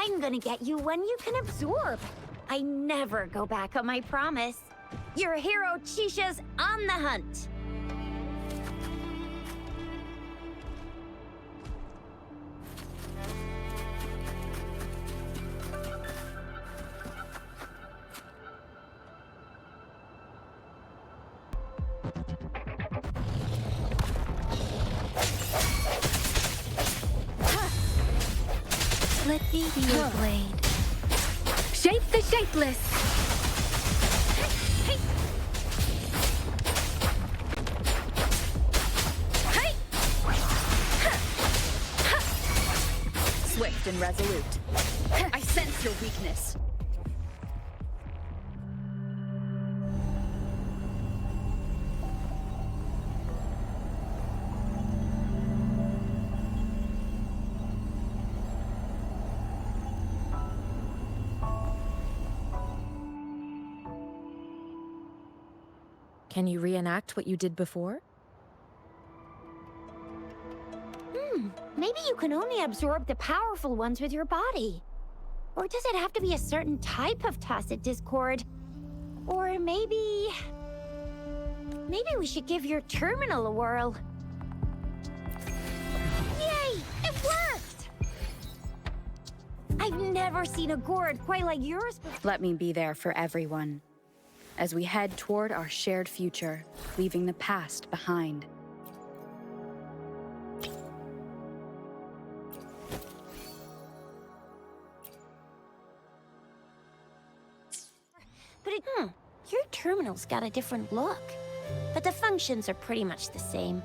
I'm gonna get you one you can absorb. I never go back on my promise. Your hero Chisha's on the hunt. Let me be your blade. Shape the shapeless! Hey. Hey. Swift and resolute. I sense your weakness. Can you reenact what you did before? Maybe you can only absorb the powerful ones with your body. Or does it have to be a certain type of tacit discord? Or maybe we should give your terminal a whirl. Yay! It worked! I've never seen a gourd quite like yours before. Let me be there for everyone, as we head toward our shared future, leaving the past behind. But your terminal's got a different look. But the functions are pretty much the same.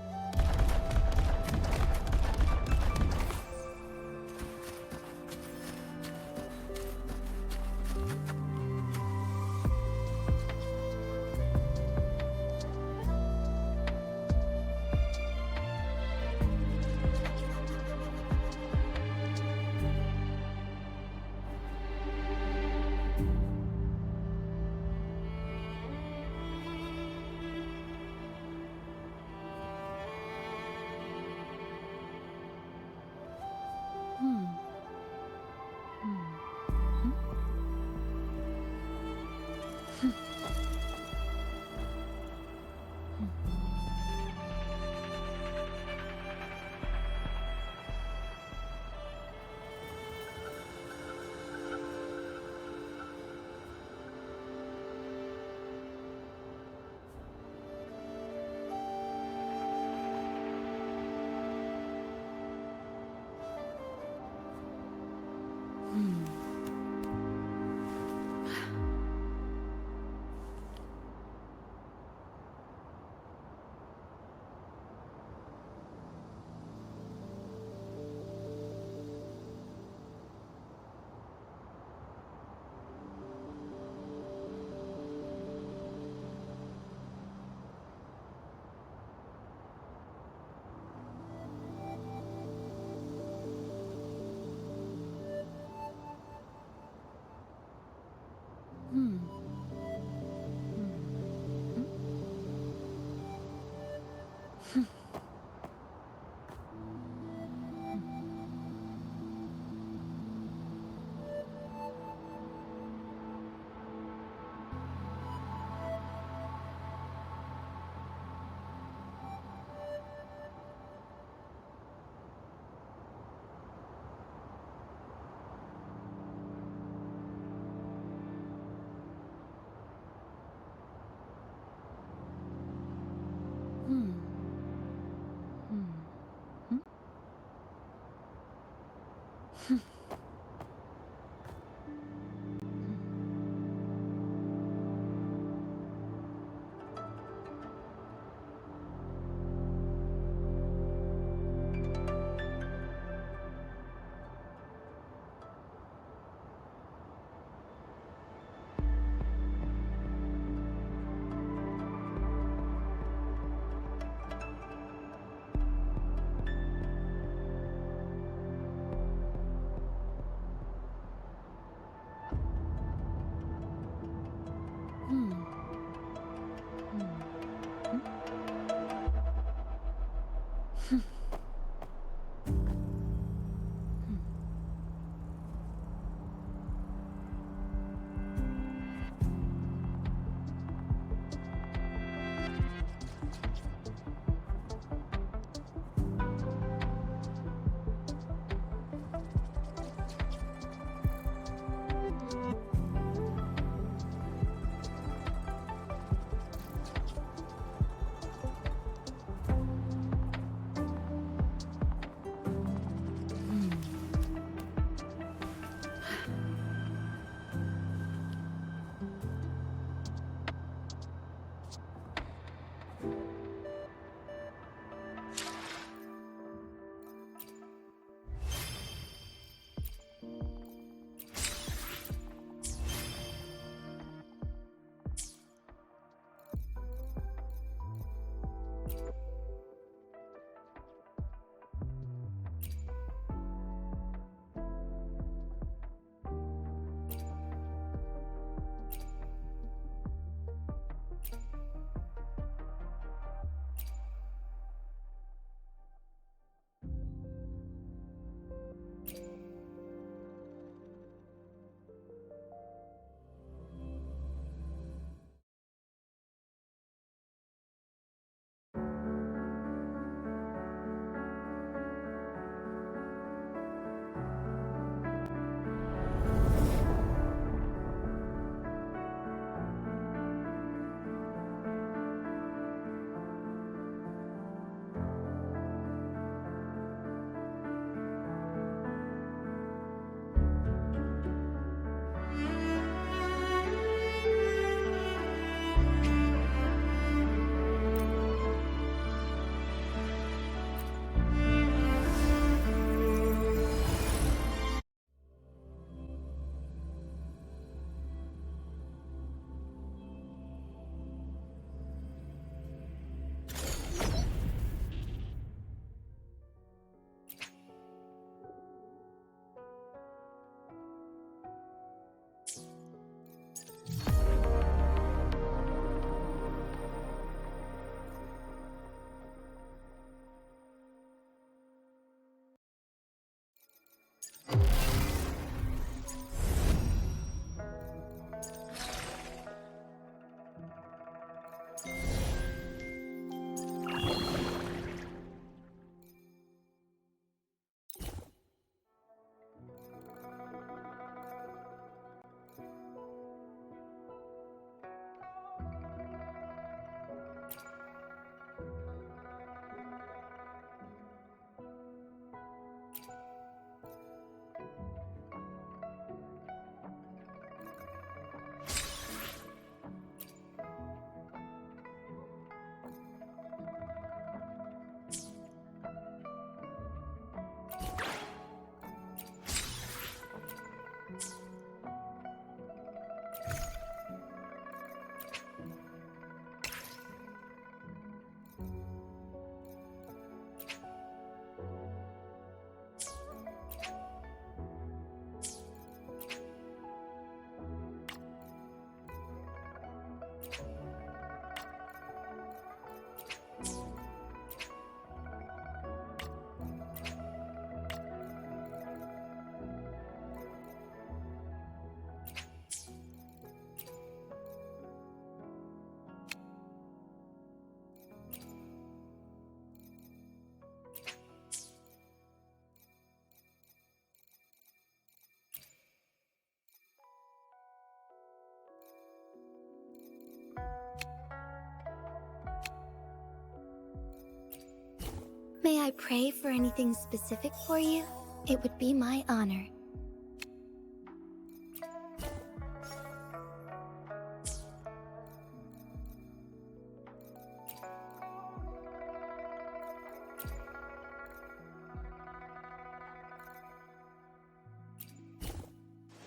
May I pray for anything specific for you? It would be my honor.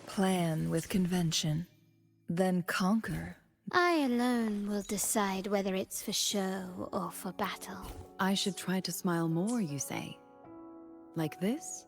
Plan with convention, then conquer. I alone will decide whether it's for show or for battle. I should try to smile more, you say? Like this?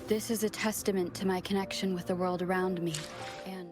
This is a testament to my connection with the world around me, and...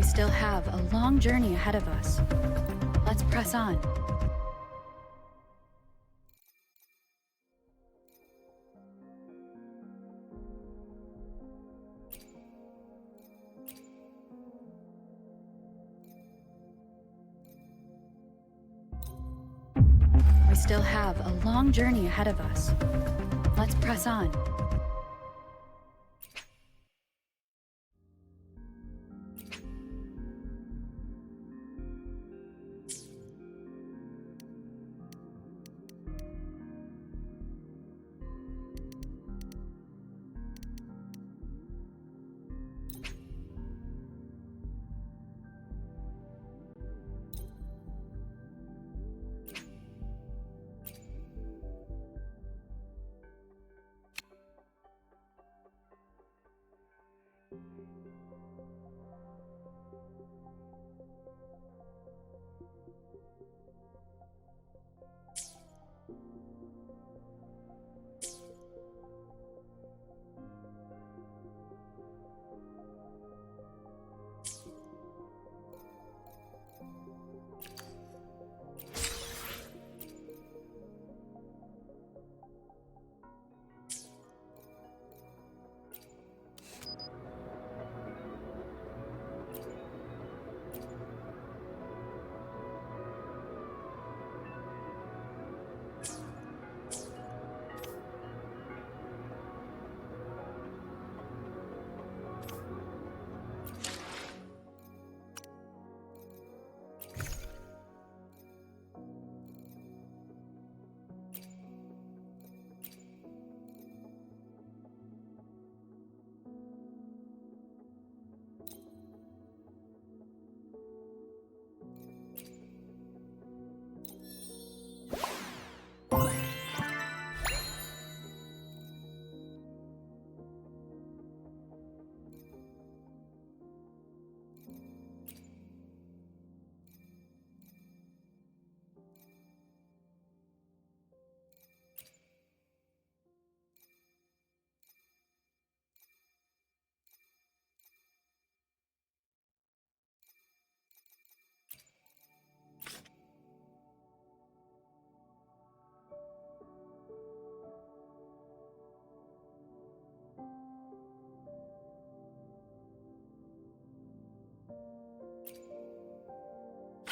still have a long journey ahead of us. Let's press on. We still have a long journey ahead of us. Let's press on.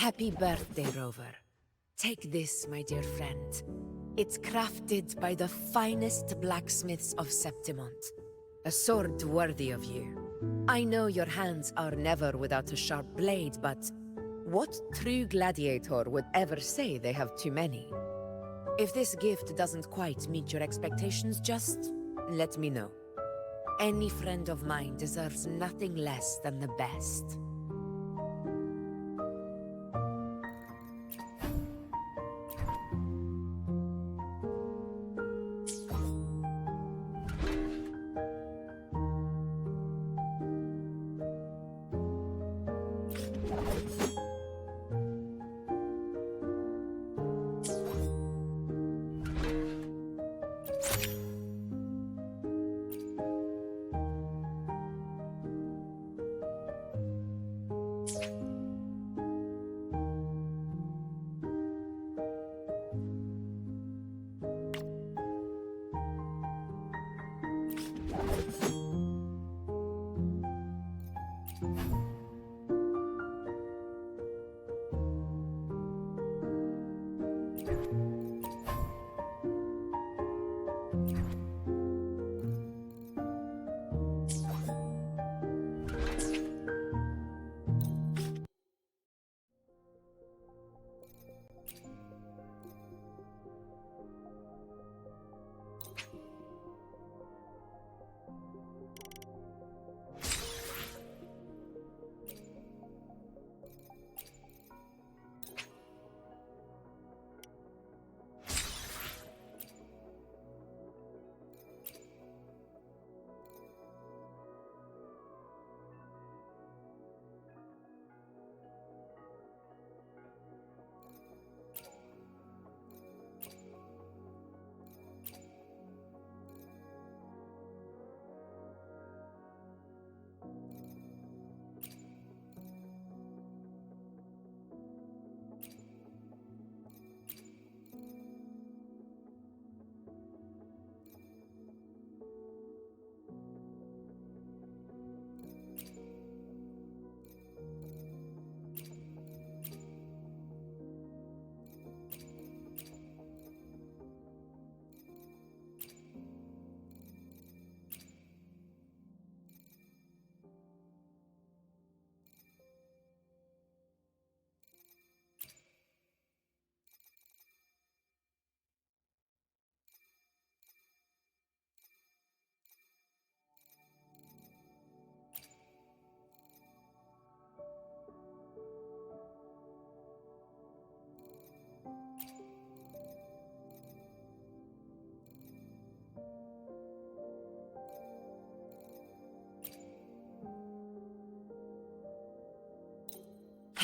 Happy birthday, Rover. Take this, my dear friend. It's crafted by the finest blacksmiths of Septimont. A sword worthy of you. I know your hands are never without a sharp blade, but what true gladiator would ever say they have too many? If this gift doesn't quite meet your expectations, just let me know. Any friend of mine deserves nothing less than the best.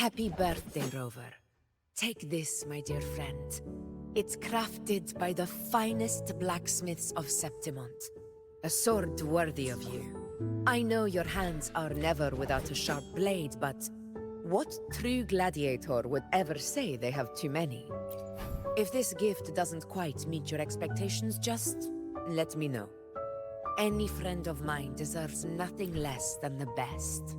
Happy birthday, Rover. Take this, my dear friend. It's crafted by the finest blacksmiths of Septimont. A sword worthy of you. I know your hands are never without a sharp blade, but what true gladiator would ever say they have too many? If this gift doesn't quite meet your expectations, just let me know. Any friend of mine deserves nothing less than the best.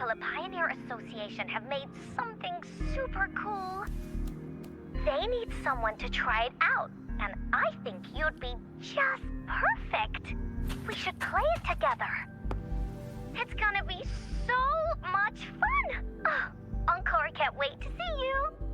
Peninsula Pioneer Association have made something super cool. They need someone to try it out, and I think you'd be just perfect. We should play it together. It's gonna be so much fun! Oh, Encore can't wait to see you!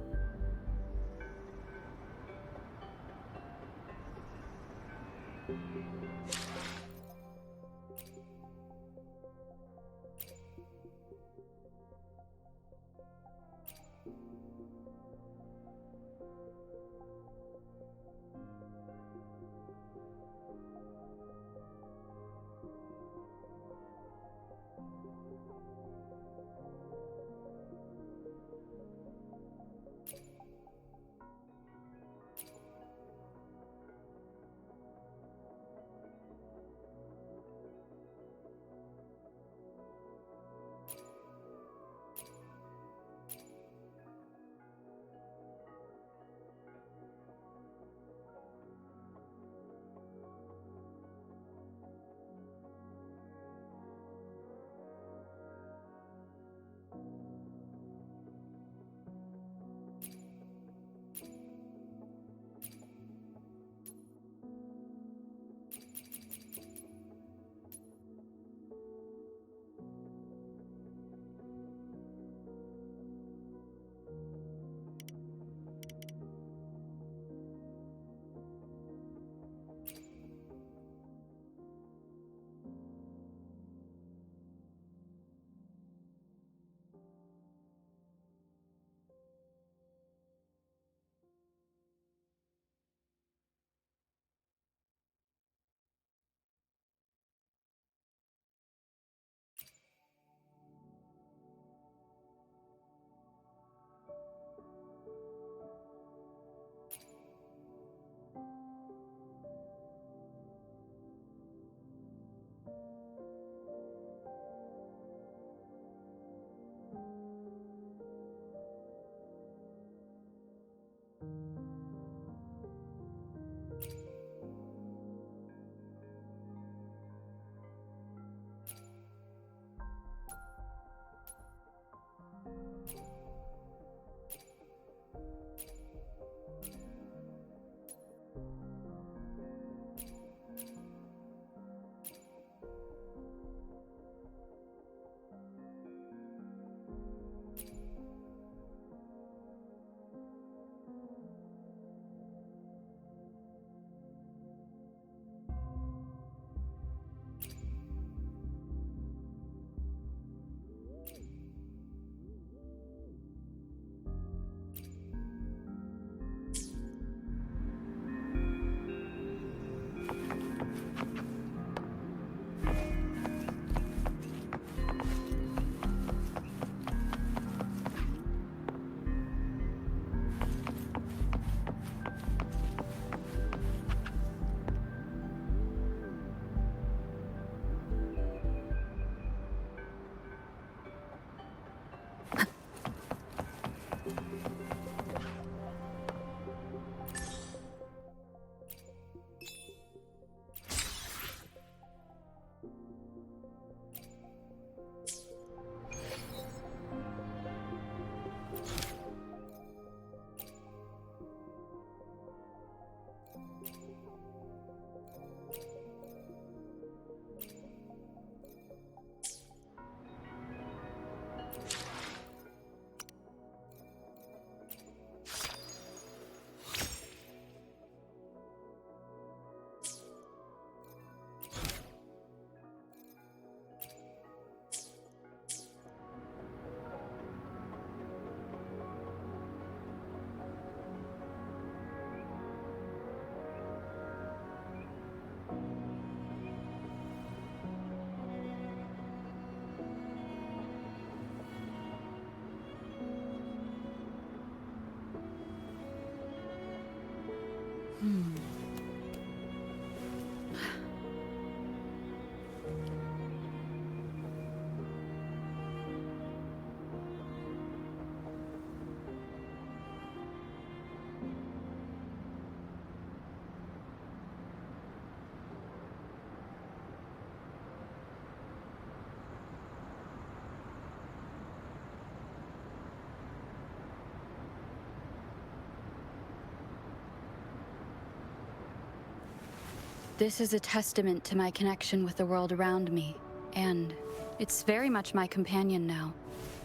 This is a testament to my connection with the world around me, and it's very much my companion now,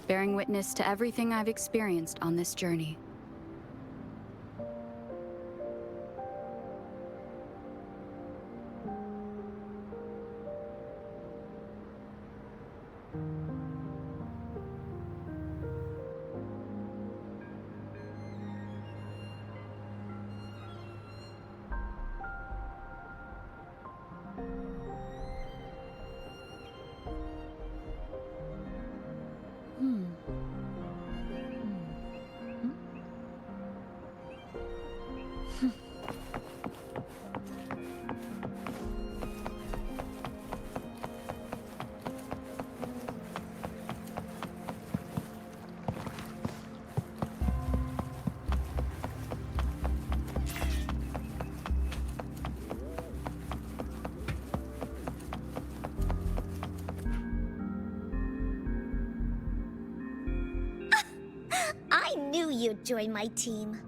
bearing witness to everything I've experienced on this journey. I knew you'd join my team.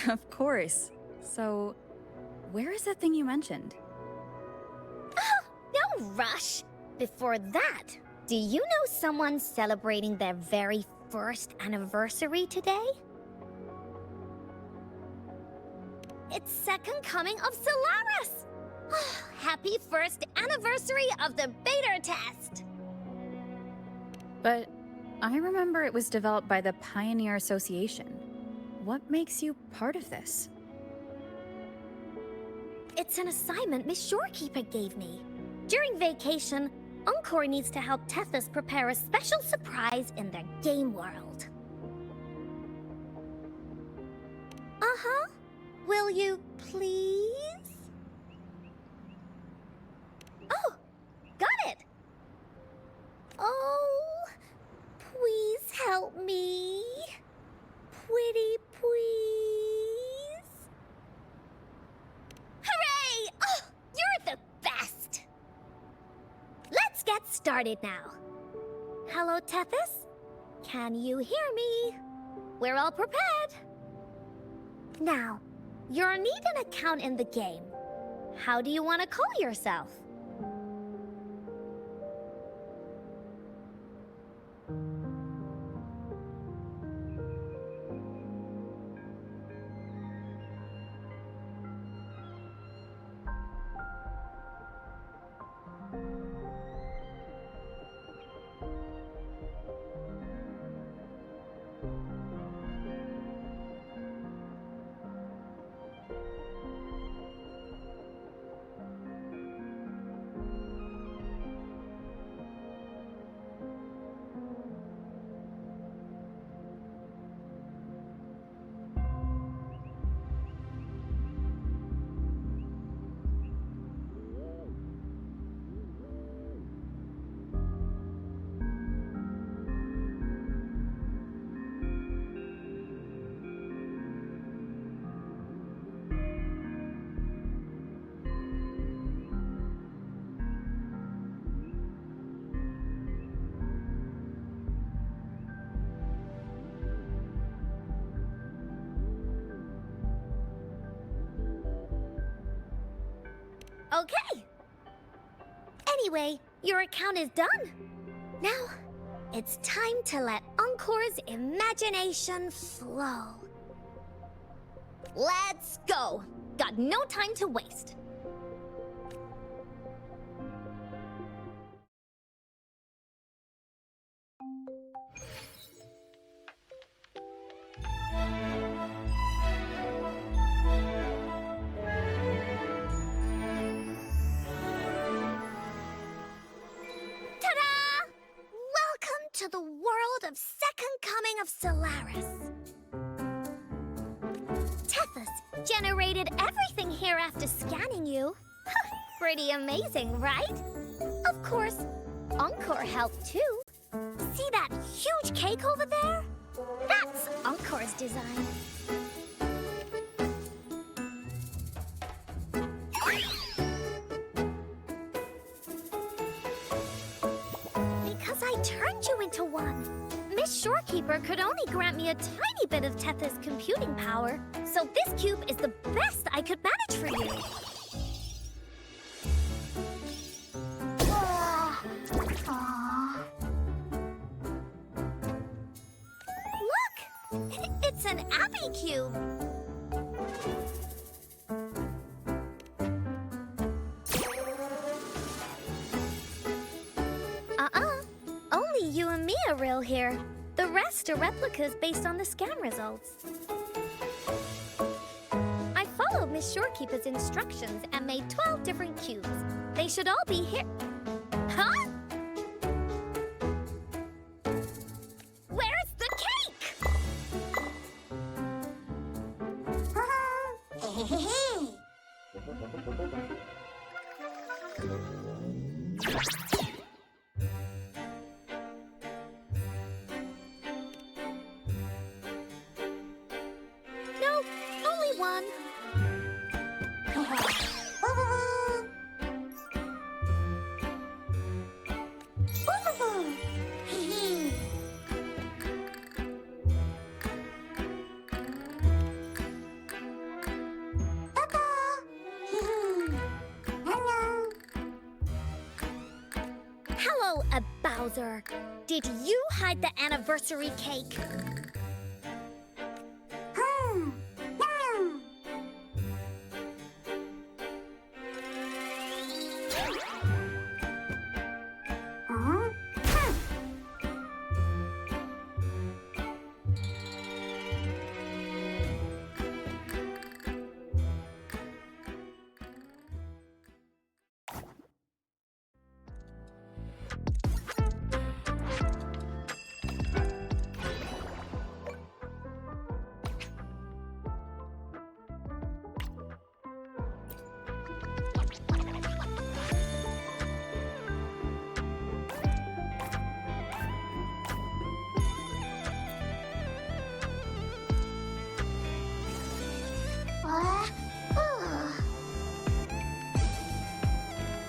Of course. So, where is that thing you mentioned? No rush. Before that, do you know someone's celebrating their very first anniversary today? It's second coming of Solaris! Happy first anniversary of the beta test! But I remember it was developed by the Pioneer Association. What makes you part of this? It's an assignment Miss Shorekeeper gave me. During vacation, Encore needs to help Tethys prepare a special surprise in their game world. Uh-huh. Will you please? Oh, got it! Oh, please help me. Pretty please? Hooray! Oh, you're the best! Let's get started now. Hello, Tethys? Can you hear me? We're all prepared. Now, you'll need an account in the game. How do you want to call yourself? Okay. Anyway, your account is done. Now, it's time to let Encore's imagination flow. Let's go. Got no time to waste. Solaris. Tethys generated everything here after scanning you. Pretty amazing, right? Of course, Encore helped too. See that huge cake over there? That's Encore's design. Because I turned you into one. Miss Shorekeeper could only grant me a tiny bit of Tethys computing power, so this cube is the best I could manage for you. Look! It's an Abby cube! Only you and me are real here. The rest are replicas based on the scan results. I followed Miss Shorekeeper's instructions and made 12 different cubes. They should all be here. Huh? Where's the cake? No, only one. Hello, Bowser. Did you hide the anniversary cake?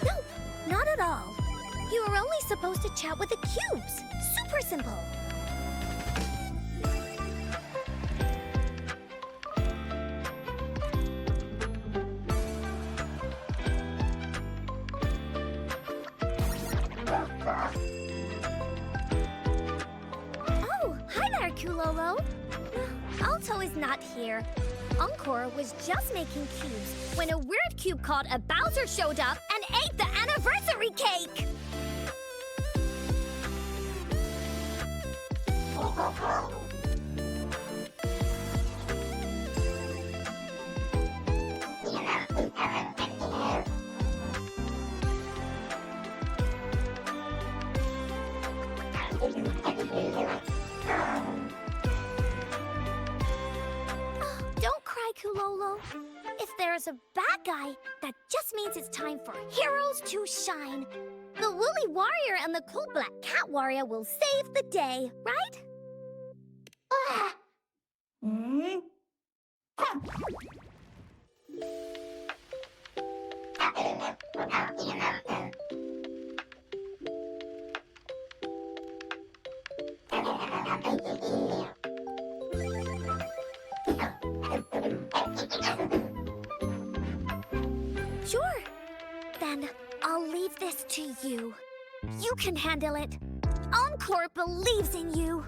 Nope, not at all. You were only supposed to chat with the cubes. Super simple. Oh, hi there, Kulolo. Alto is not here. Encore was just making cubes when a weird cube called a Bowser showed up and ate the anniversary cake! Don't cry, Kulolo. If there's a bad guy, that just means it's time for heroes to shine. The Woolly Warrior and the Cool Black Cat Warrior will save the day, right? Sure. Then I'll leave this to you. You can handle it. Encore believes in you.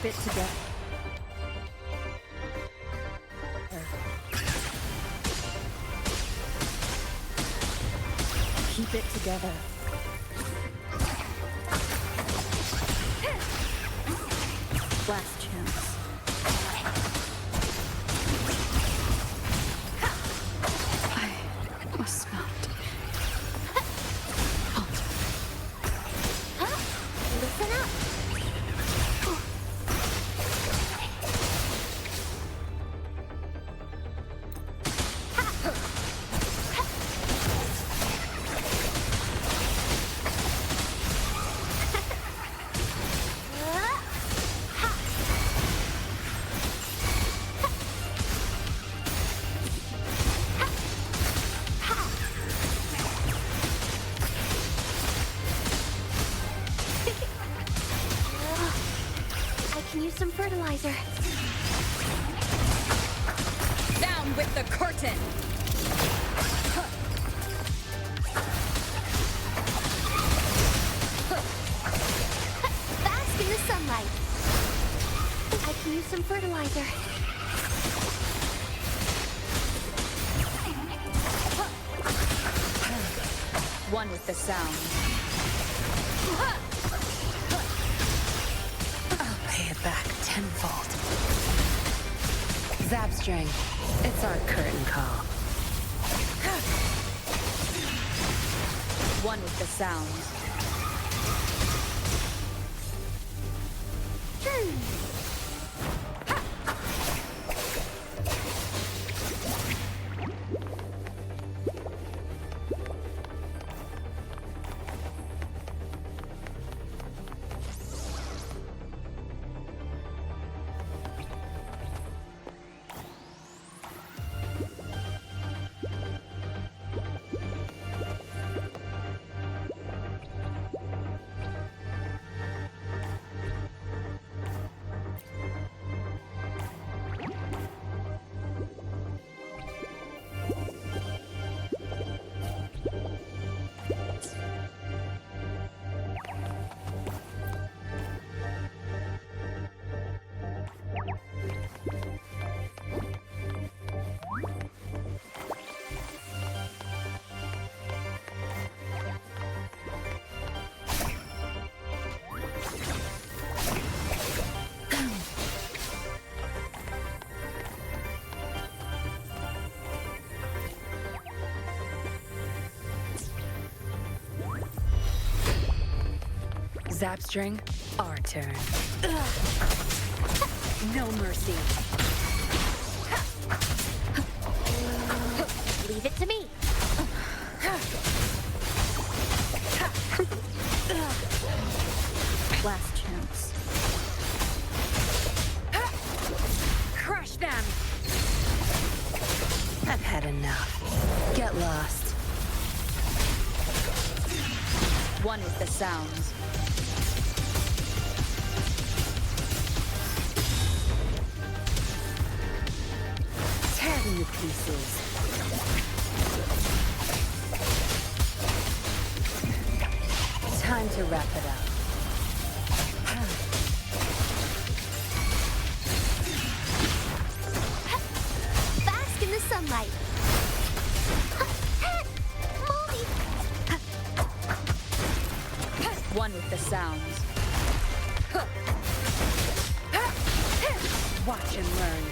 Keep it together. Keep it together. Last chance. I must not. Listen up. I can use some fertilizer. Down with the curtain! Bask in the sunlight. I can use some fertilizer. One with the sound. I'll pay it back tenfold. Zapstring, it's our curtain call. One with the sound. Zapstring, our turn. No mercy. Leave it to me. Last chance. Crush them! I've had enough. Get lost. One with the sounds. Tear them to pieces. Time to wrap it up. Bask in the sunlight. Molly! One with the sounds. Watch and learn.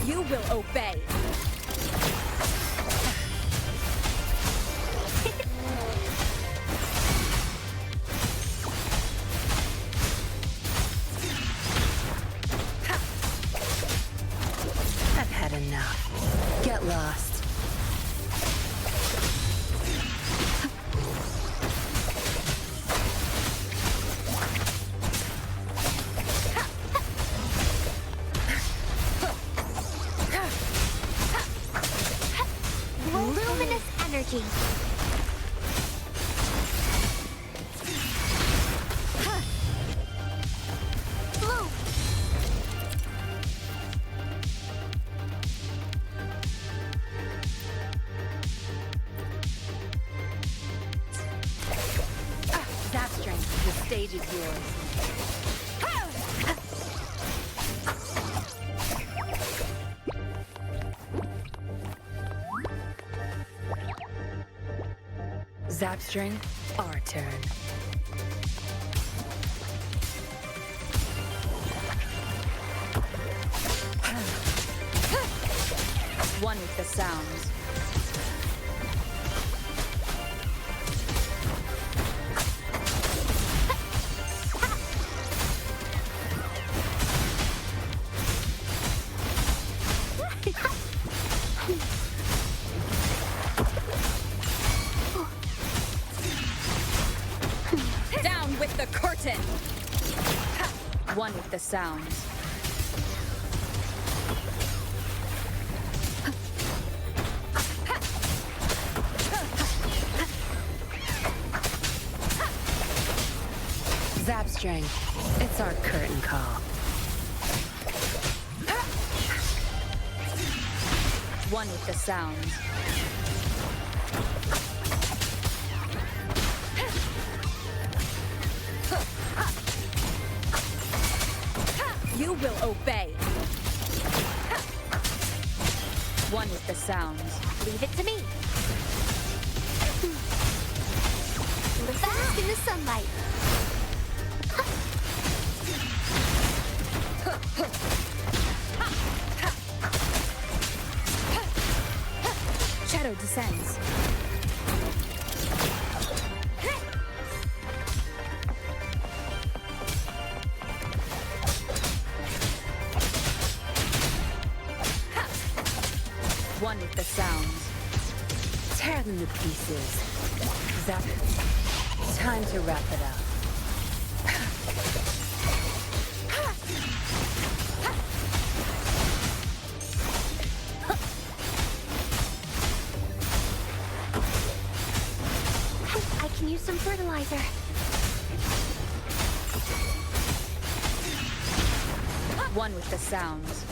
You will obey. I've had enough. Get lost. Luminous energy. Bloom. Zapstring, the stage is yours. Zapstring, our turn. One with the sounds. Down with the curtain! One with the sounds. Zapstring, it's our curtain call. One with the sounds. You will obey. One with the sounds. Leave it to me. Bask in the sunlight. Shadow descends. One with the sounds. Tear them to pieces. Zap. Time to wrap it up. I can use some fertilizer. One with the sounds.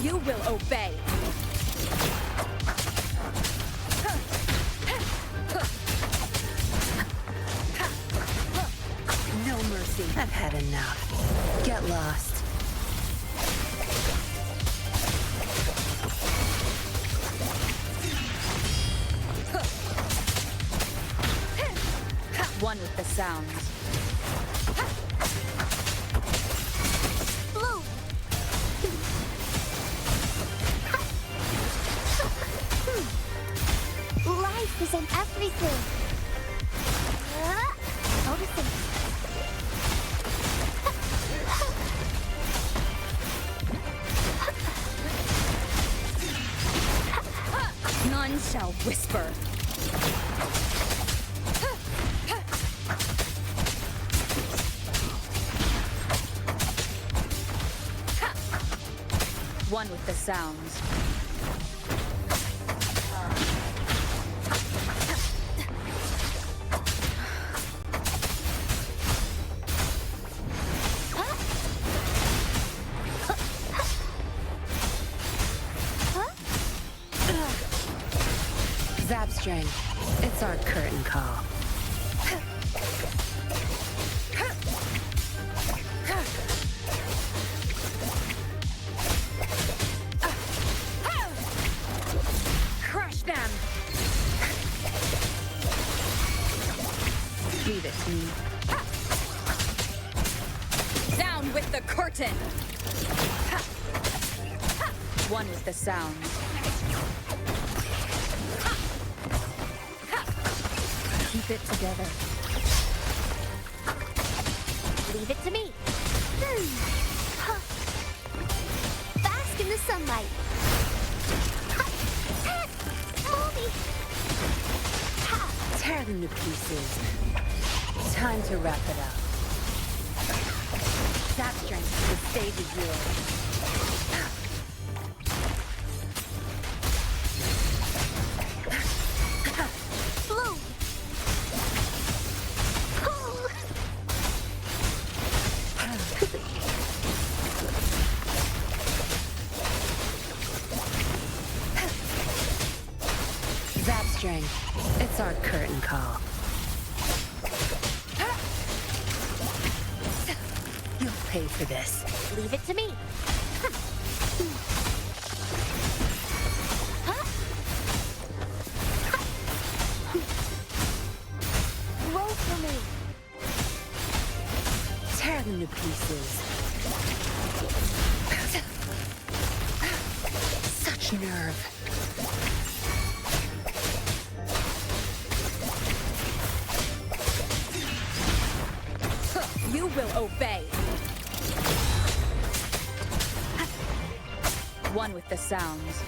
You will obey. No mercy. I've had enough. Get lost. One with the sounds. Bloom. Life is in everything. Noticing. None shall whisper. One with the sounds. Zapstring, it's our curtain call. Crush them! Leave it to me. Down with the curtain! One with the sounds. Keep it together. Leave it to me. Bask in the sunlight. Moldy. Tear them to pieces. Time to wrap it up. Zapstring, the stage is yours. Bloom. Zapstring. strength. It's our curtain call. You'll pay for this. Leave it to me. Roll for me. Tear them to pieces. Such nerve. You will obey. One with the sounds.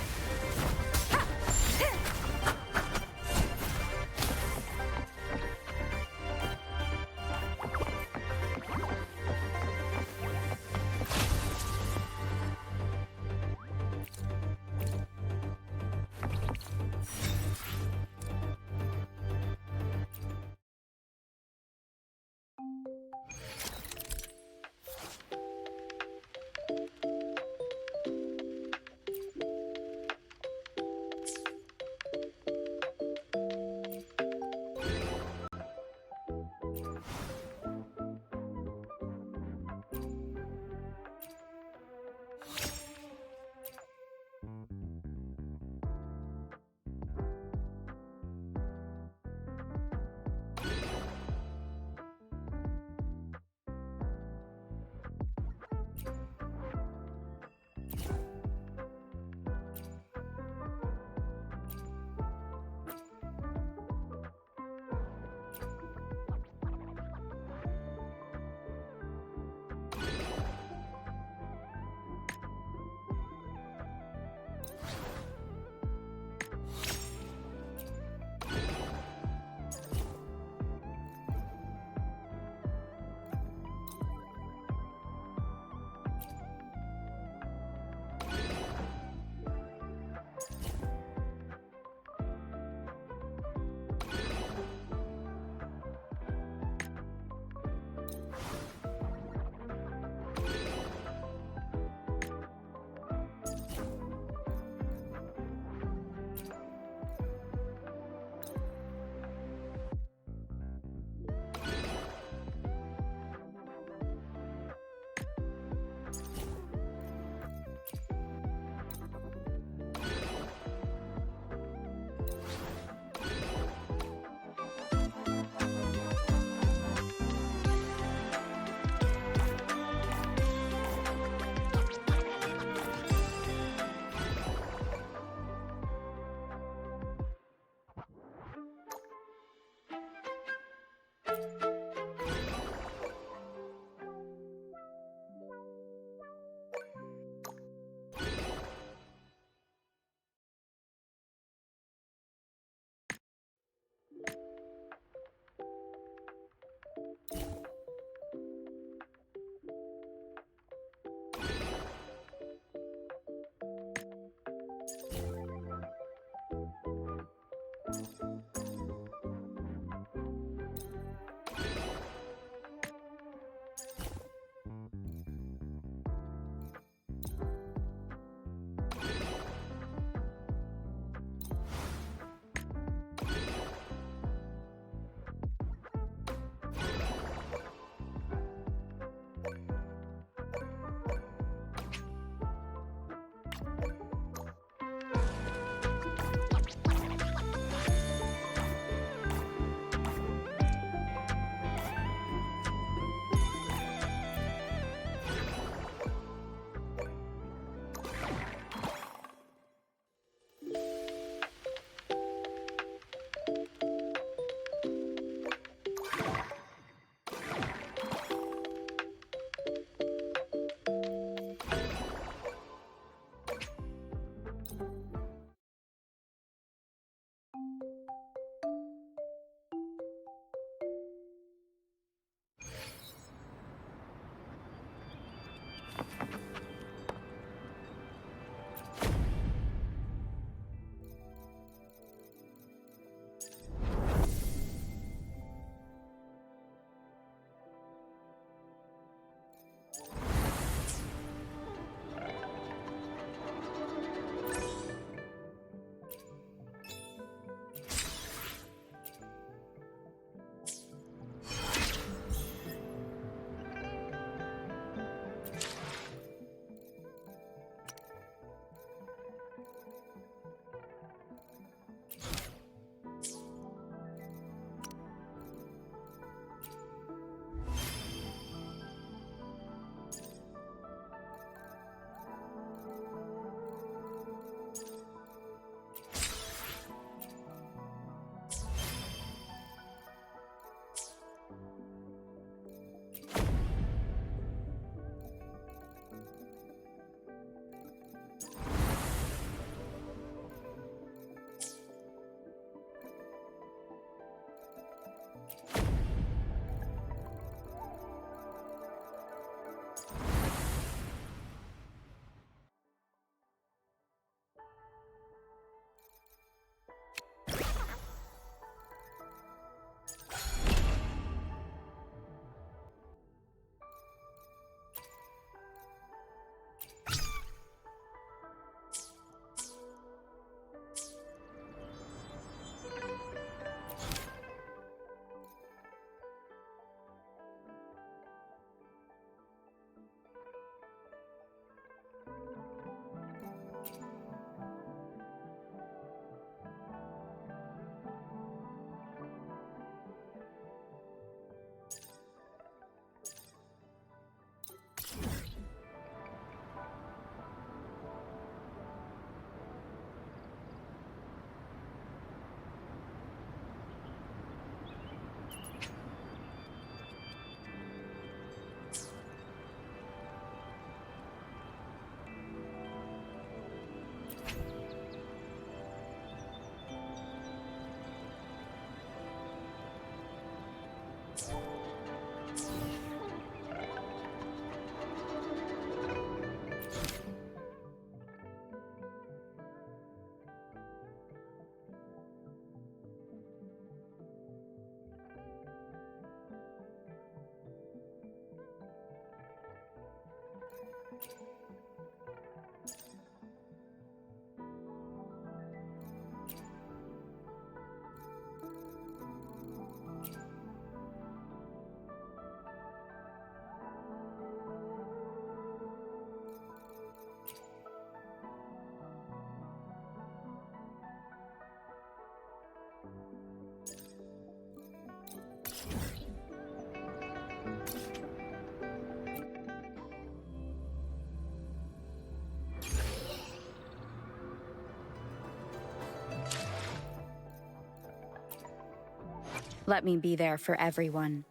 Let me be there for everyone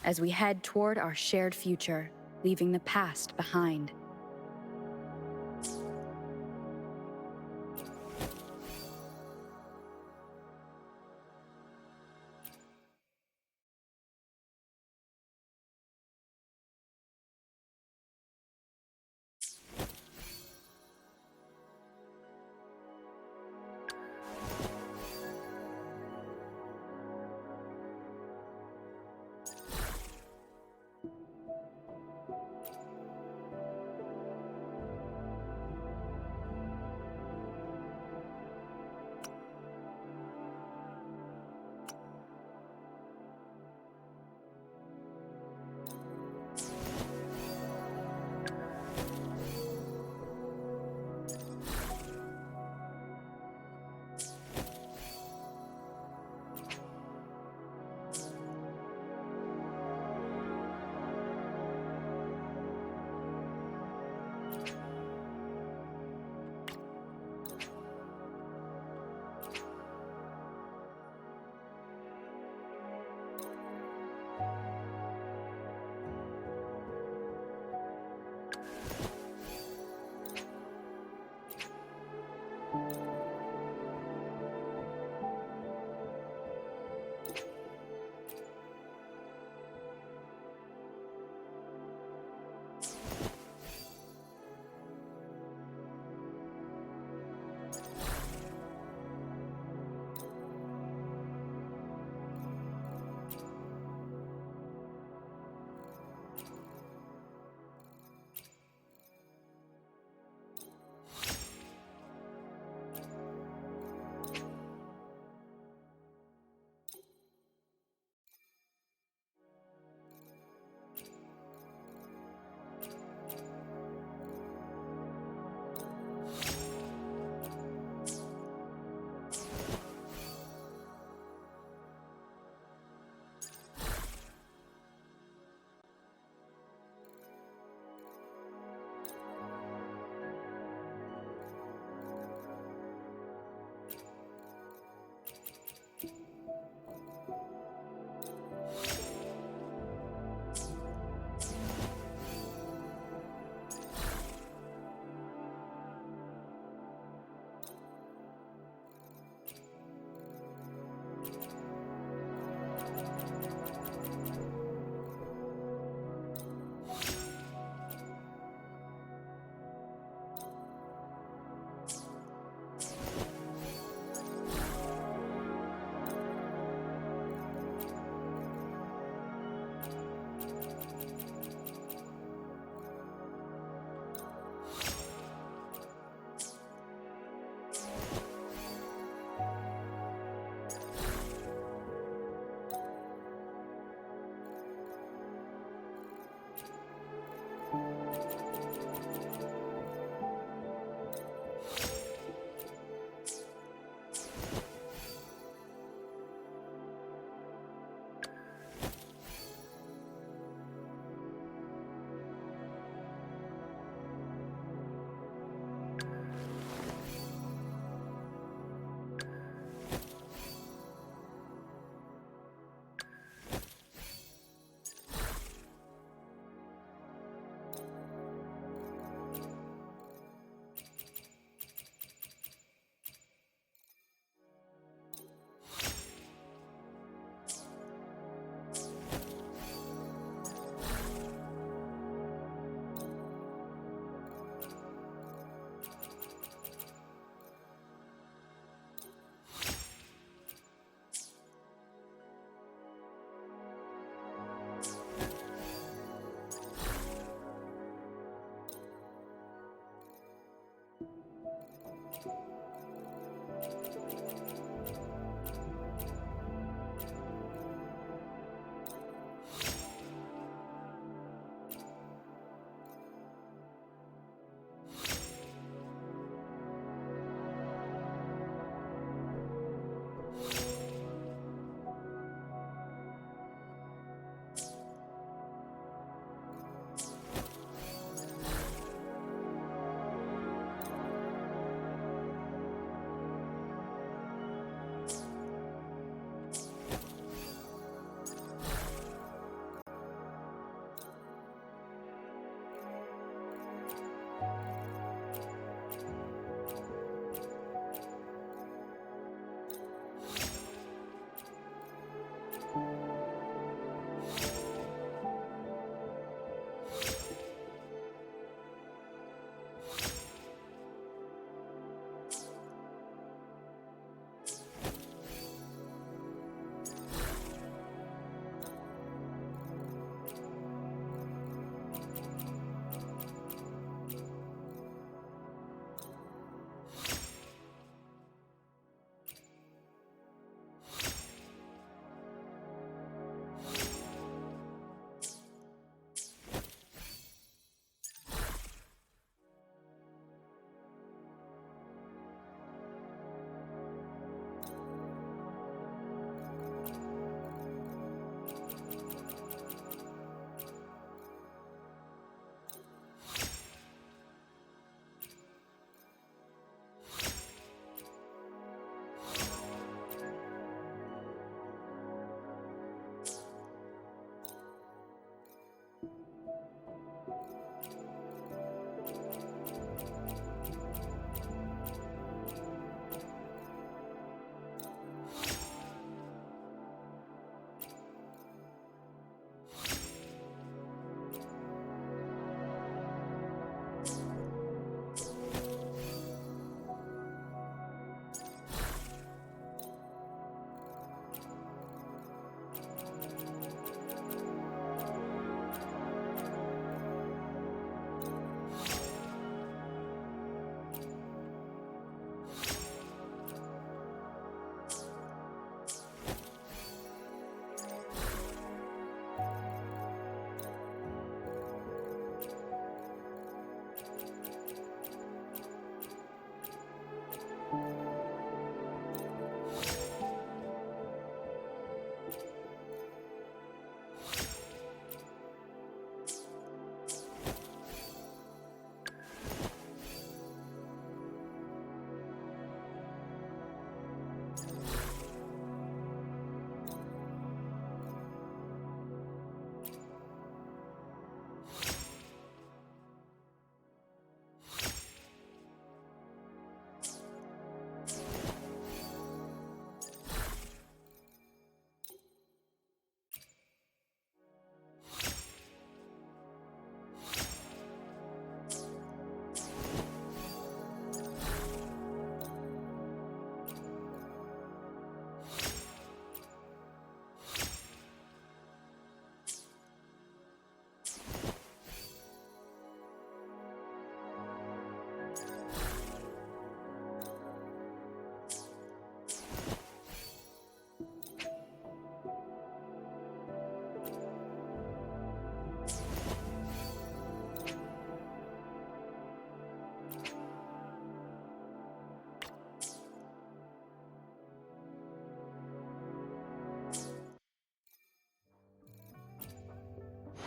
as we head toward our shared future, leaving the past behind.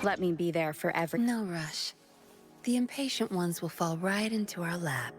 Let me be there for every... No rush. The impatient ones will fall right into our lap.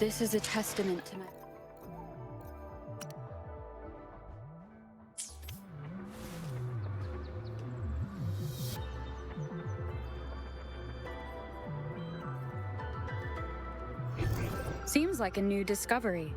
This is a testament to my... Seems like a new discovery.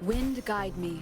Wind guide me.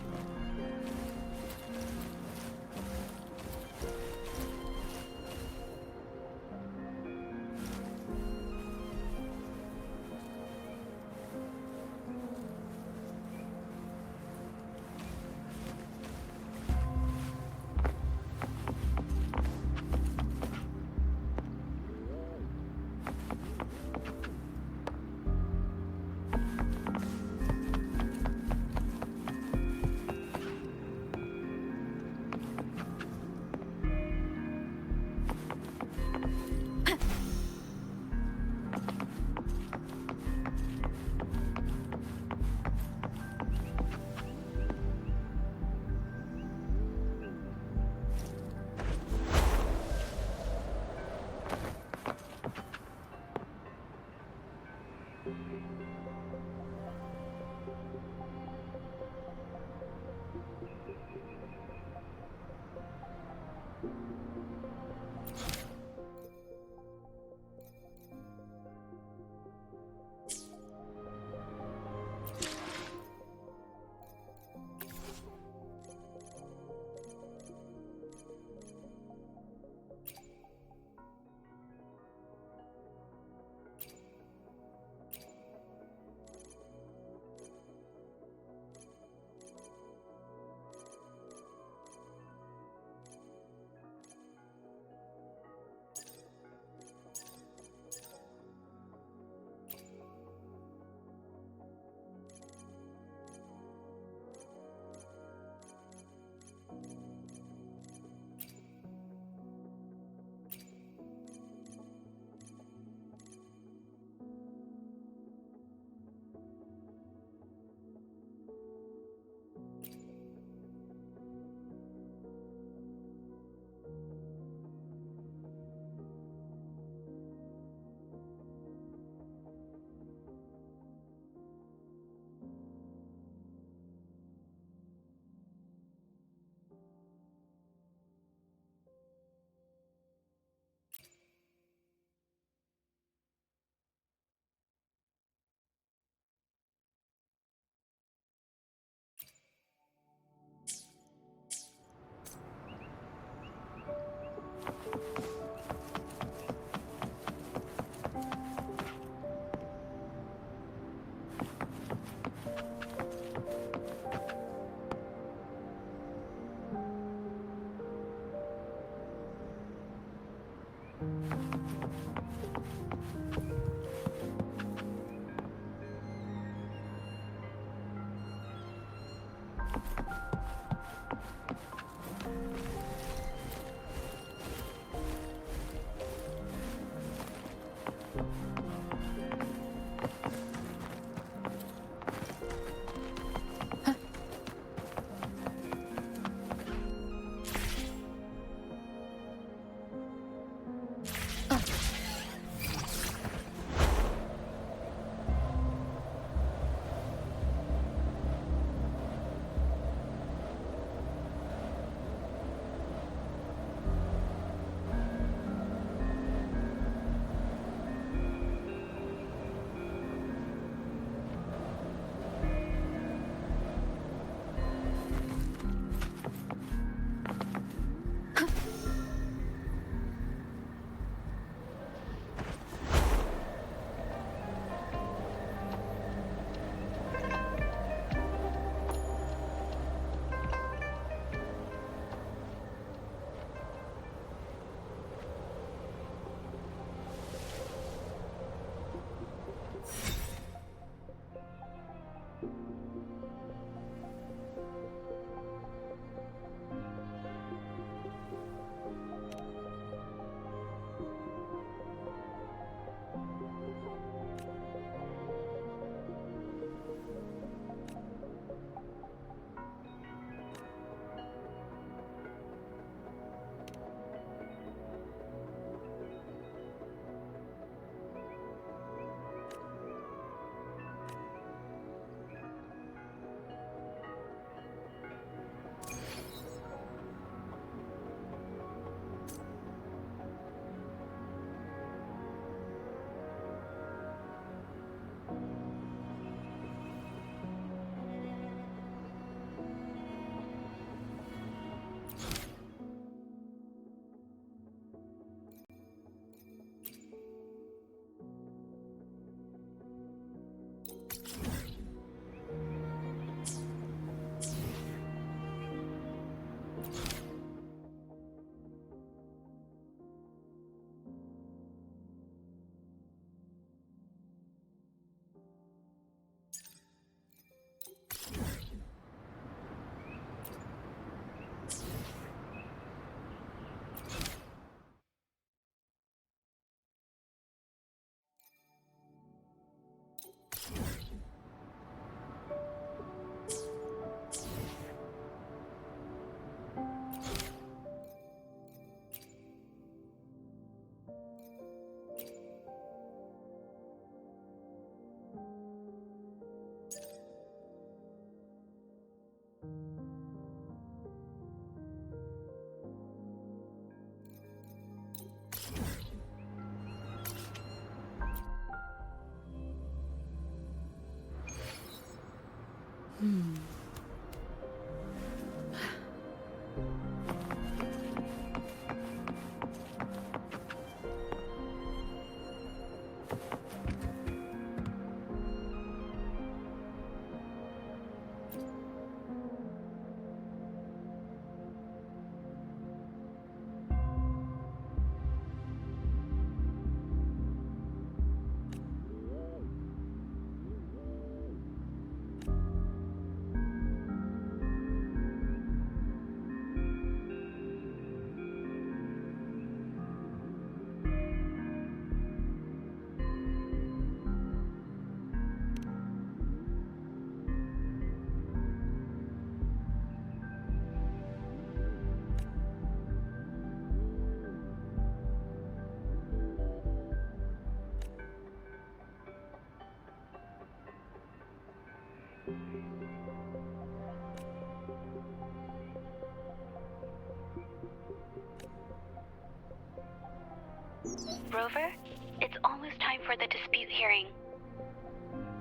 Rover, it's almost time for the dispute hearing.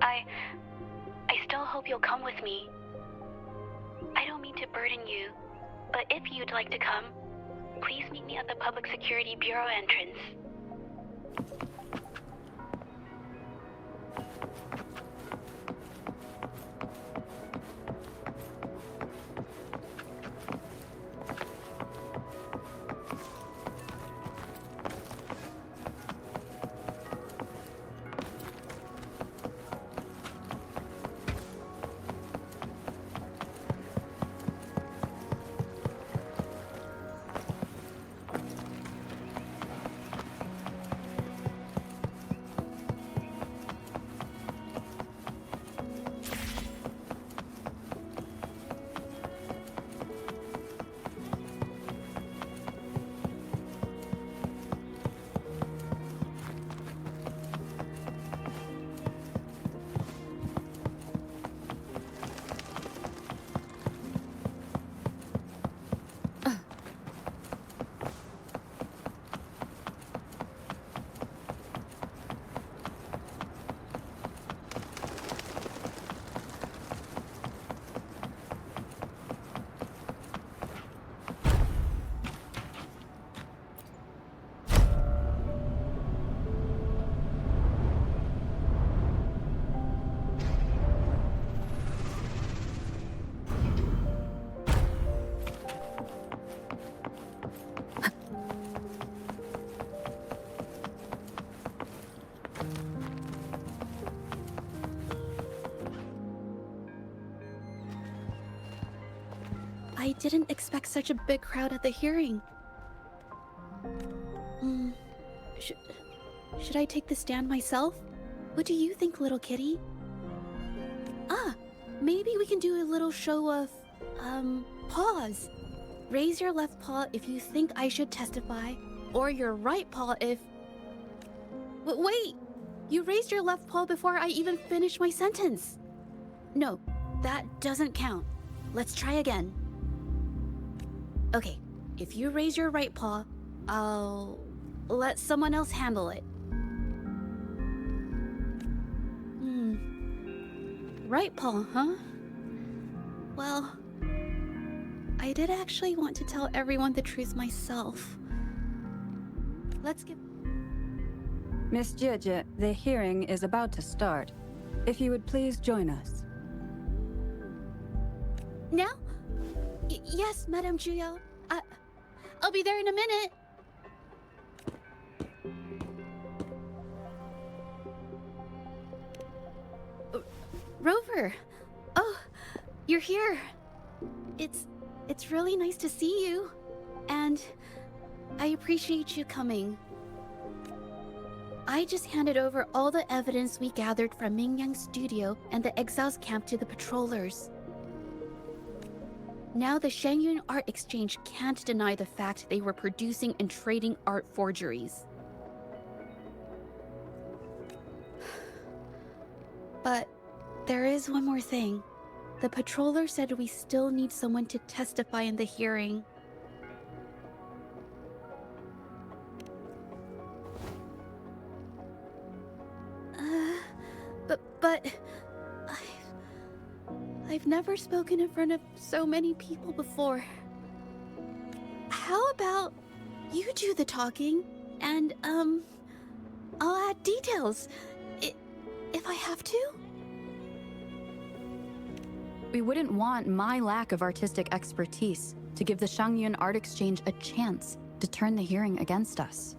I still hope you'll come with me. I don't mean to burden you, but if you'd like to come, please meet me at the Public Security Bureau entrance. I didn't expect such a big crowd at the hearing. Should I take the stand myself? What do you think, little kitty? Maybe we can do a little show of, paws. Raise your left paw if you think I should testify, or your right paw if... Wait! You raised your left paw before I even finished my sentence. No, that doesn't count. Let's try again. Okay, if you raise your right paw, I'll let someone else handle it. Right paw, huh? Well, I did actually want to tell everyone the truth myself. Let's get... Miss Jeje, the hearing is about to start. If you would please join us. Now? Yes, Madame Juyo. I'll be there in a minute. Rover. Oh, you're here. It's really nice to see you. And I appreciate you coming. I just handed over all the evidence we gathered from Mingyang's studio and the exiles camp to the patrollers. Now the Shangyun Art Exchange can't deny the fact they were producing and trading art forgeries. But there is one more thing. The patroller said we still need someone to testify in the hearing. But I've never spoken in front of so many people before. How about you do the talking, and, I'll add details, if I have to? We wouldn't want my lack of artistic expertise to give the Shangyun Art Exchange a chance to turn the hearing against us.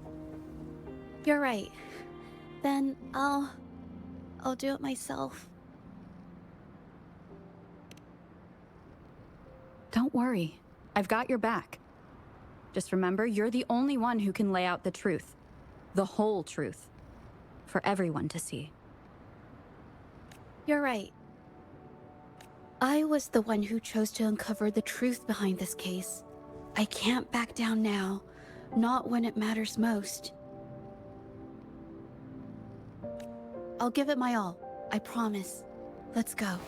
You're right. Then I'll do it myself. Don't worry. I've got your back. Just remember, you're the only one who can lay out the truth. The whole truth. For everyone to see. You're right. I was the one who chose to uncover the truth behind this case. I can't back down now. Not when it matters most. I'll give it my all. I promise. Let's go.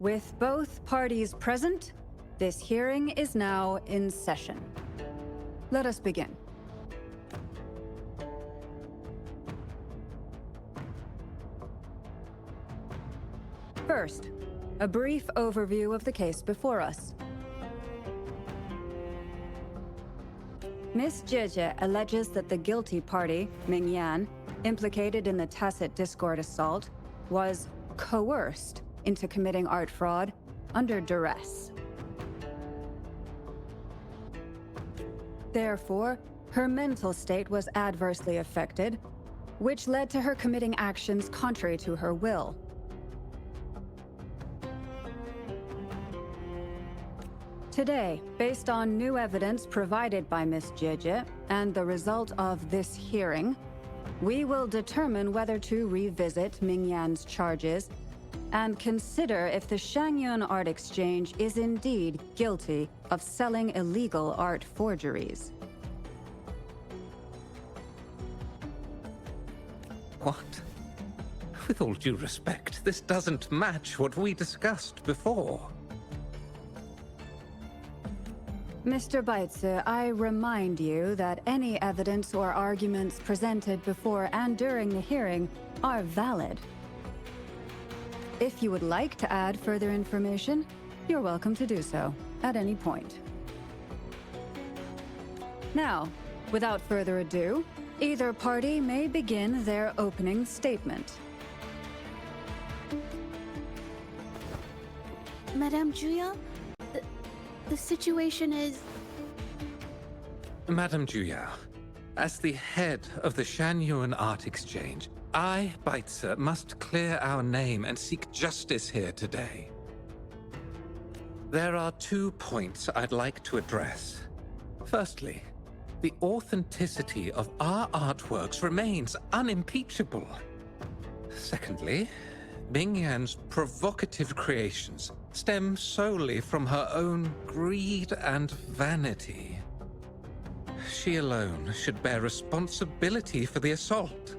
With both parties present, this hearing is now in session. Let us begin. First, a brief overview of the case before us. Miss Jieje alleges that the guilty party, Mingyan, implicated in the tacit discord assault, was coerced into committing art fraud under duress. Therefore, her mental state was adversely affected, which led to her committing actions contrary to her will. Today, based on new evidence provided by Miss Jieje and the result of this hearing, we will determine whether to revisit Mingyan's charges and consider if the Shangyun Art Exchange is indeed guilty of selling illegal art forgeries. What? With all due respect, this doesn't match what we discussed before. Mr. Beitzer, I remind you that any evidence or arguments presented before and during the hearing are valid. If you would like to add further information, you're welcome to do so at any point. Now, without further ado, either party may begin their opening statement. Madame Juya, the situation is... Madame Juya, as the head of the Shanyuan Art Exchange, I, Beitzer, must clear our name and seek justice here today. There are 2 points I'd like to address. Firstly, the authenticity of our artworks remains unimpeachable. Secondly, Mingyan's provocative creations stem solely from her own greed and vanity. She alone should bear responsibility for the assault.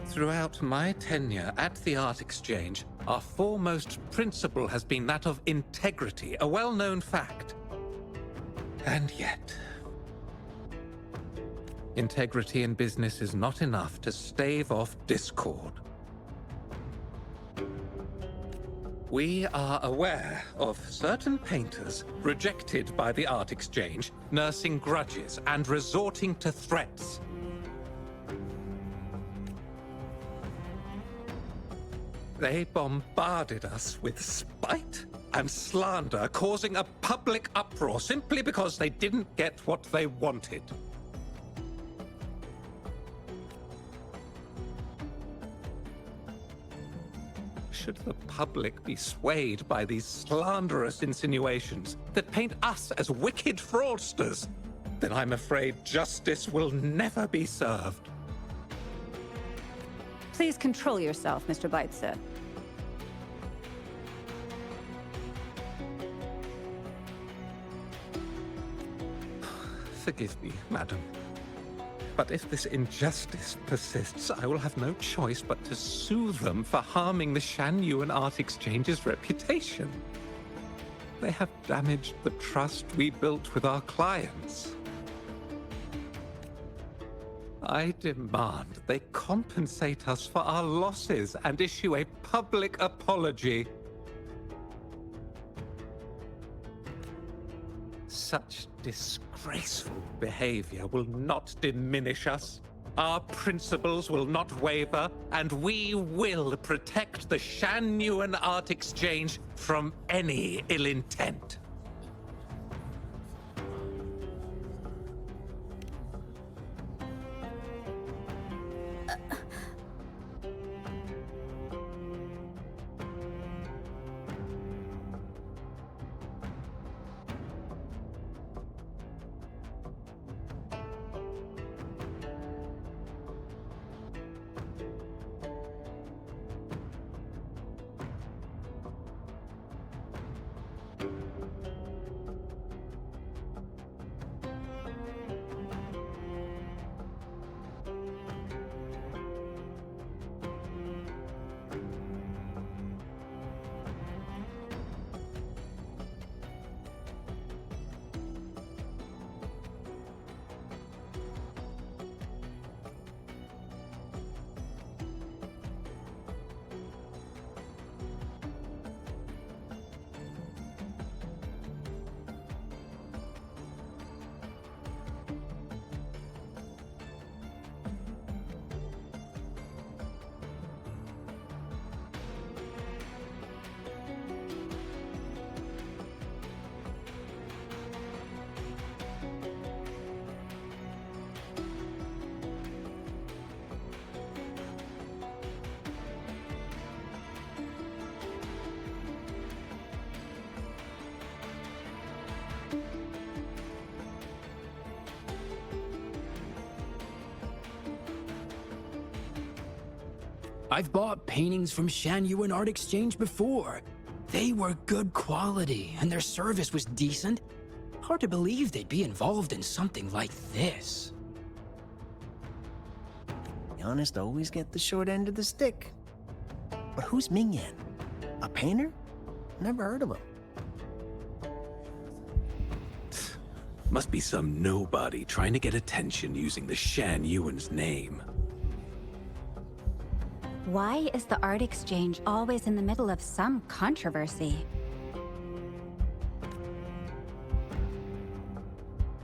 Throughout my tenure at the Art Exchange, our foremost principle has been that of integrity, a well-known fact. And yet, integrity in business is not enough to stave off discord. We are aware of certain painters rejected by the Art Exchange, nursing grudges and resorting to threats. They bombarded us with spite and slander, causing a public uproar simply because they didn't get what they wanted. Should the public be swayed by these slanderous insinuations that paint us as wicked fraudsters, then I'm afraid justice will never be served. Please control yourself, Mr. Beitzer. Forgive me, madam. But if this injustice persists, I will have no choice but to sue them for harming the Shanyuan Art Exchange's reputation. They have damaged the trust we built with our clients. I demand they compensate us for our losses and issue a public apology. Such disgraceful behavior will not diminish us. Our principles will not waver, and we will protect the Shanyuan Art Exchange from any ill intent. I've bought paintings from Shanyuan Art Exchange before. They were good quality, and their service was decent. Hard to believe they'd be involved in something like this. The honest always get the short end of the stick. But who's Mingyan? A painter? Never heard of him. Must be some nobody trying to get attention using the Shan Yuan's name. Why is the art exchange always in the middle of some controversy?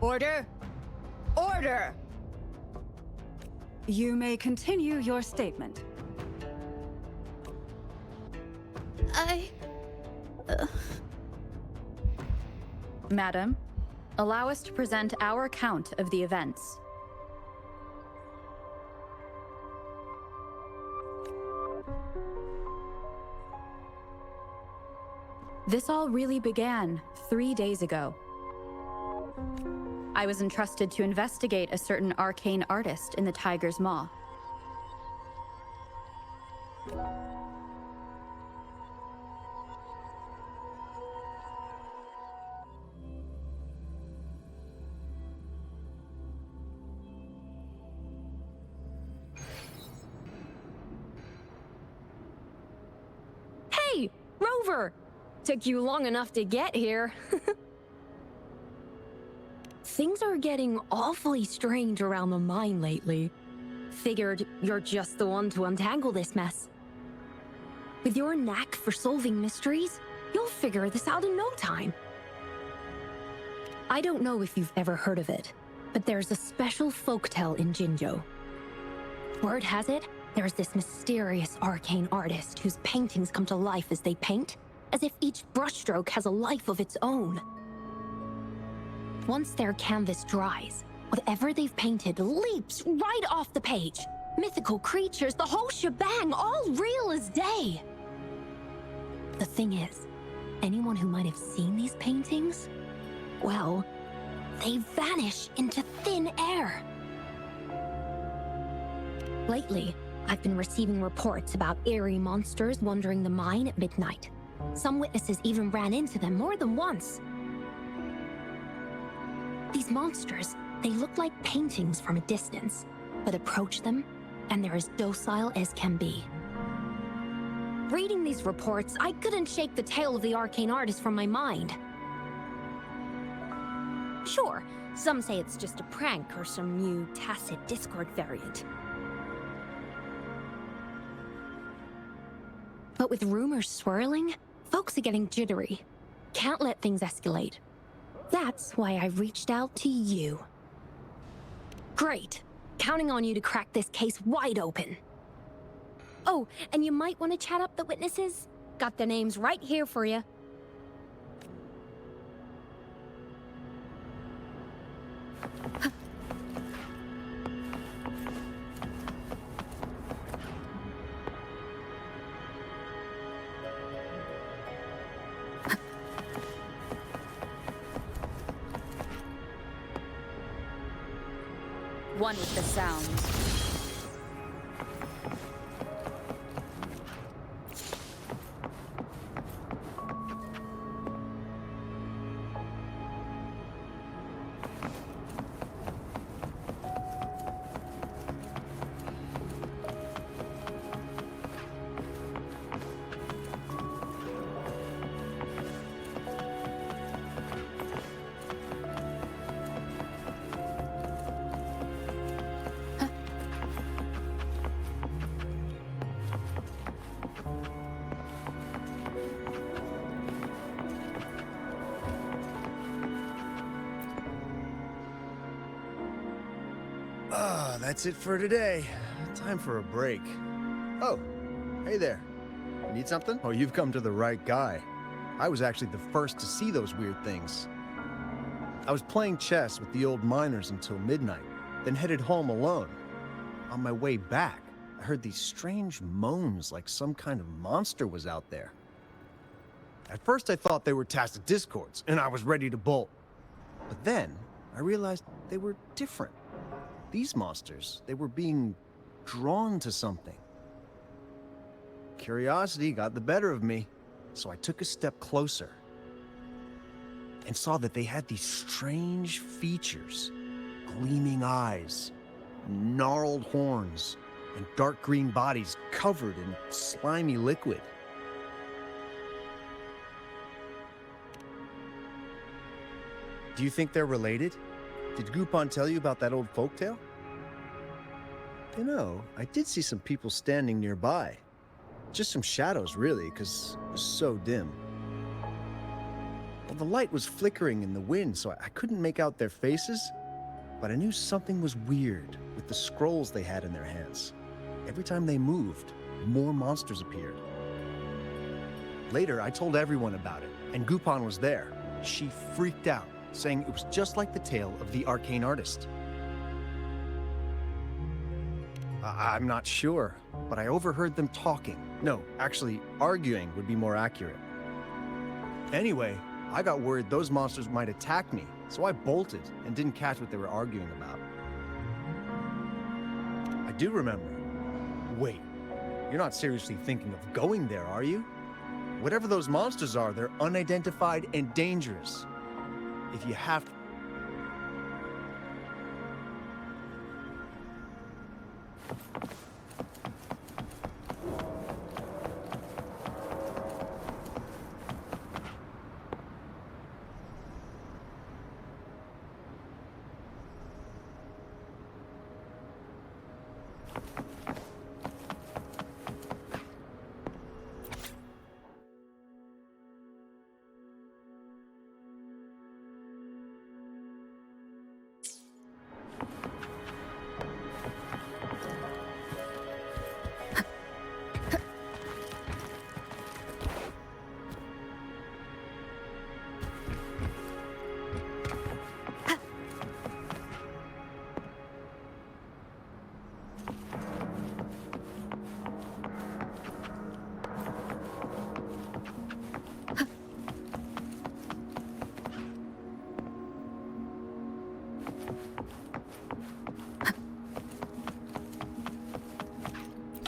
Order! Order! You may continue your statement. Madam, allow us to present our account of the events. This all really began 3 days ago. I was entrusted to investigate a certain arcane artist in the Tiger's Maw. Hey, Rover! Took you long enough to get here. Things are getting awfully strange around the mine lately. Figured you're just the one to untangle this mess. With your knack for solving mysteries, you'll figure this out in no time. I don't know if you've ever heard of it, but there's a special folktale in Jinzhou. Word has it, there's this mysterious arcane artist whose paintings come to life as they paint, as if each brushstroke has a life of its own. Once their canvas dries, whatever they've painted leaps right off the page. Mythical creatures, the whole shebang, all real as day. The thing is, anyone who might have seen these paintings, well, they vanish into thin air. Lately, I've been receiving reports about eerie monsters wandering the mine at midnight. Some witnesses even ran into them more than once. These monsters, they look like paintings from a distance, but approach them, and they're as docile as can be. Reading these reports, I couldn't shake the tale of the arcane artist from my mind. Sure, some say it's just a prank or some new tacit Discord variant. But with rumors swirling, folks are getting jittery. Can't let things escalate. That's why I reached out to you. Great. Counting on you to crack this case wide open. Oh, and you might want to chat up the witnesses. Got their names right here for you. One with the sounds. That's it for today. Time for a break. Oh, hey there. You need something? Oh, you've come to the right guy. I was actually the first to see those weird things. I was playing chess with the old miners until midnight, then headed home alone. On my way back, I heard these strange moans like some kind of monster was out there. At first I thought they were tacit discords, and I was ready to bolt. But then, I realized they were different. These monsters, they were being drawn to something. Curiosity got the better of me, so I took a step closer and saw that they had these strange features. Gleaming eyes, gnarled horns, and dark green bodies covered in slimy liquid. Do you think they're related? Did Gupon tell you about that old folktale? You know, I did see some people standing nearby. Just some shadows, really, because it was so dim. Well, the light was flickering in the wind, so I couldn't make out their faces, but I knew something was weird with the scrolls they had in their hands. Every time they moved, more monsters appeared. Later, I told everyone about it, and Gupon was there. She freaked out, saying it was just like the tale of the arcane artist. I'm not sure, but I overheard them talking. No, actually, arguing would be more accurate. Anyway, I got worried those monsters might attack me, so I bolted and didn't catch what they were arguing about. I do remember. Wait, you're not seriously thinking of going there, are you? Whatever those monsters are, they're unidentified and dangerous. If you have to...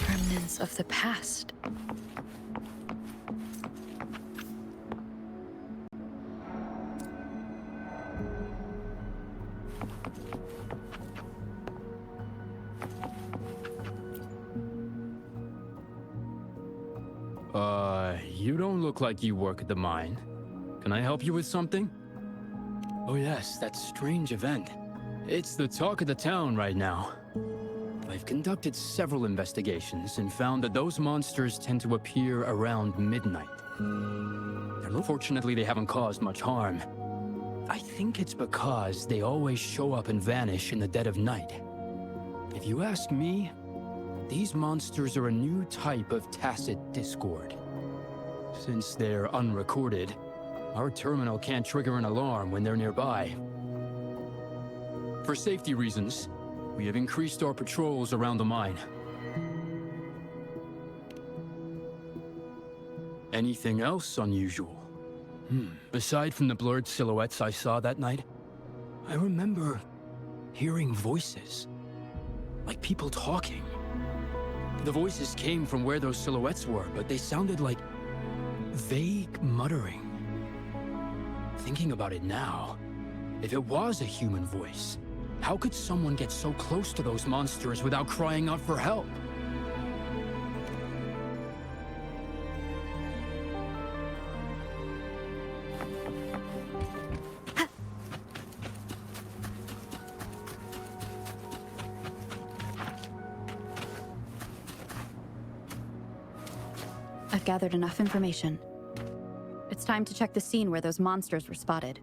Remnants of the past. You don't look like you work at the mine. Can I help you with something? Oh yes, that strange event. It's the talk of the town right now. I've conducted several investigations and found that those monsters tend to appear around midnight. Fortunately, they haven't caused much harm. I think it's because they always show up and vanish in the dead of night. If you ask me, these monsters are a new type of tacit discord. Since they're unrecorded, our terminal can't trigger an alarm when they're nearby. For safety reasons, we have increased our patrols around the mine. Anything else unusual? Aside from the blurred silhouettes I saw that night, I remember hearing voices. Like people talking. The voices came from where those silhouettes were, but they sounded like vague muttering. Thinking about it now, if it was a human voice, how could someone get so close to those monsters without crying out for help? I've gathered enough information. It's time to check the scene where those monsters were spotted.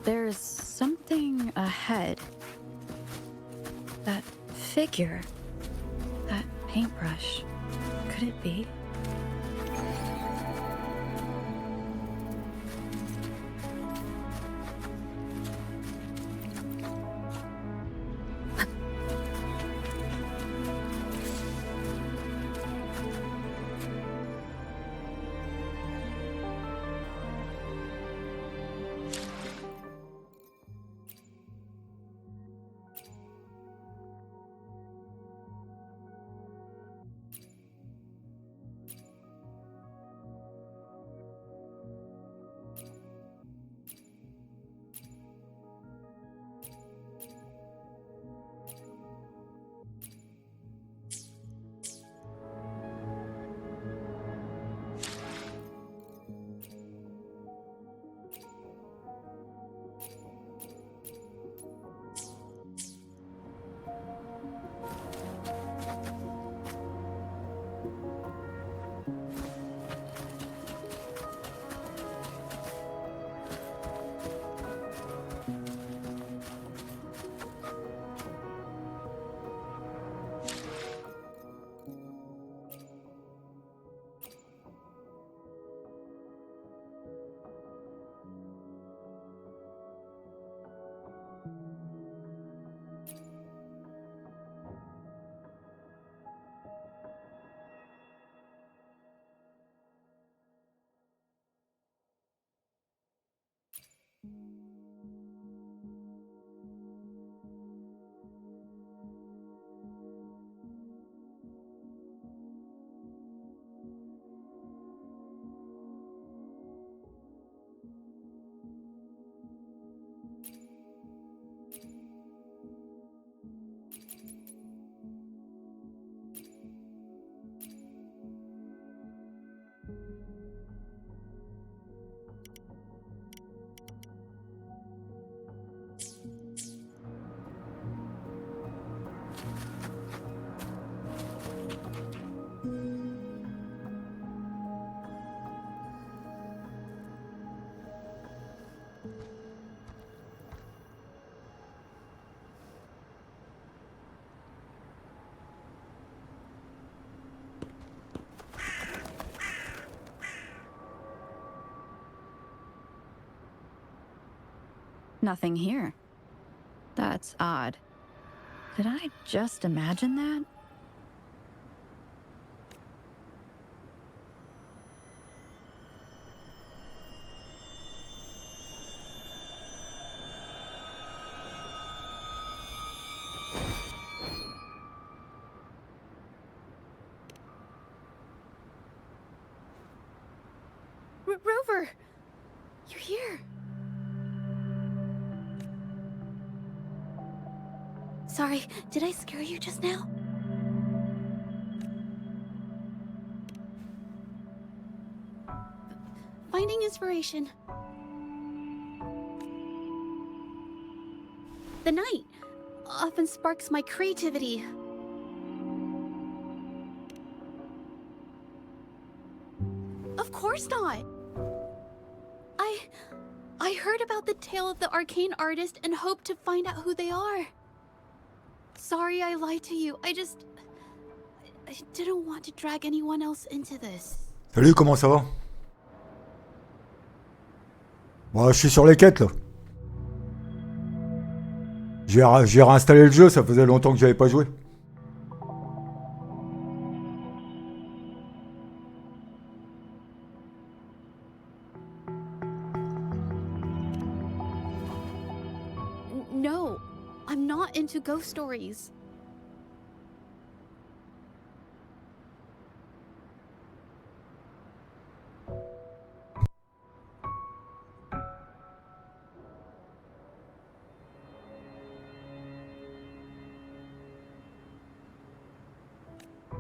There's something ahead. That figure. That paintbrush. Could it be? Nothing here. That's odd. Did I just imagine that? Rover! You're here! Sorry, did I scare you just now? Finding inspiration. The night often sparks my creativity. Of course not! I heard about the tale of the arcane artist and hoped to find out who they are. Sorry I lied to you. I didn't want to drag anyone else into this. Salut, comment ça va? Bon, je suis sur les quêtes là. J'ai réinstallé le jeu, ça faisait longtemps que j'avais pas joué. No, I'm not into ghost stories.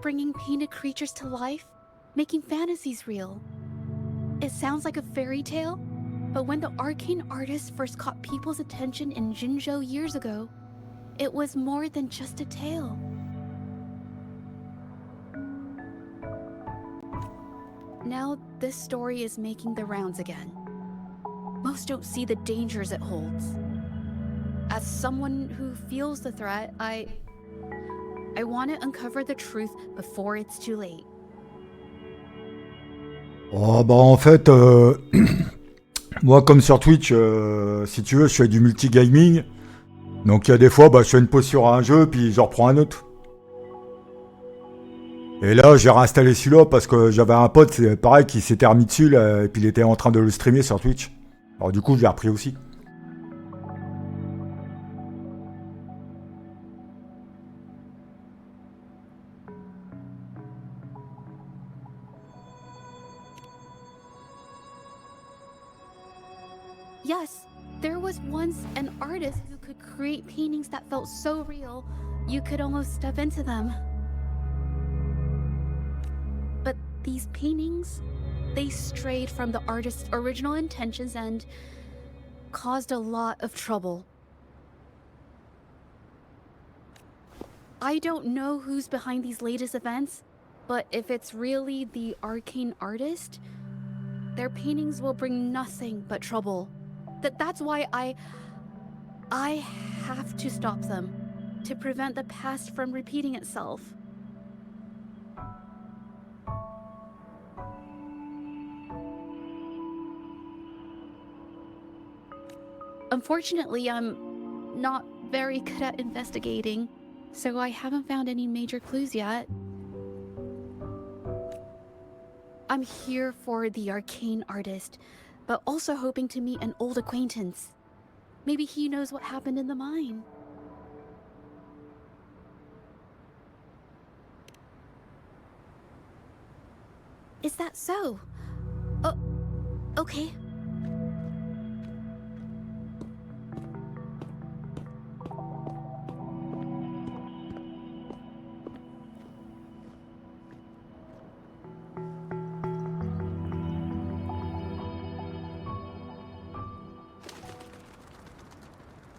Bringing painted creatures to life, making fantasies real. It sounds like a fairy tale, but when the arcane artist first caught people's attention in Jinzhou years ago, it was more than just a tale. Now this story is making the rounds again. Most don't see the dangers it holds. As someone who feels the threat, I want to uncover the truth before it's too late. Oh bah en fait, moi comme sur Twitch, si tu veux, je fais du multigaming. Donc il y a des fois, bah, je fais une pause sur un jeu, puis je reprends un autre. Et là, j'ai réinstallé celui-là parce que j'avais un pote, c'est pareil, qui s'était remis dessus, là, et puis il était en train de le streamer sur Twitch. Alors du coup, je l'ai repris aussi. Yes, there was once an artist who could create paintings that felt so real, you could almost step into them. But these paintings, they strayed from the artist's original intentions and caused a lot of trouble. I don't know who's behind these latest events, but if it's really the arcane artist, their paintings will bring nothing but trouble. That's why I have to stop them, to prevent the past from repeating itself. Unfortunately, I'm not very good at investigating, so I haven't found any major clues yet. I'm here for the arcane artist, but also hoping to meet an old acquaintance. Maybe he knows what happened in the mine. Is that so? Oh, okay.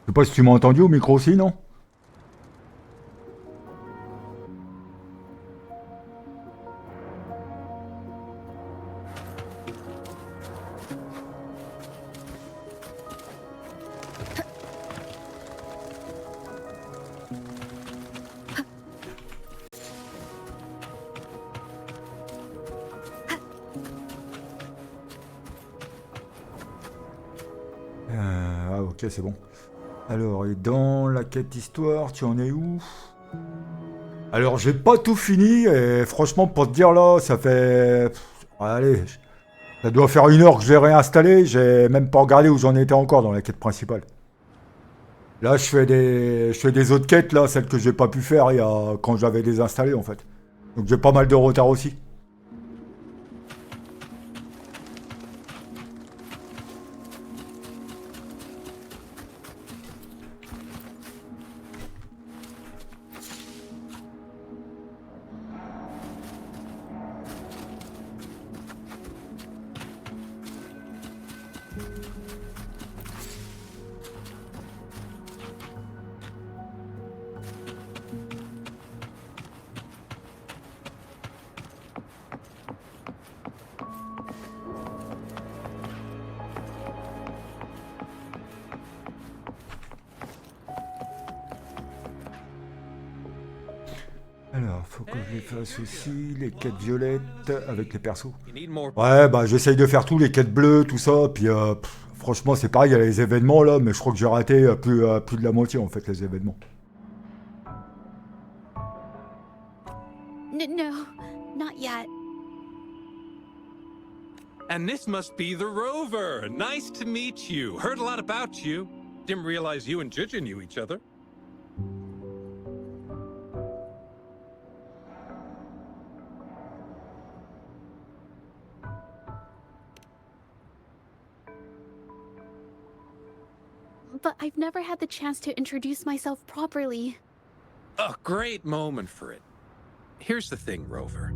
Je sais pas si tu m'as entendu au micro aussi, non? Ah ok, c'est bon. Alors, et dans la quête histoire, tu en es où? Alors, j'ai pas tout fini, et franchement, pour te dire là, ça fait... Allez, ça doit faire 1 heure que j'ai réinstallé, j'ai même pas regardé où j'en étais encore dans la quête principale. Là, je fais des autres quêtes, là, celles que j'ai pas pu faire quand j'avais désinstallé, en fait. Donc j'ai pas mal de retard aussi. Alors, faut que je les fasse aussi, les quêtes violettes avec les persos. Ouais, bah j'essaye de faire tout, les quêtes bleues, tout ça, puis franchement c'est pareil, il y a les événements là, mais je crois que j'ai raté plus de la moitié en fait, les événements. No, not yet. And this must be the Rover. Nice to meet you. Heard a lot about you. Didn't realize you and Jija knew each other. But I've never had the chance to introduce myself properly. A great moment for it. Here's the thing, Rover.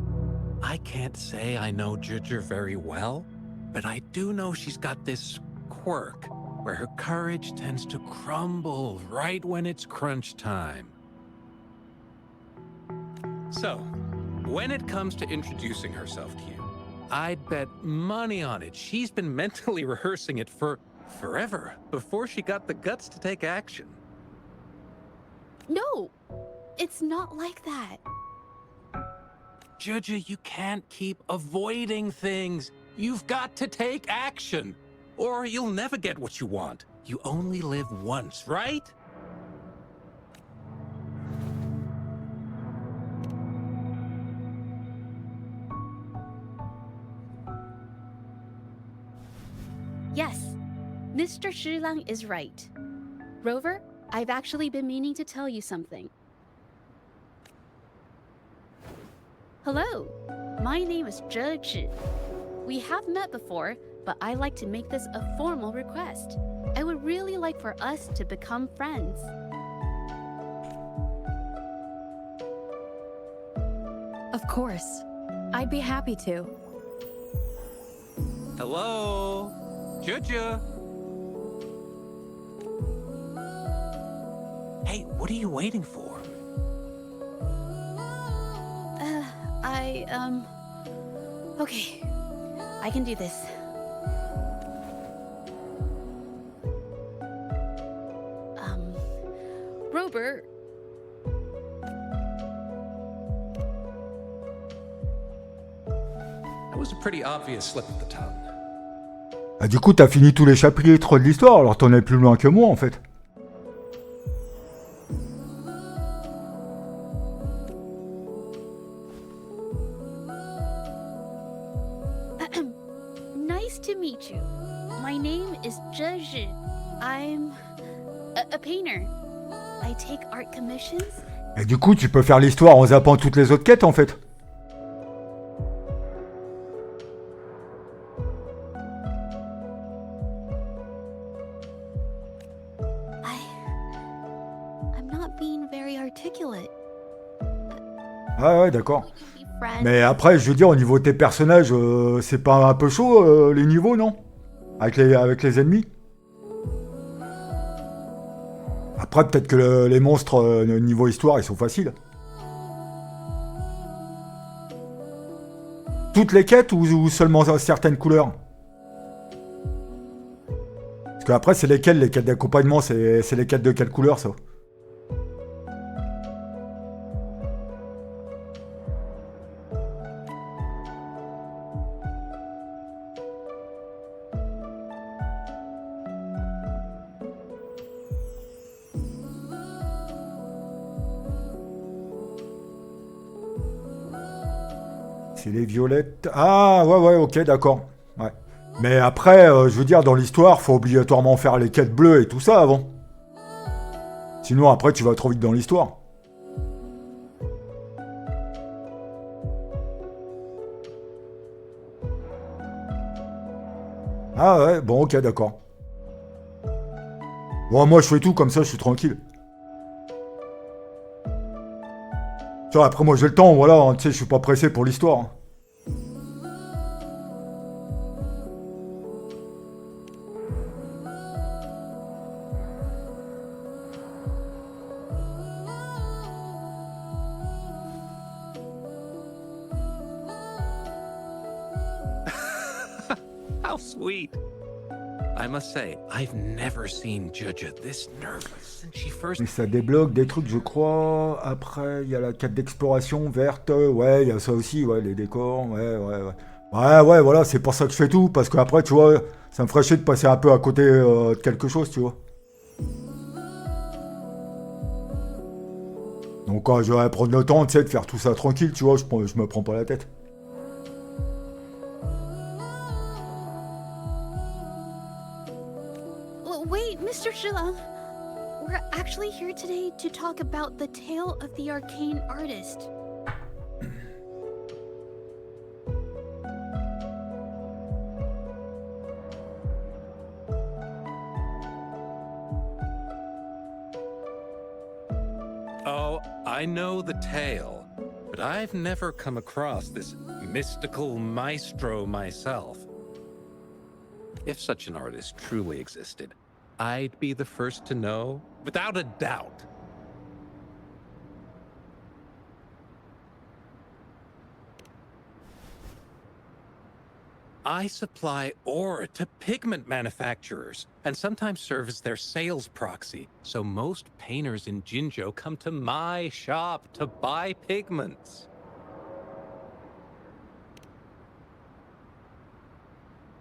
I can't say I know Jija very well, but I do know she's got this quirk where her courage tends to crumble right when it's crunch time. So, when it comes to introducing herself to you, I'd bet money on it. She's been mentally rehearsing it for forever before she got the guts to take action. No, it's not like that. Juju, you can't keep avoiding things. You've got to take action, or you'll never get what you want. You only live once, right? Yes, Mr. Shilang is right. Rover, I've actually been meaning to tell you something. Hello, my name is Zhe Zhi. We have met before, but I like to make this a formal request. I would really like for us to become friends. Of course. I'd be happy to. Hello? Juju? Hey, what are you waiting for? Okay. I can do this. Rover. That was a pretty obvious slip of the tongue. Ah, du coup, t'as fini tous les chapitres de l'histoire, alors t'en es plus loin que moi, en fait. Nice to meet you. My name is Zhe Zhi. I'm a painter. I take art commissions. Et du coup, tu peux faire l'histoire en zappant toutes les autres quêtes, en fait. I'm not being very articulate. Ah ouais, d'accord. Mais après, je veux dire, au niveau de tes personnages, c'est pas un peu chaud, les niveaux, non? Avec les ennemis? Après, peut-être que les monstres, niveau histoire, ils sont faciles. Toutes les quêtes ou seulement certaines couleurs? Parce qu'après, c'est lesquelles, les quêtes d'accompagnement? C'est les quêtes de quelle couleur, ça? C'est les violettes. Ah, ouais, ok, d'accord. Ouais. Mais après, je veux dire, dans l'histoire, faut obligatoirement faire les quêtes bleues et tout ça avant. Sinon, après, tu vas trop vite dans l'histoire. Ah ouais, bon, ok, d'accord. Bon, moi, je fais tout comme ça, je suis tranquille. Tu vois, après, moi, j'ai le temps, voilà, hein, tu sais, je suis pas pressé pour l'histoire. Hein. How sweet. I must say, I've never seen Juju this nervous since she first... Mais ça débloque des trucs, je crois. Après, il y a la quête d'exploration verte. Ouais, il y a ça aussi, ouais, les décors. Ouais. Ouais, voilà, c'est pour ça que je fais tout. Parce qu'après, tu vois, ça me ferait chier de passer un peu à côté de quelque chose, tu vois. Donc, quand je vais prendre le temps, tu sais, de faire tout ça tranquille, tu vois, je me prends pas la tête. Wait, Mr. Shilang. We're actually here today to talk about the tale of the arcane artist. Oh, I know the tale, but I've never come across this mystical maestro myself. If such an artist truly existed, I'd be the first to know, without a doubt. I supply ore to pigment manufacturers, and sometimes serve as their sales proxy. So most painters in Jinzhou come to my shop to buy pigments.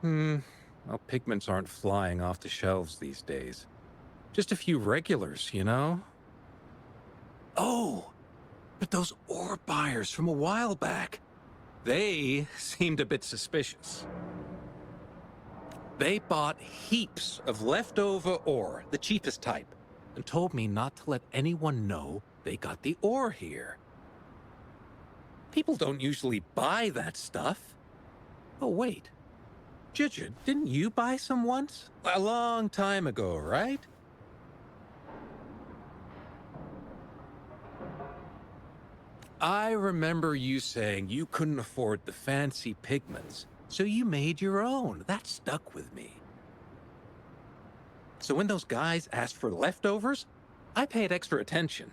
Well, pigments aren't flying off the shelves these days. Just a few regulars, you know? Oh, but those ore buyers from a while back, they seemed a bit suspicious. They bought heaps of leftover ore, the cheapest type, and told me not to let anyone know they got the ore here. People don't usually buy that stuff. Oh, wait. Jujun, didn't you buy some once? A long time ago, right? I remember you saying you couldn't afford the fancy pigments, so you made your own. That stuck with me. So when those guys asked for leftovers, I paid extra attention.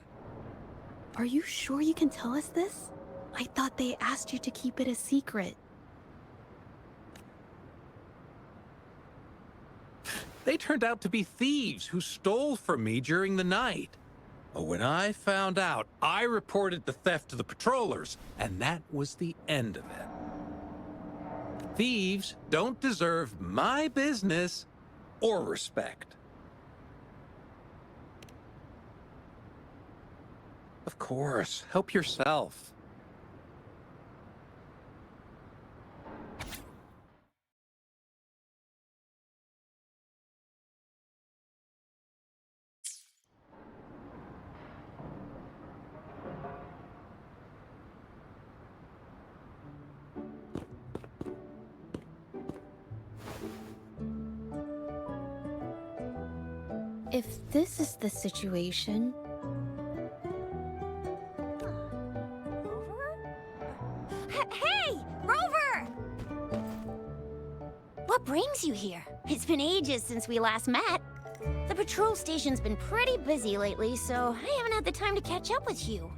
Are you sure you can tell us this? I thought they asked you to keep it a secret. They turned out to be thieves who stole from me during the night. But when I found out, I reported the theft to the patrollers, and that was the end of it. Thieves don't deserve my business or respect. Of course, help yourself. If this is the situation... Hey, Rover! What brings you here? It's been ages since we last met. The patrol station's been pretty busy lately, so I haven't had the time to catch up with you.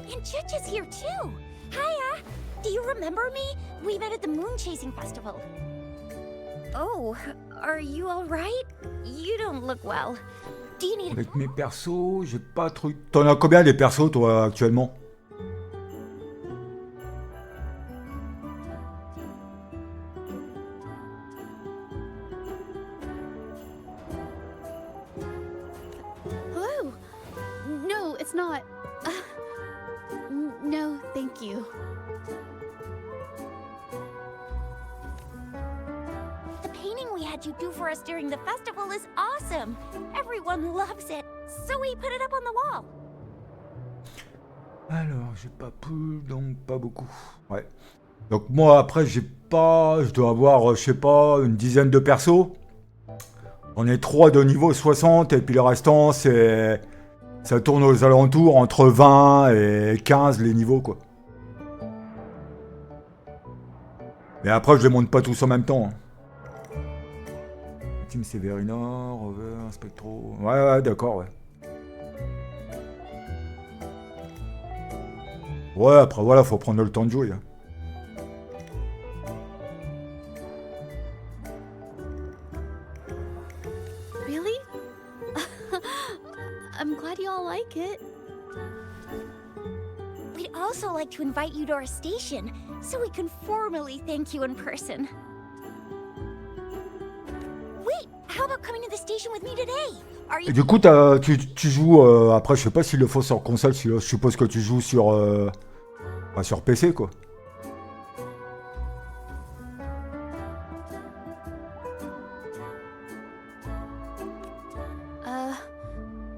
And Chich is here too. Hiya! Do you remember me? We met at the Moon Chasing Festival. Oh, are you alright? You don't look well. Do you need a... Avec mes persos, j'ai pas trop... T'en as combien des persos, toi, actuellement? Hello? No, it's not. No, thank you. The painting we had you do for us during the festival is awesome. Everyone loves it, so we put it up on the wall. Alors, j'ai pas pu, donc pas beaucoup. Ouais. Donc moi, après, j'ai pas... Je dois avoir, je sais pas, une dizaine de persos. On est 3 de niveau 60, et puis le restant, c'est... Ça tourne aux alentours entre 20 et 15 les niveaux, quoi. Mais après, je les monte pas tous en même temps. Team Severina, Rover, Spectro... Ouais, d'accord, ouais. Ouais, après, voilà, faut prendre le temps de jouer. Hein. Really? I'm glad you all like it. We'd also like to invite you to our station, so we can formally thank you in person. Wait, how about coming to the station with me today? Are you... Et du coup, tu joues... après, je sais pas s'il le faut sur console, je suppose que tu joues sur... sur PC, quoi.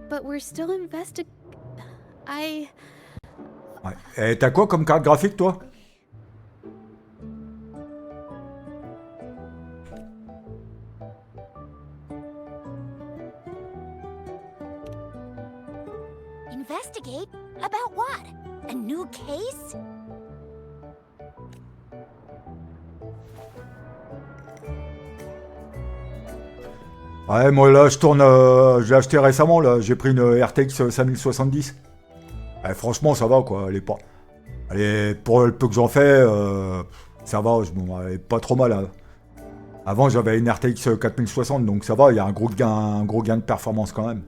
But we're still Ouais. Et t'as quoi comme carte graphique, toi? Investigate? About what? A new case? Ouais, moi là, je tourne... j'ai acheté récemment, là. J'ai pris une RTX 5070. Ouais, franchement, ça va, quoi. Elle est pas... Allez, pour le peu que j'en fais, ça va, je m'en avais pas trop mal. Hein. Avant, j'avais une RTX 4060, donc ça va, il y a un gros gain de performance quand même.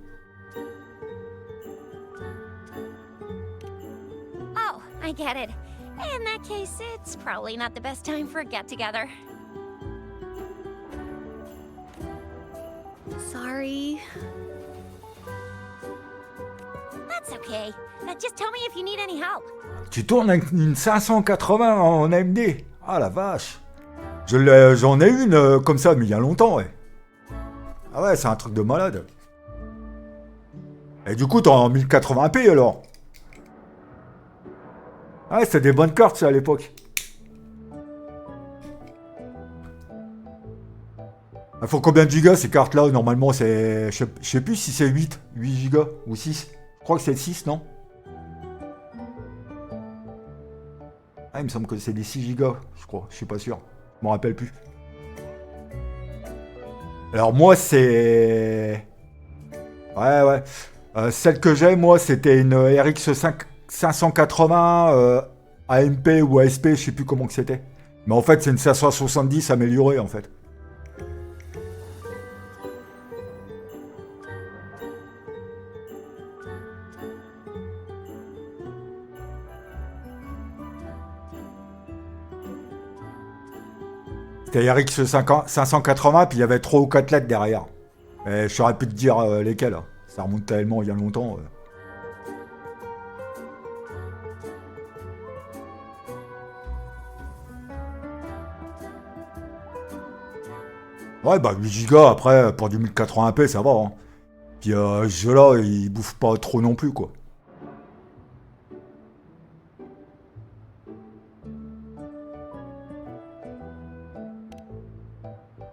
Oh, I get it. In that case, it's probably not the best time for a get-together. Sorry. That's okay. Just tell me if you need any help. Tu tournes avec une 580 en AMD. Ah la vache. J'en ai une comme ça, mais il y a longtemps, ouais. Ah ouais, c'est un truc de malade. Et du coup, t'es en 1080p alors. Ah ouais, c'était des bonnes cartes, ça, à l'époque. Il faut combien de gigas ces cartes-là? Normalement, c'est... Je sais plus si c'est 8 gigas ou 6. Je crois que c'est 6, non? Ah, il me semble que c'est des 6 gigas, je crois. Je suis pas sûr. Je m'en rappelle plus. Alors moi, c'est... Ouais. Celle que j'ai, moi, c'était une RX 580 AMP ou ASP, je sais plus comment que c'était. Mais en fait, c'est une 570 améliorée, en fait. C'était RX 580, puis il y avait 3 ou 4 lettres derrière. Et je saurais plus te dire lesquelles. Hein. Ça remonte tellement il y a longtemps. Ouais, bah 8 Go après, pour du 1080p, ça va. Hein. Puis ce jeu-là, il bouffe pas trop non plus, quoi.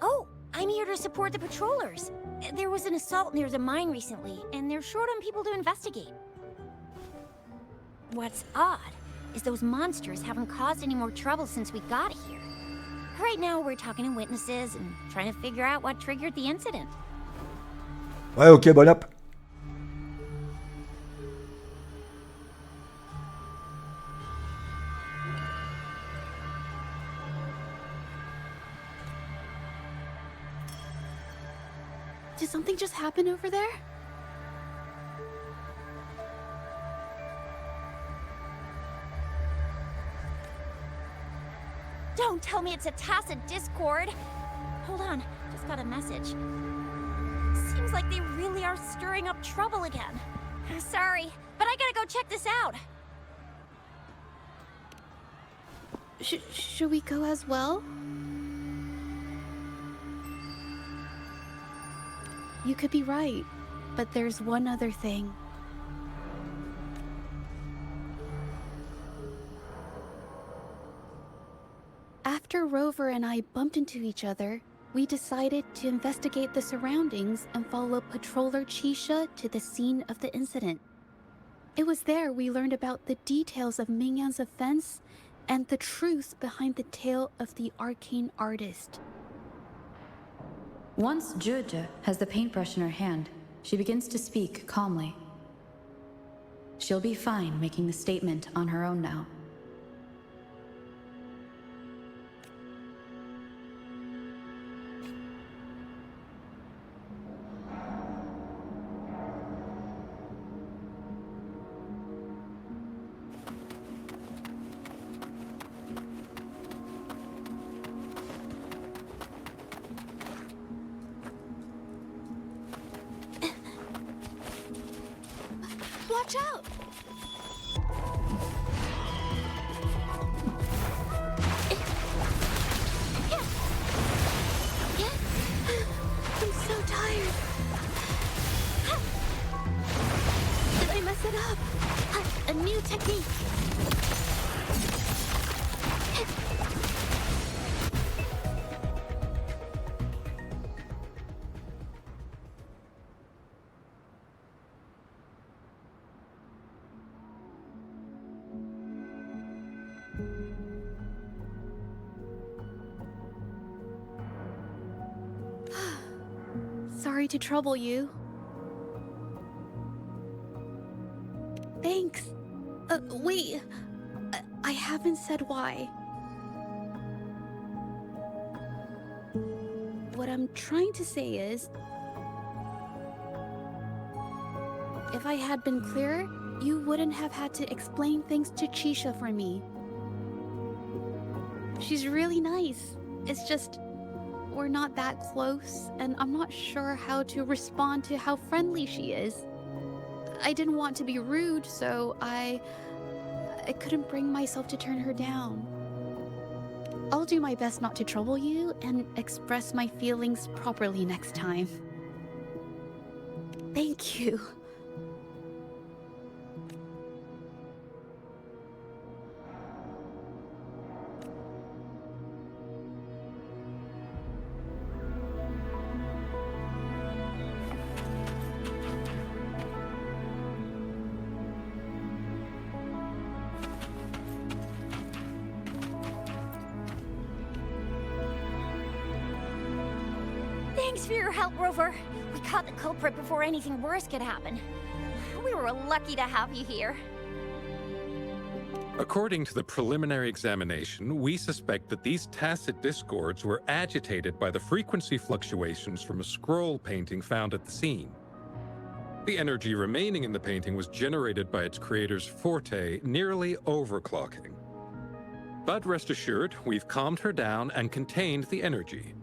Oh, I'm here to support the patrollers. There was an assault near the mine recently, and they're short on people to investigate. What's odd is those monsters haven't caused any more trouble since we got here. Right now, we're talking to witnesses and trying to figure out what triggered the incident. Ouais, ok, bon app. Did something just happen over there? Don't tell me it's a tacit discord. Hold on, just got a message. Seems like they really are stirring up trouble again. Sorry, but I gotta go check this out. Should we go as well? You could be right, but there's one other thing. After Rover and I bumped into each other, we decided to investigate the surroundings and follow Patroller Chisha to the scene of the incident. It was there we learned about the details of Mingyan's offense and the truth behind the tale of the arcane artist. Once Juja has the paintbrush in her hand, she begins to speak calmly. She'll be fine making the statement on her own now. Watch out! I'm so tired. Did I mess it up? A new technique. Sorry to trouble you. Thanks. Wait. I haven't said why. What I'm trying to say is, if I had been clearer, you wouldn't have had to explain things to Chisha for me. She's really nice. It's just, we're not that close, and I'm not sure how to respond to how friendly she is. I didn't want to be rude, so I couldn't bring myself to turn her down. I'll do my best not to trouble you and express my feelings properly next time. Thank you. Thanks for your help, Rover. We caught the culprit before anything worse could happen. We were lucky to have you here. According to the preliminary examination, we suspect that these tacit discords were agitated by the frequency fluctuations from a scroll painting found at the scene. The energy remaining in the painting was generated by its creator's forte, nearly overclocking. But rest assured, we've calmed her down and contained the energy.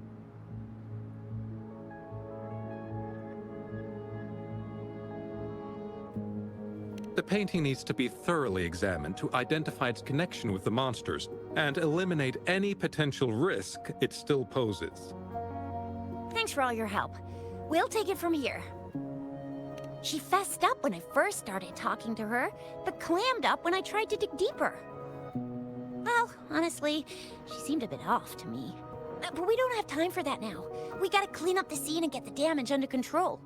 The painting needs to be thoroughly examined to identify its connection with the monsters and eliminate any potential risk it still poses. Thanks for all your help. We'll take it from here. She fessed up when I first started talking to her, but clammed up when I tried to dig deeper. Well, honestly, she seemed a bit off to me. But we don't have time for that now. We gotta clean up the scene and get the damage under control.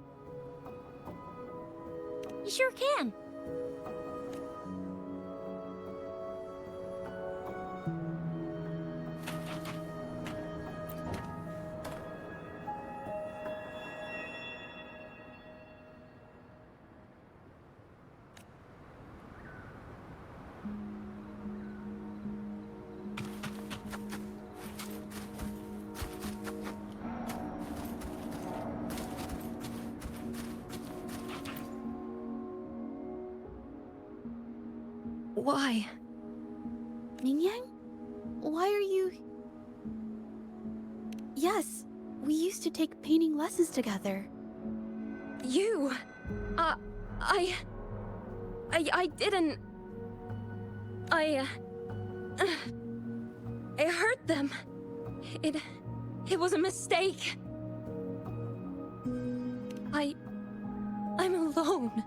You sure can. Why? Mingyang? Why are you... Yes, we used to take painting lessons together. You? I didn't... I hurt them. It was a mistake. I'm alone.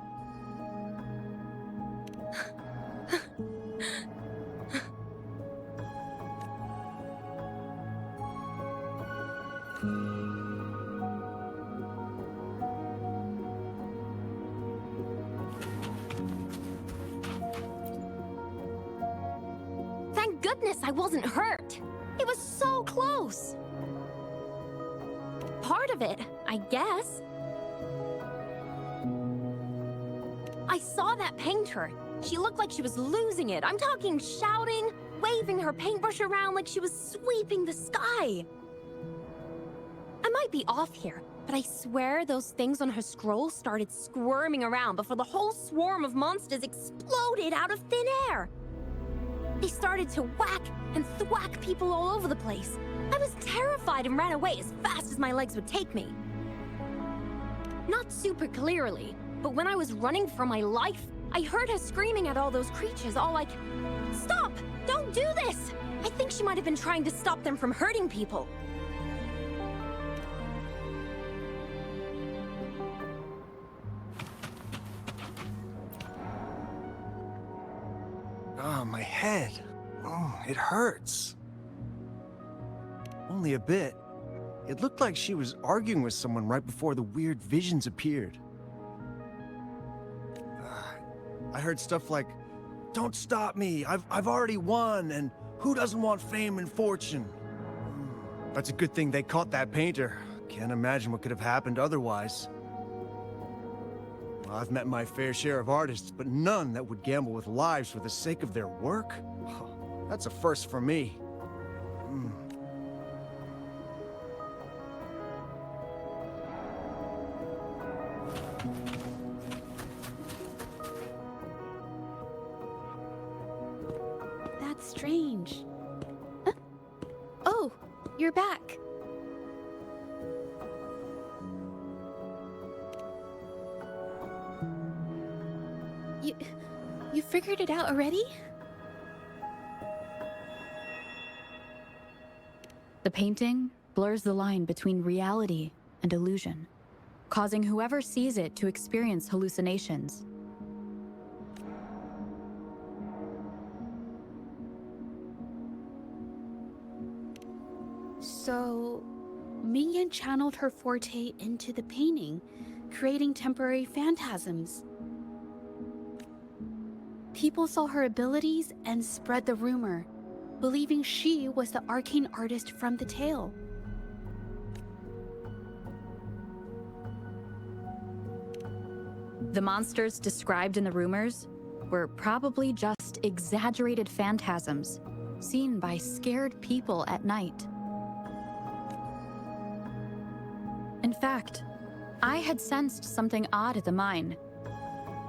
Thank goodness I wasn't hurt. It was so close. Part of it, I guess. I saw that painter. She looked like she was losing it. I'm talking shouting, waving her paintbrush around like she was sweeping the sky. I might be off here, but I swear those things on her scroll started squirming around before the whole swarm of monsters exploded out of thin air. They started to whack and thwack people all over the place. I was terrified and ran away as fast as my legs would take me. Not super clearly, but when I was running for my life, I heard her screaming at all those creatures, all like, "Stop! Don't do this!" I think she might have been trying to stop them from hurting people. Oh, my head. Oh, it hurts. Only a bit. It looked like she was arguing with someone right before the weird visions appeared. I heard stuff like, "Don't stop me, I've already won, and who doesn't want fame and fortune?" That's a good thing they caught that painter. Can't imagine what could have happened otherwise. Well, I've met my fair share of artists, but none that would gamble with lives for the sake of their work. That's a first for me. That's strange. Huh? Oh, you're back. You figured it out already? The painting blurs the line between reality and illusion, causing whoever sees it to experience hallucinations. So, Mingyan channeled her forte into the painting, creating temporary phantasms. People saw her abilities and spread the rumor, believing she was the arcane artist from the tale. The monsters described in the rumors were probably just exaggerated phantasms seen by scared people at night. In fact, I had sensed something odd at the mine,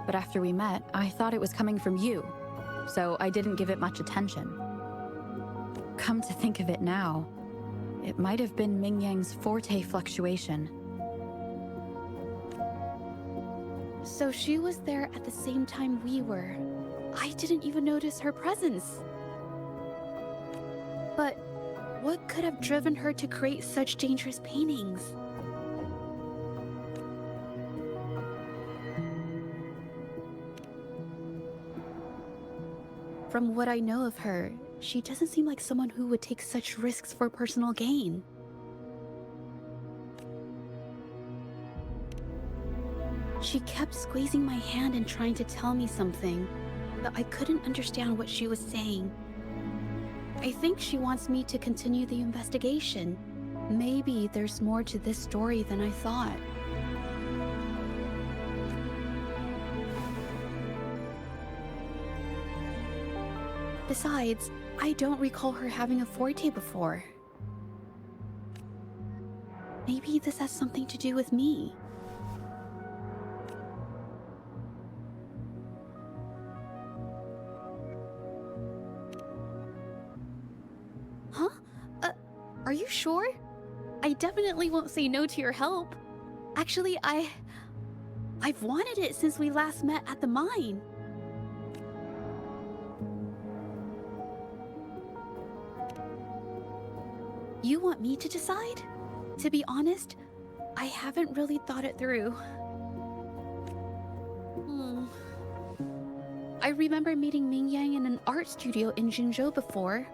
but after we met, I thought it was coming from you, so I didn't give it much attention. Come to think of it now, it might have been Mingyang's forte fluctuation. So she was there at the same time we were. I didn't even notice her presence. But what could have driven her to create such dangerous paintings? From what I know of her, she doesn't seem like someone who would take such risks for personal gain. She kept squeezing my hand and trying to tell me something, but I couldn't understand what she was saying. I think she wants me to continue the investigation. Maybe there's more to this story than I thought. Besides, I don't recall her having a forte before. Maybe this has something to do with me. Huh? Are you sure? I definitely won't say no to your help. Actually, I've wanted it since we last met at the mine. You want me to decide? To be honest, I haven't really thought it through. I remember meeting Mingyang in an art studio in Jinzhou before.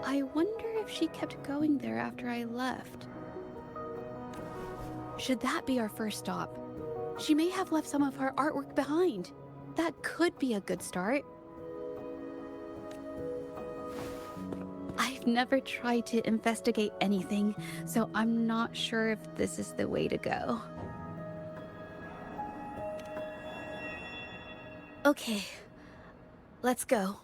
I wonder if she kept going there after I left. Should that be our first stop? She may have left some of her artwork behind. That could be a good start. I've never tried to investigate anything, so I'm not sure if this is the way to go. Okay, let's go.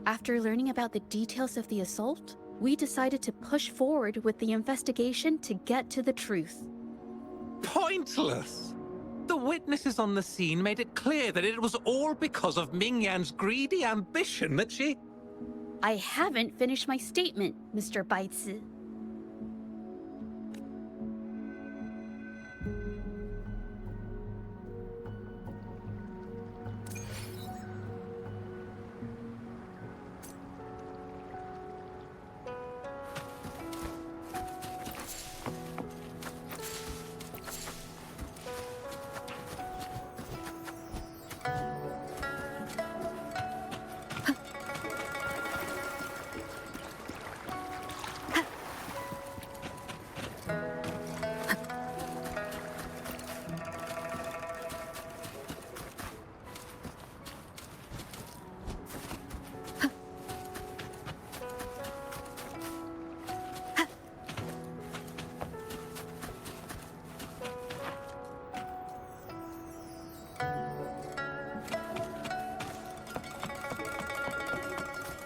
After learning about the details of the assault, we decided to push forward with the investigation to get to the truth. Pointless! The witnesses on the scene made it clear that it was all because of Mingyan's greedy ambition that she... I haven't finished my statement, Mr. Baizi.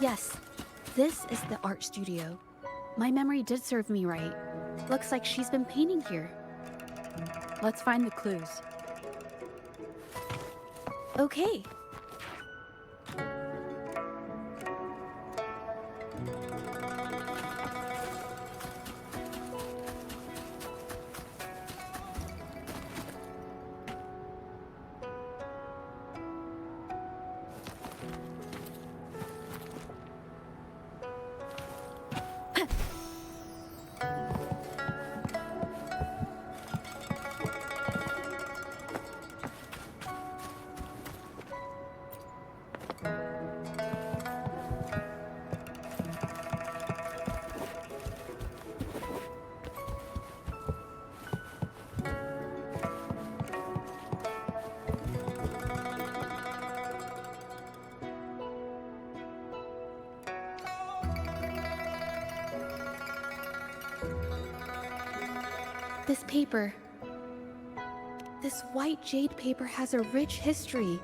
Yes, this is the art studio. My memory did serve me right. Looks like she's been painting here. Let's find the clues. Okay. This paper. This white jade paper has a rich history.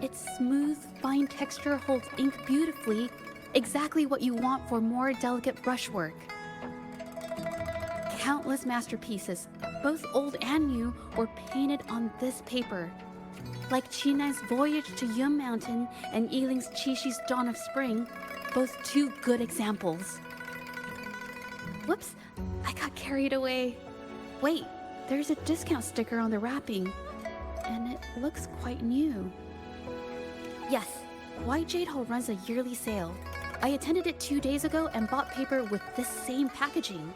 Its smooth, fine texture holds ink beautifully, exactly what you want for more delicate brushwork. Countless masterpieces, both old and new, were painted on this paper. Like Chinai's Voyage to Yum Mountain and Yiling's Qixi's Dawn of Spring, both two good examples. Whoops, I got carried away. Wait, there's a discount sticker on the wrapping, and it looks quite new. Yes, White Jade Hall runs a yearly sale. I attended it 2 days ago and bought paper with this same packaging.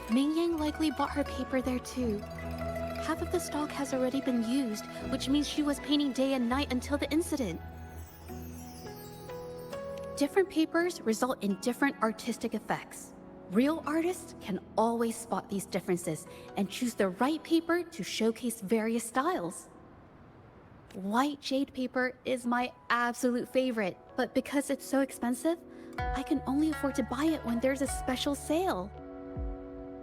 Ming Yang likely bought her paper there too. Half of the stock has already been used, which means she was painting day and night until the incident. Different papers result in different artistic effects. Real artists can always spot these differences and choose the right paper to showcase various styles. White jade paper is my absolute favorite, but because it's so expensive, I can only afford to buy it when there's a special sale.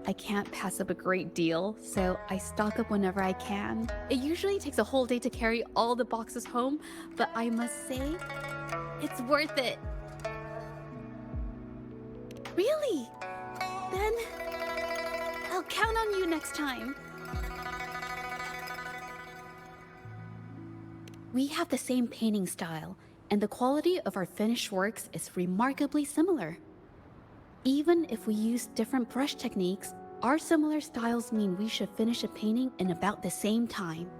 I can't pass up a great deal, so I stock up whenever I can. It usually takes a whole day to carry all the boxes home, but I must say, it's worth it. Really? Then I'll count on you next time. We have the same painting style, and the quality of our finished works is remarkably similar. Even if we use different brush techniques, our similar styles mean we should finish a painting in about the same time.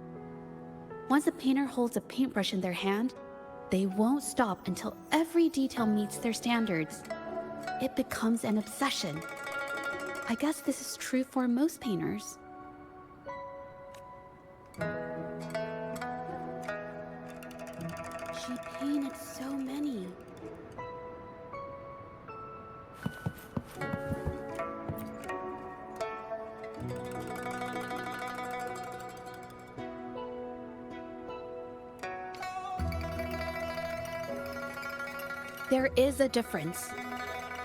Once a painter holds a paintbrush in their hand, they won't stop until every detail meets their standards. It becomes an obsession. I guess this is true for most painters. She painted so many. There is a difference.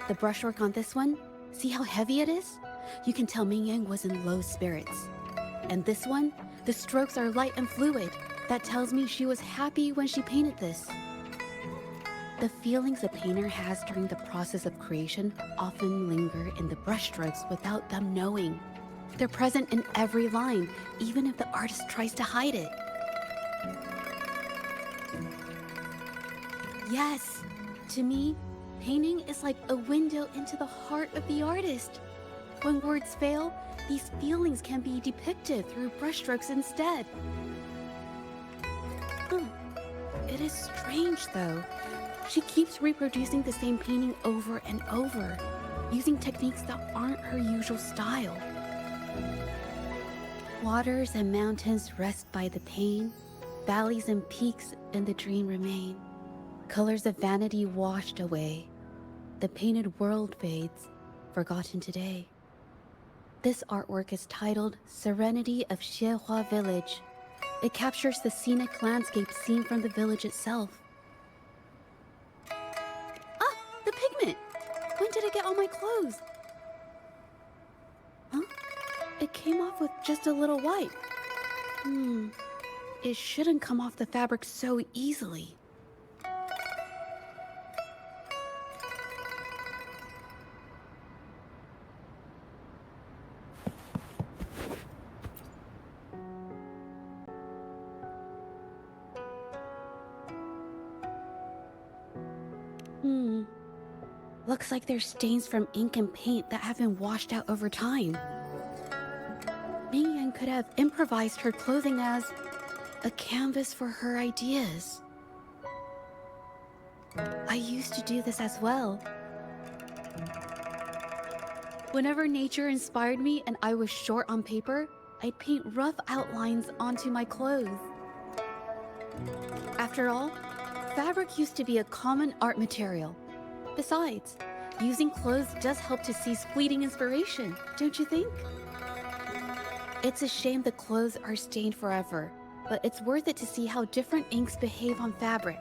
The brushwork on this one, see how heavy it is? You can tell Ming Yang was in low spirits. And this one, the strokes are light and fluid. That tells me she was happy when she painted this. The feelings a painter has during the process of creation often linger in the brushstrokes without them knowing. They're present in every line, even if the artist tries to hide it. Yes, to me, painting is like a window into the heart of the artist. When words fail, these feelings can be depicted through brushstrokes instead. It is strange, though. She keeps reproducing the same painting over and over, using techniques that aren't her usual style. Waters and mountains rest by the pain, valleys and peaks in the dream remain. Colors of vanity washed away. The painted world fades, forgotten today. This artwork is titled Serenity of Xiehua Village. It captures the scenic landscape seen from the village itself. Ah, the pigment! When did it get on my clothes? Huh? It came off with just a little wipe. It shouldn't come off the fabric so easily. Looks like there's stains from ink and paint that have been washed out over time. Ming Yan could have improvised her clothing as a canvas for her ideas. I used to do this as well. Whenever nature inspired me and I was short on paper, I'd paint rough outlines onto my clothes. After all, fabric used to be a common art material. Besides, using clothes does help to seize fleeting inspiration, don't you think? It's a shame the clothes are stained forever, but it's worth it to see how different inks behave on fabric.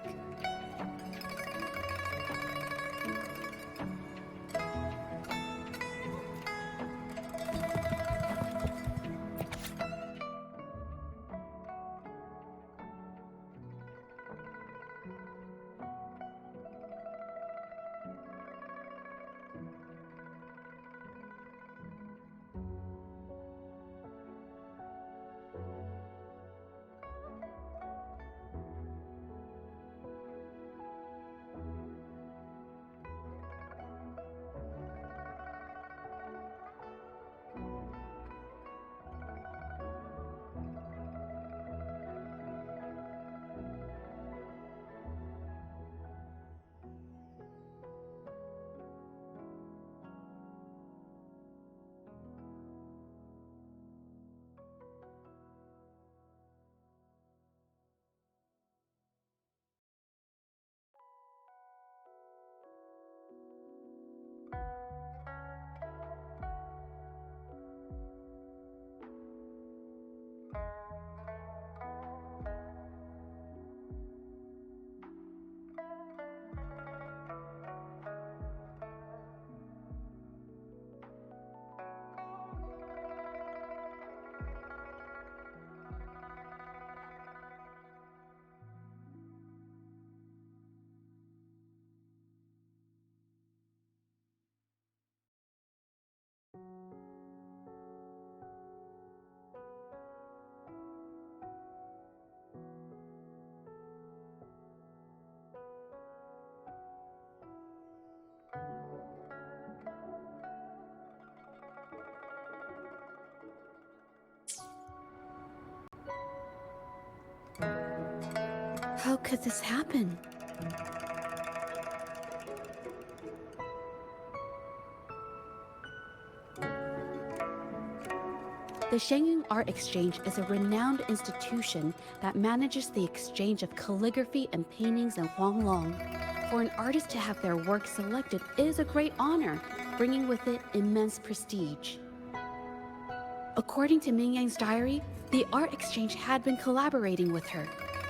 How could this happen? The Shengyang Art Exchange is a renowned institution that manages the exchange of calligraphy and paintings in Huanglong. For an artist to have their work selected is a great honor, bringing with it immense prestige. According to Ming Yang's diary, the art exchange had been collaborating with her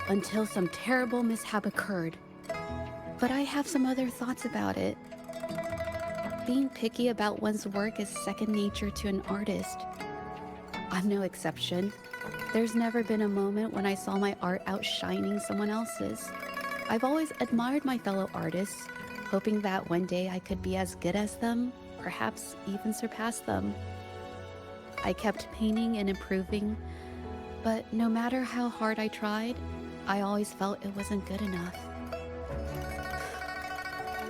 until some terrible mishap occurred. But I have some other thoughts about it. Being picky about one's work is second nature to an artist. I'm no exception. There's never been a moment when I saw my art outshining someone else's. I've always admired my fellow artists, hoping that one day I could be as good as them, perhaps even surpass them. I kept painting and improving, but no matter how hard I tried, I always felt it wasn't good enough.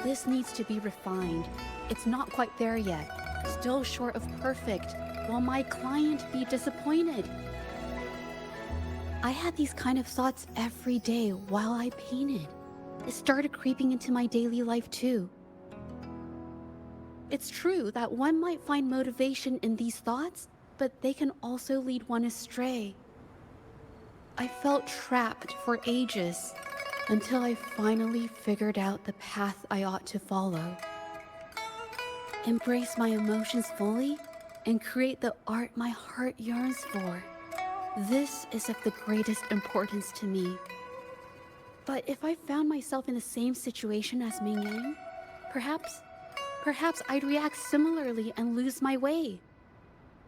This needs to be refined. It's not quite there yet, still short of perfect. Will my client be disappointed? I had these kind of thoughts every day while I painted. It started creeping into my daily life too. It's true that one might find motivation in these thoughts, but they can also lead one astray. I felt trapped for ages until I finally figured out the path I ought to follow. Embrace my emotions fully and create the art my heart yearns for. This is of the greatest importance to me. But if I found myself in the same situation as Ming Yang, perhaps I'd react similarly and lose my way.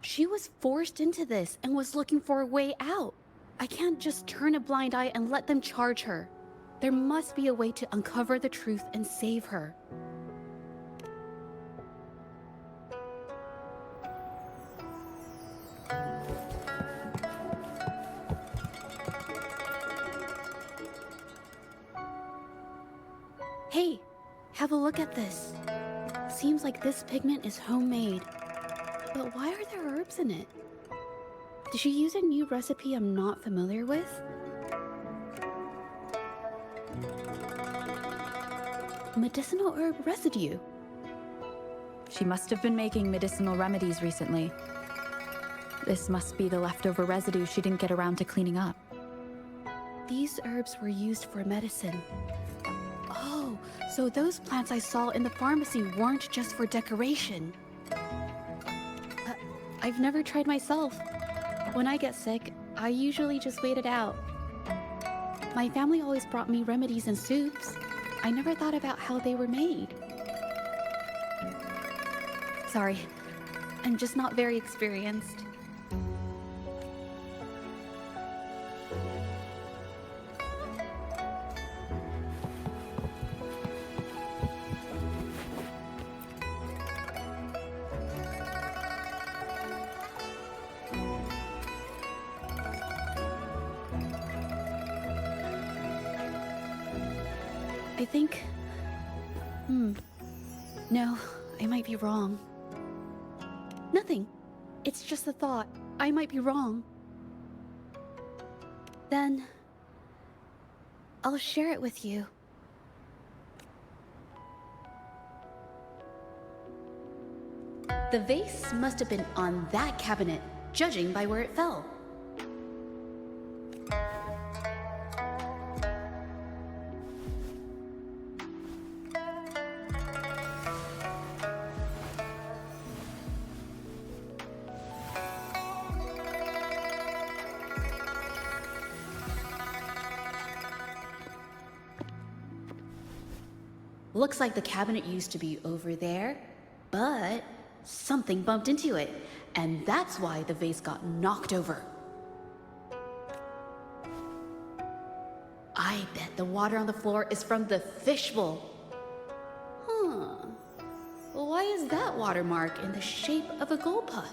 She was forced into this and was looking for a way out. I can't just turn a blind eye and let them charge her. There must be a way to uncover the truth and save her. Hey, Have a look at this. Seems like this pigment is homemade. But why are there herbs in it? Did she use a new recipe I'm not familiar with? Medicinal herb residue. She must have been making medicinal remedies recently. This must be the leftover residue she didn't get around to cleaning up. These herbs were used for medicine. Oh, so those plants I saw in the pharmacy weren't just for decoration. I've never tried myself. When I get sick, I usually just wait it out. My family always brought me remedies and soups. I never thought about how they were made. Sorry, I'm just not very experienced. I think... No, I might be wrong. Nothing. It's just a thought. I might be wrong. Then... I'll share it with you. The vase must have been on that cabinet, judging by where it fell. Looks like the cabinet used to be over there, but something bumped into it, and that's why the vase got knocked over. I bet the water on the floor is from the fishbowl. Huh. Why is that watermark in the shape of a gull puff?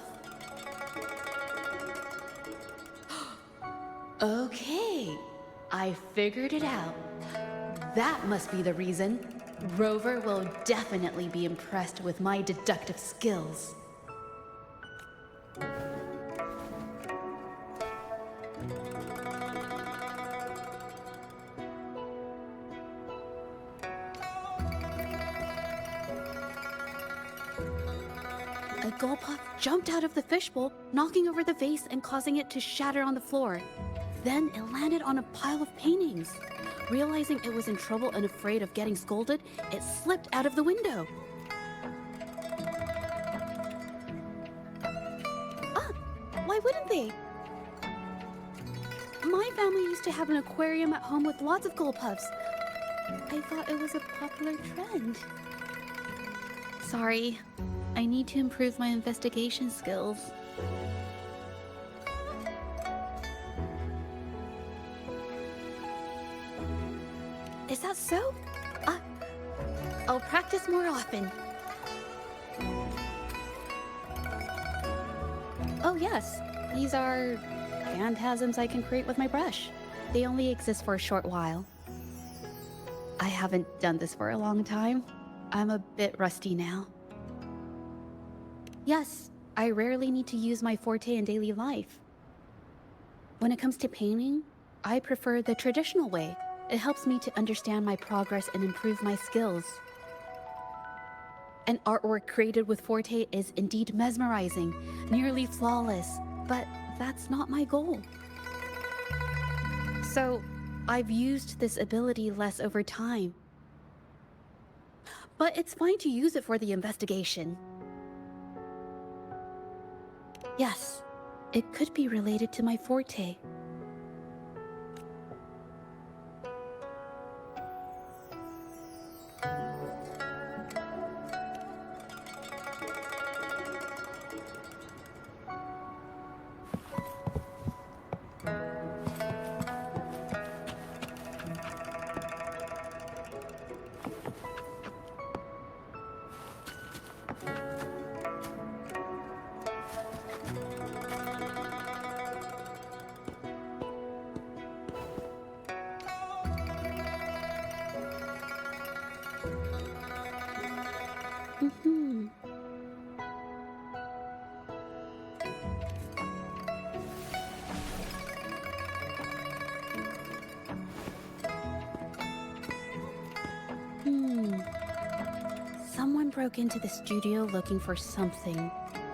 Okay, I figured it out. That must be the reason. Rover will definitely be impressed with my deductive skills. A gull puff jumped out of the fishbowl, knocking over the vase and causing it to shatter on the floor. Then it landed on a pile of paintings. Realizing it was in trouble and afraid of getting scolded, it slipped out of the window. Why wouldn't they? My family used to have an aquarium at home with lots of gull puffs. I thought it was a popular trend. Sorry, I need to improve my investigation skills. Is that so? I'll practice more often. Oh yes, these are phantasms I can create with my brush. They only exist for a short while. I haven't done this for a long time. I'm a bit rusty now. Yes, I rarely need to use my forte in daily life. When it comes to painting, I prefer the traditional way. It helps me to understand my progress and improve my skills. An artwork created with Forte is indeed mesmerizing, nearly flawless, but that's not my goal. So, I've used this ability less over time. But it's fine to use it for the investigation. Yes, it could be related to my Forte. Mm-hmm. Someone broke into the studio looking for something,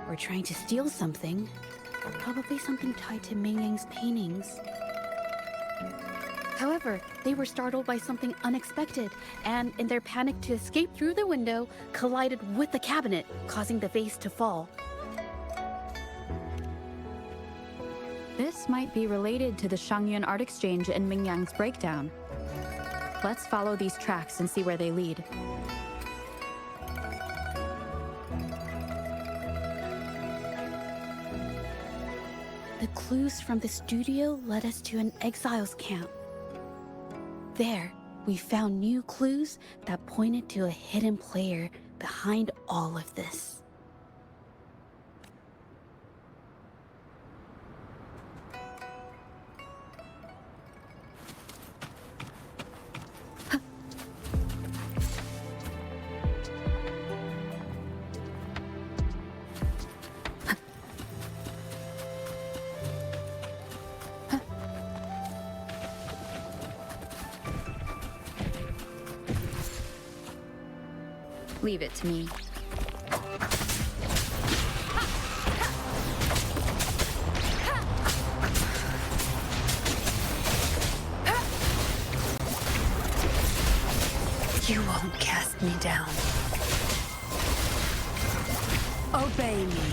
or trying to steal something. Probably something tied to Ming Yang's paintings. However, they were startled by something unexpected, and in their panic to escape through the window, collided with the cabinet, causing the vase to fall. This might be related to the Shangyun art exchange and Ming Yang's breakdown. Let's follow these tracks and see where they lead. The clues from the studio led us to an exiles camp. There, we found new clues that pointed to a hidden player behind all of this. Leave it to me. You won't cast me down. Obey me.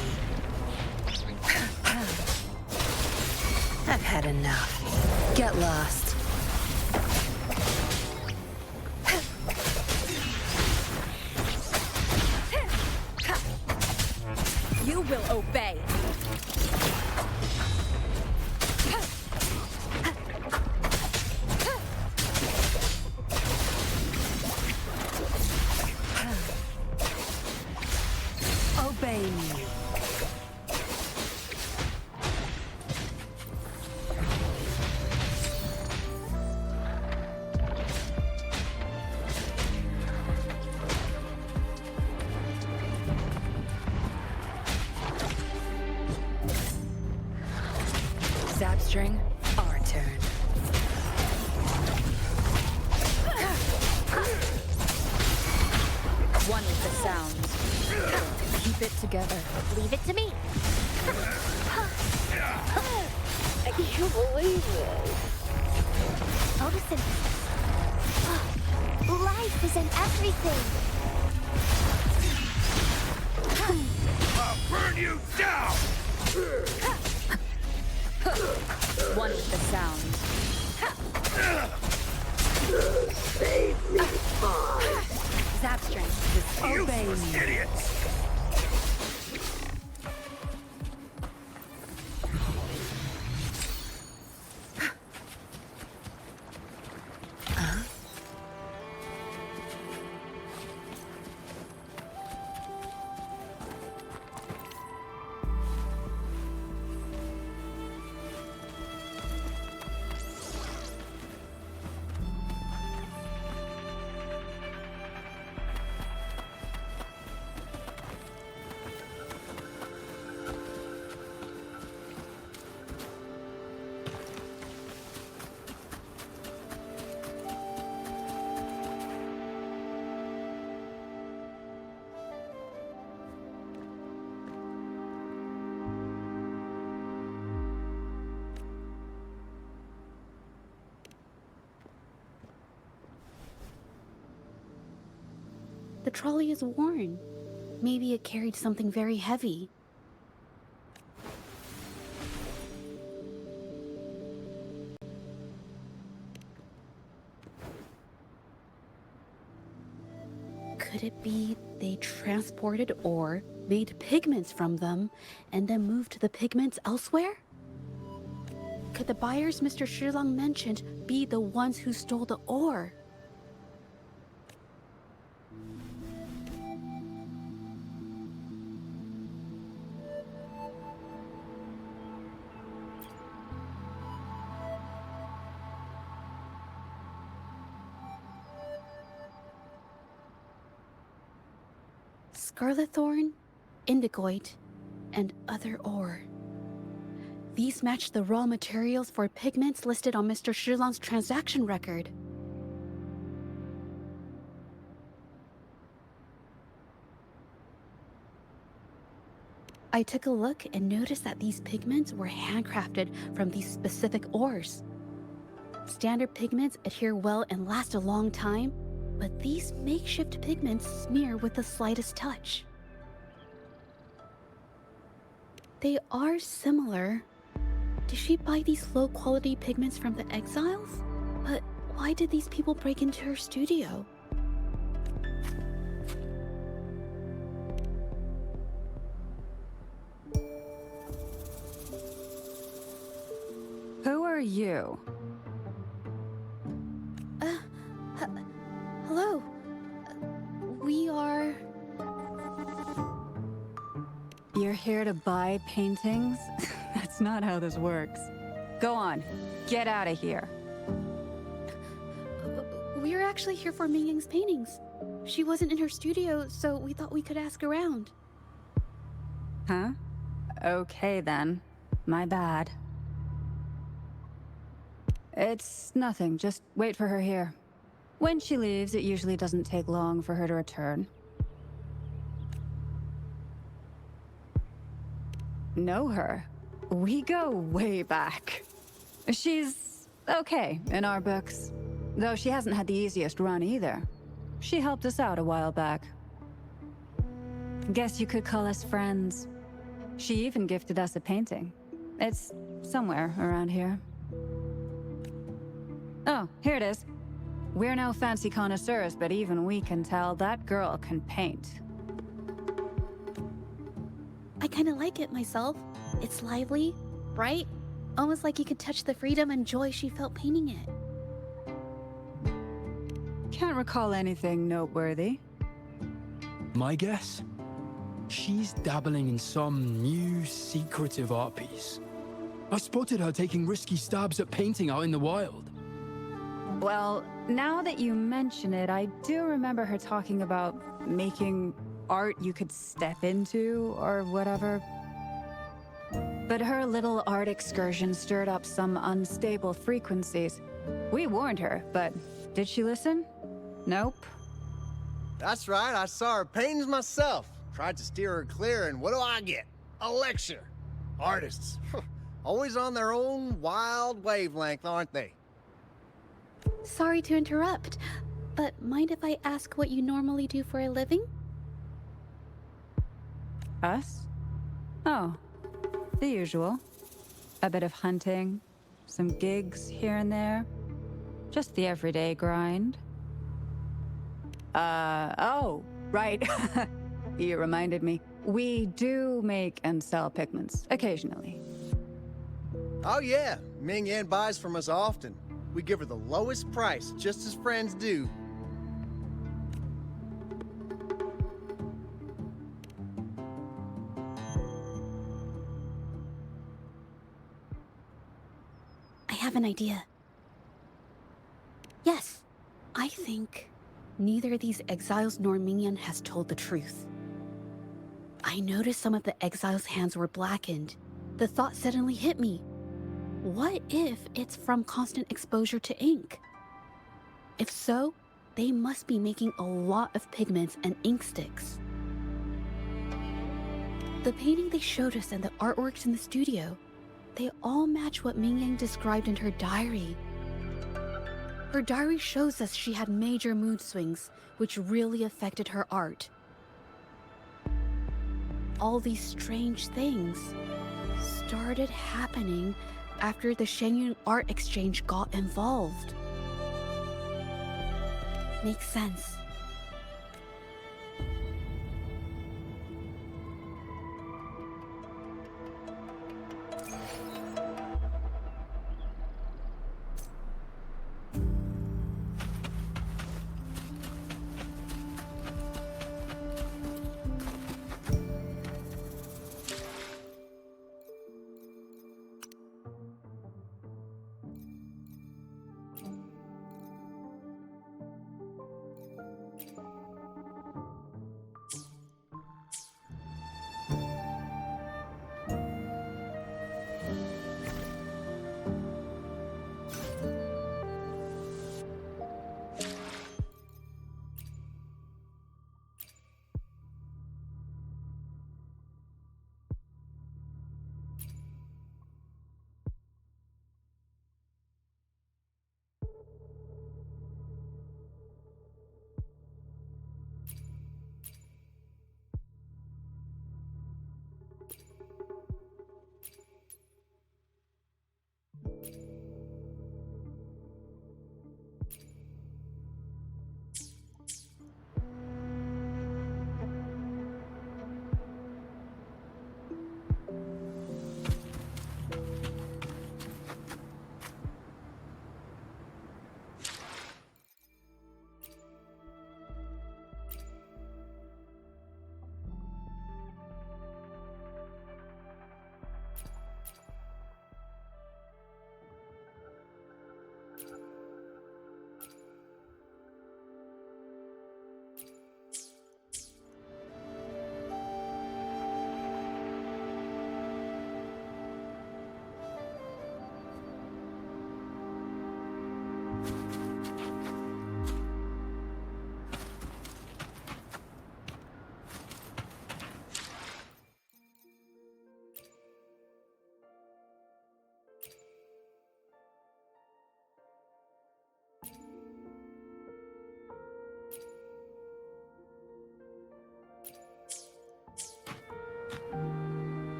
I've had enough. Get lost. You will obey. Obey me. Zapstring, our turn. One with the sound. Keep it together. Leave it to me. I can't believe this. Odison. Life is in everything. I'll burn you down! One with the sound. Save me, Pause. Zapstring. Obey Useless me. idiots! The trolley is worn. Maybe it carried something very heavy. Could it be they transported ore, made pigments from them, and then moved the pigments elsewhere? Could the buyers Mr. Shilang mentioned be the ones who stole the ore? Scarlet Thorn, Indigoite, and other ore. These match the raw materials for pigments listed on Mr. Shilong's transaction record. I took a look and noticed that these pigments were handcrafted from these specific ores. Standard pigments adhere well and last a long time, but these makeshift pigments smear with the slightest touch. They are similar. Did she buy these low-quality pigments from the exiles? But why did these people break into her studio? Who are you? Hello. We are... You're here to buy paintings? That's not how this works. Go on, get out of here. We're actually here for Ming Yang's paintings. She wasn't in her studio, so we thought we could ask around. Huh? Okay then. My bad. It's nothing, just wait for her here. When she leaves, it usually doesn't take long for her to return. Know her? We go way back. She's okay in our books, though she hasn't had the easiest run either. She helped us out a while back. Guess you could call us friends. She even gifted us a painting. It's somewhere around here. Oh, here it is. We're no fancy connoisseurs, but even we can tell that girl can paint. I kinda like it myself. It's lively, bright, almost like you could touch the freedom and joy she felt painting it. Can't recall anything noteworthy. My guess? She's dabbling in some new secretive art piece. I spotted her taking risky stabs at painting out in the wild. Well, now that you mention it, I do remember her talking about making art you could step into, or whatever. But her little art excursion stirred up some unstable frequencies. We warned her, but did she listen? Nope. That's right, I saw her paintings myself. Tried to steer her clear, and what do I get? A lecture. Artists. Always on their own wild wavelength, aren't they? Sorry to interrupt, but mind if I ask what you normally do for a living? Us? Oh, the usual. A bit of hunting, some gigs here and there. Just the everyday grind. Oh, right. You reminded me. We do make and sell pigments, occasionally. Oh yeah, Ming Yan buys from us often. We give her the lowest price, just as friends do. I have an idea. Yes, I think neither these exiles nor Mingyan has told the truth. I noticed some of the exiles' hands were blackened. The thought suddenly hit me. What if it's from constant exposure to ink? If so, they must be making a lot of pigments and ink sticks. The painting they showed us and the artworks in the studio, they all match what Ming Yang described in her diary. Her diary shows us she had major mood swings, which really affected her art. All these strange things started happening after the Shenyun Art Exchange got involved. Makes sense.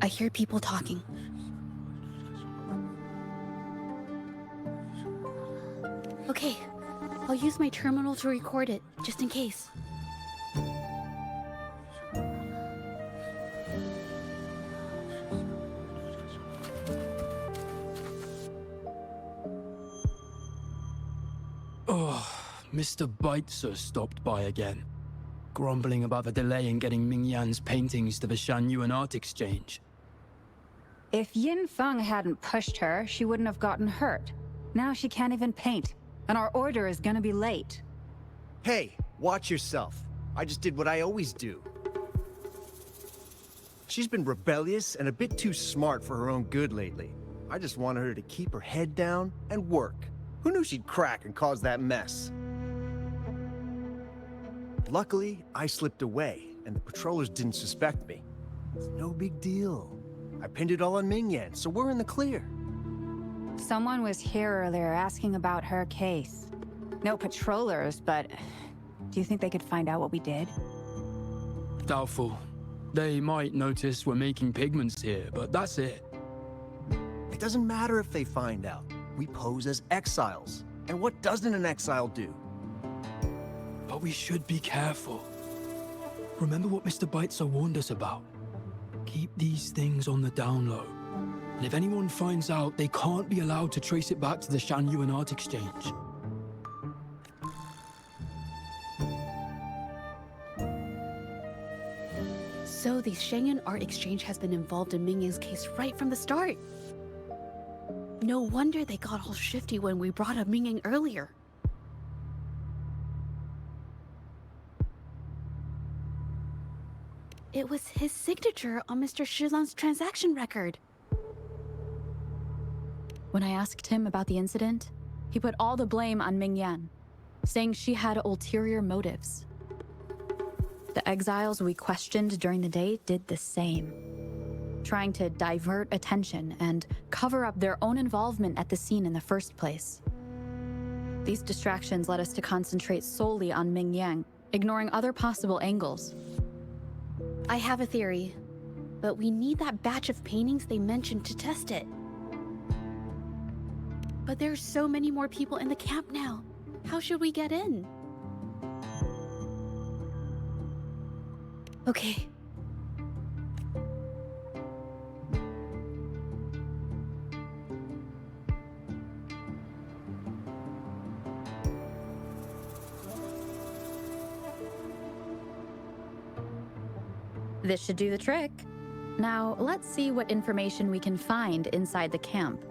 I hear people talking. Okay, I'll use my terminal to record it, just in case. Oh, Mr. Beitzer stopped by again, grumbling about the delay in getting Ming Yan's paintings to the Shan Art Exchange. If Yin Feng hadn't pushed her, she wouldn't have gotten hurt. Now she can't even paint, and our order is gonna be late. Hey, watch yourself. I just did what I always do. She's been rebellious and a bit too smart for her own good lately. I just wanted her to keep her head down and work. Who knew she'd crack and cause that mess? Luckily, I slipped away, and the patrollers didn't suspect me. It's no big deal. I pinned it all on Ming Yan, so we're in the clear. Someone was here earlier asking about her case. No patrollers, but do you think they could find out what we did? Doubtful. They might notice we're making pigments here, but that's it. It doesn't matter if they find out. We pose as exiles. And what doesn't an exile do? But we should be careful. Remember what Mr. Beitzer warned us about. Keep these things on the down low. And if anyone finds out, they can't be allowed to trace it back to the Shan Art Exchange. So the Shangyun Art Exchange has been involved in Ming Yan's case right from the start. No wonder they got all shifty when we brought up Ming Yang earlier. It was his signature on Mr. Shilan's transaction record. When I asked him about the incident, he put all the blame on Ming Yan, saying she had ulterior motives. The exiles we questioned during the day did the same, trying to divert attention and cover up their own involvement at the scene in the first place. These distractions led us to concentrate solely on Ming Yang, ignoring other possible angles. I have a theory, but we need that batch of paintings they mentioned to test it. But there's so many more people in the camp now. How should we get in? Okay. This should do the trick. Now, let's see what information we can find inside the camp.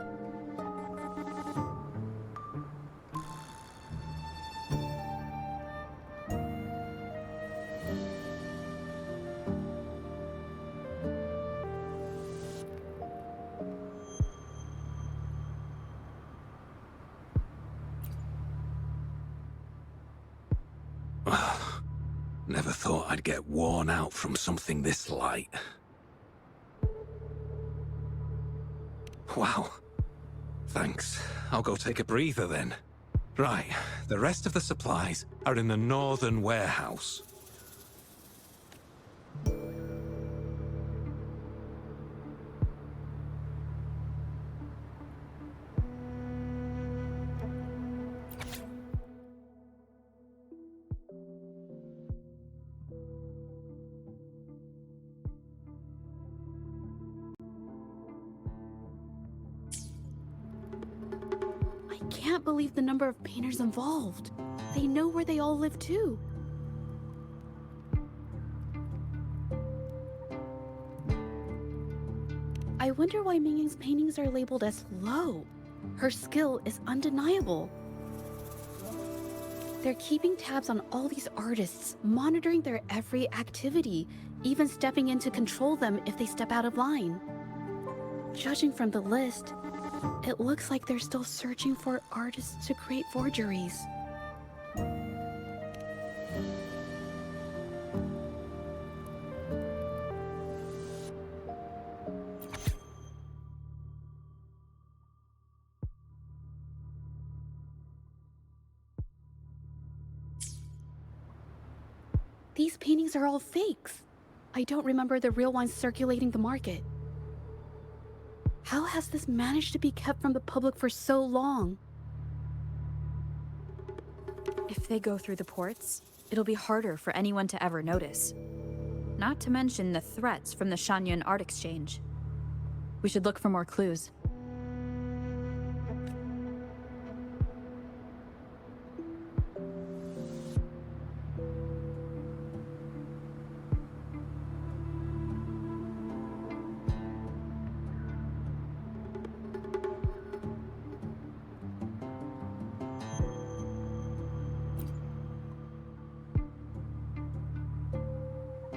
Never thought I'd get worn out from something this light. Wow. Thanks. I'll go take a breather then. Right, the rest of the supplies are in the northern warehouse. I can't believe the number of painters involved. They know where they all live too. I wonder why Ming Yang's paintings are labeled as low. Her skill is undeniable. They're keeping tabs on all these artists, monitoring their every activity, even stepping in to control them if they step out of line. Judging from the list, it looks like they're still searching for artists to create forgeries. These paintings are all fakes. I don't remember the real ones circulating the market. How has this managed to be kept from the public for so long? If they go through the ports, it'll be harder for anyone to ever notice. Not to mention the threats from the Shanyan Art Exchange. We should look for more clues.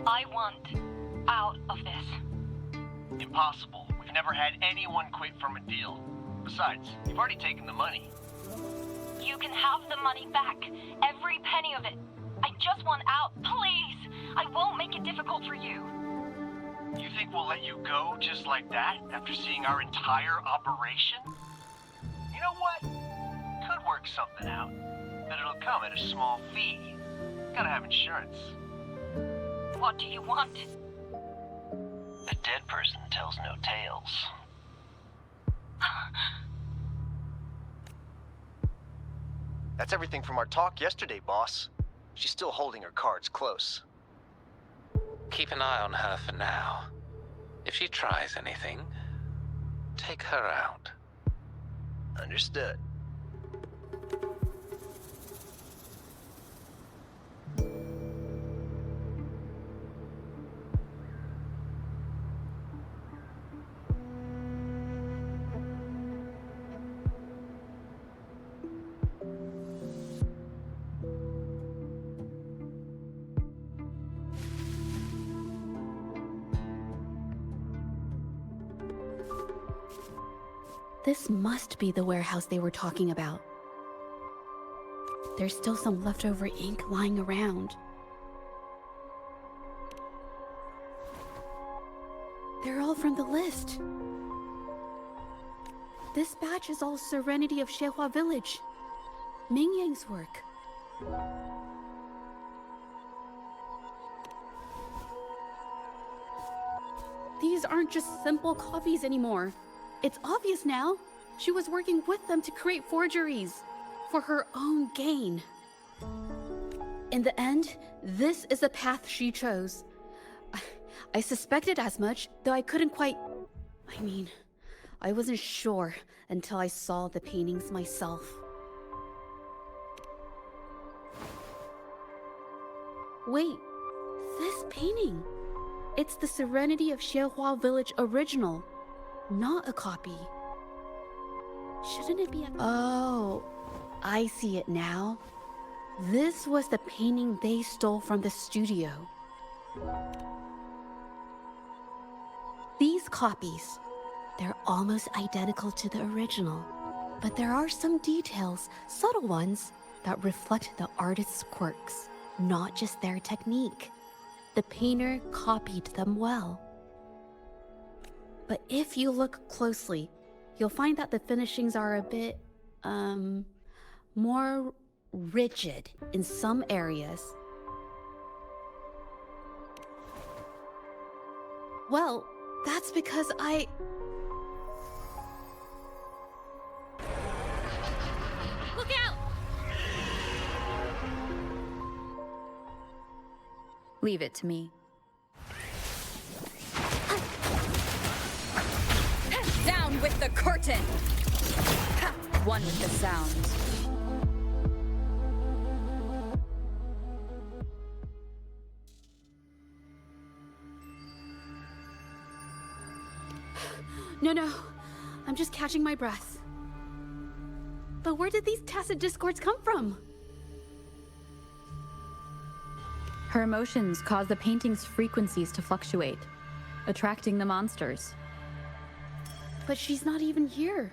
I want out of this. Impossible. We've never had anyone quit from a deal. Besides, you've already taken the money. You can have the money back. Every penny of it. I just want out. Please! I won't make it difficult for you. You think we'll let you go just like that after seeing our entire operation? You know what? Could work something out. But it'll come at a small fee. Gotta have insurance. What do you want? A dead person tells no tales. That's everything from our talk yesterday, boss. She's still holding her cards close. Keep an eye on her for now. If she tries anything, take her out. Understood. This must be the warehouse they were talking about. There's still some leftover ink lying around. They're all from the list. This batch is all Serenity of Xehua Village. Ming Yang's work. These aren't just simple copies anymore. It's obvious now. She was working with them to create forgeries for her own gain. In the end, this is the path she chose. I suspected as much, though I couldn't quite... I wasn't sure until I saw the paintings myself. Wait, this painting. It's the Serenity of Xehua Village original. Not a copy. Shouldn't it be a... Oh, I see it now. This was the painting they stole from the studio. These copies, they're almost identical to the original. But there are some details, subtle ones, that reflect the artist's quirks, not just their technique. The painter copied them well. But if you look closely, you'll find that the finishings are a bit, more rigid in some areas. Well, that's because Look out! Leave it to me. Down with the curtain! One with the sound. No. I'm just catching my breath. But where did these tacit discords come from? Her emotions cause the painting's frequencies to fluctuate, attracting the monsters. But she's not even here.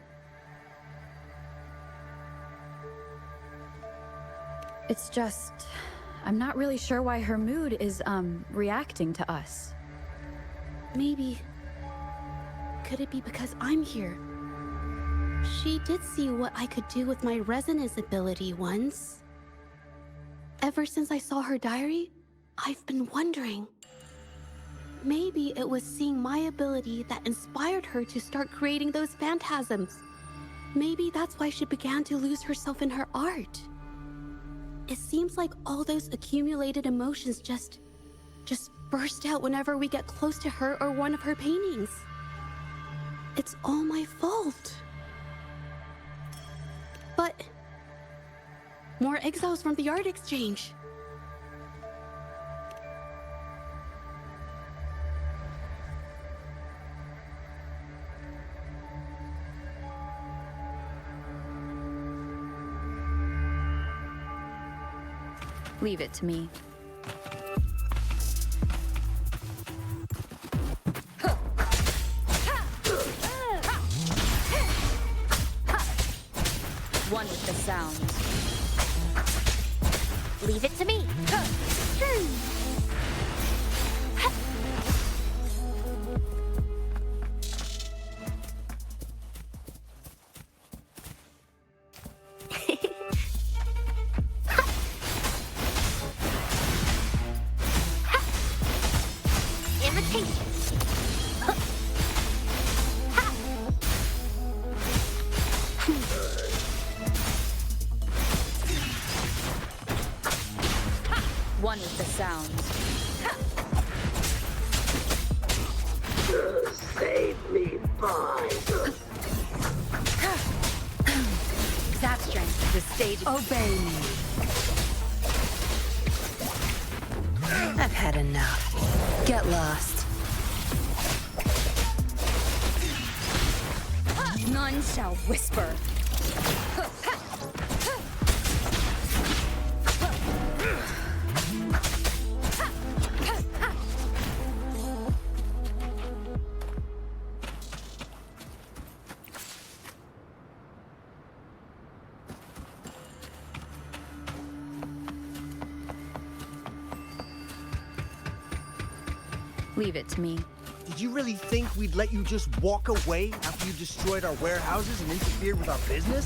It's just... I'm not really sure why her mood is, reacting to us. Maybe... Could it be because I'm here? She did see what I could do with my resonance ability once. Ever since I saw her diary, I've been wondering. Maybe it was seeing my ability that inspired her to start creating those phantasms. Maybe that's why she began to lose herself in her art. It seems like all those accumulated emotions just burst out whenever we get close to her or one of her paintings. It's all my fault. But more exiles from the art exchange. Leave it to me. One with the sound. Leave it to me. One with the sound. Save me, boy. That strength, the stage. Obey me. I've had enough. Get lost. None shall whisper. Leave it to me. Did you really think we'd let you just walk away after you destroyed our warehouses and interfered with our business?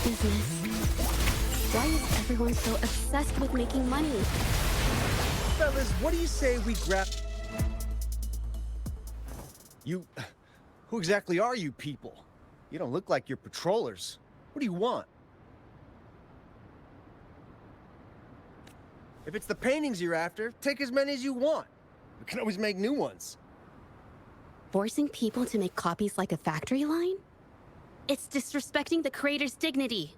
Business. Why is everyone so obsessed with making money? Fellas, what do you say we grab... You... Who exactly are you people? You don't look like you're patrollers. What do you want? If it's the paintings you're after, take as many as you want. We can always make new ones. Forcing people to make copies like a factory line? It's disrespecting the creator's dignity.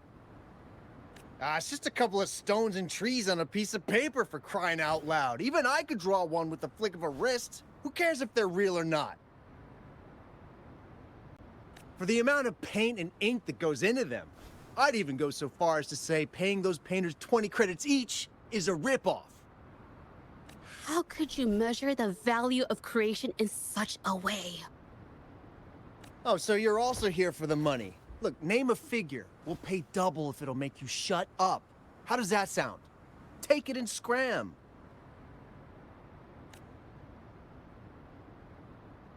It's just a couple of stones and trees on a piece of paper, for crying out loud. Even I could draw one with the flick of a wrist. Who cares if they're real or not? For the amount of paint and ink that goes into them, I'd even go so far as to say paying those painters 20 credits each is a ripoff. How could you measure the value of creation in such a way? Oh, so you're also here for the money. Look, name a figure. We'll pay double if it'll make you shut up. How does that sound? Take it and scram.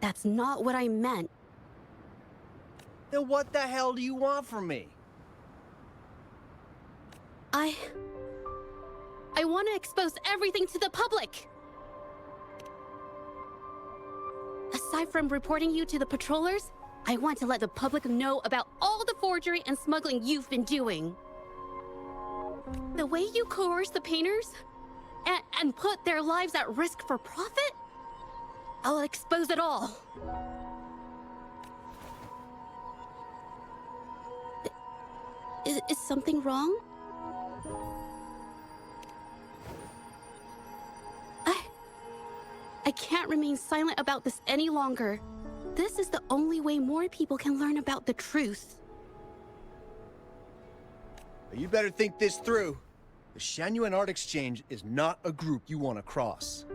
That's not what I meant. Then what the hell do you want from me? I want to expose everything to the public. Aside from reporting you to the patrollers, I want to let the public know about all the forgery and smuggling you've been doing. The way you coerce the painters and put their lives at risk for profit? I'll expose it all. Is something wrong? I can't remain silent about this any longer. This is the only way more people can learn about the truth. You better think this through. The Shanyuan Art Exchange is not a group you want to cross.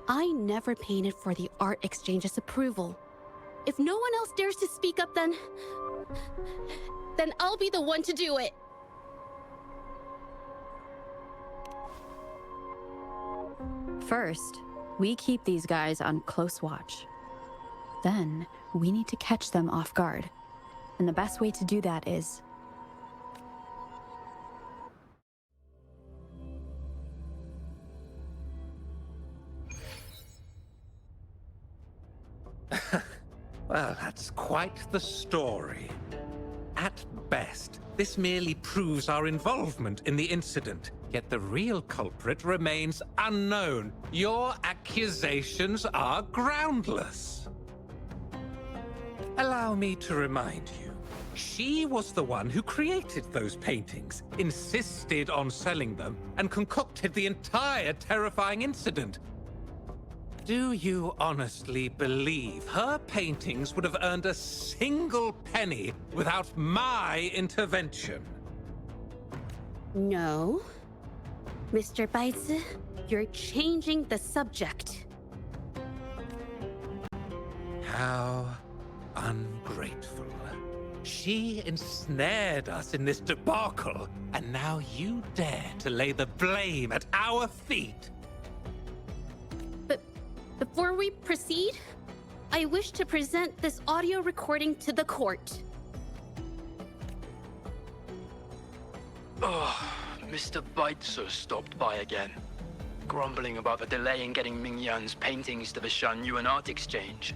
I never painted for the Art Exchange's approval. If no one else dares to speak up, then I'll be the one to do it. First, we keep these guys on close watch. Then, we need to catch them off guard. And the best way to do that is... Well, that's quite the story. At best, this merely proves our involvement in the incident, yet the real culprit remains unknown. Your accusations are groundless. Allow me to remind you, she was the one who created those paintings, insisted on selling them, and concocted the entire terrifying incident. Do you honestly believe her paintings would have earned a single penny without my intervention? No. Mr. Baitsu, you're changing the subject. How ungrateful. She ensnared us in this debacle, and now you dare to lay the blame at our feet. Before we proceed, I wish to present this audio recording to the court. Mr. Baitsu stopped by again, grumbling about the delay in getting Mingyan's paintings to the Shanyuan Art Exchange.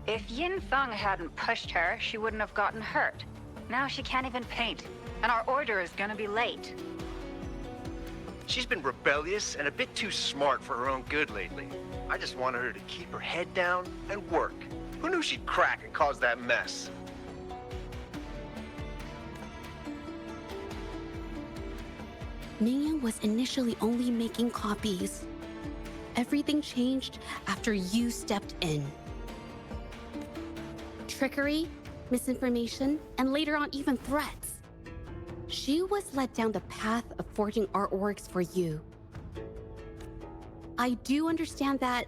If Yin Feng hadn't pushed her, she wouldn't have gotten hurt. Now she can't even paint, and our order is gonna be late. She's been rebellious and a bit too smart for her own good lately. I just wanted her to keep her head down and work. Who knew she'd crack and cause that mess? Mingyan was initially only making copies. Everything changed after you stepped in. Trickery, misinformation, and later on even threats. She was led down the path of forging artworks for you. I do understand that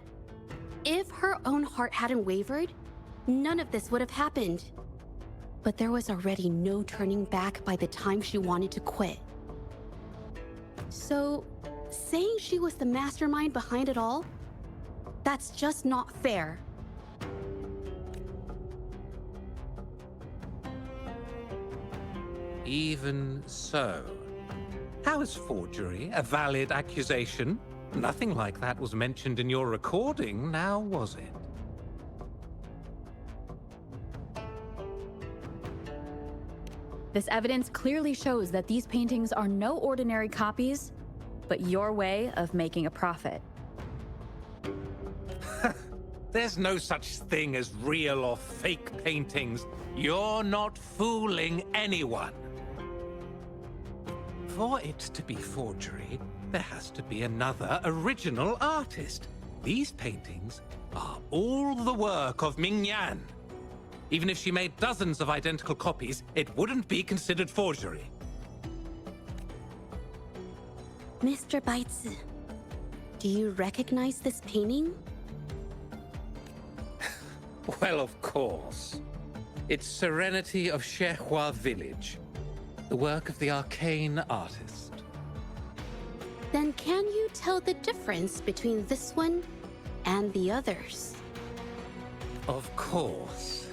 if her own heart hadn't wavered, none of this would have happened. But there was already no turning back by the time she wanted to quit. So, saying she was the mastermind behind it all, that's just not fair. Even so, how is forgery a valid accusation? Nothing like that was mentioned in your recording, now was it? This evidence clearly shows that these paintings are no ordinary copies, but your way of making a profit. There's no such thing as real or fake paintings. You're not fooling anyone. For it to be forgery, there has to be another original artist. These paintings are all the work of Mingyan. Even if she made dozens of identical copies, it wouldn't be considered forgery. Mr. Baitsu, do you recognize this painting? Well, of course. It's Serenity of Shehua Village, the work of the arcane artist. Then can you tell the difference between this one and the others? Of course.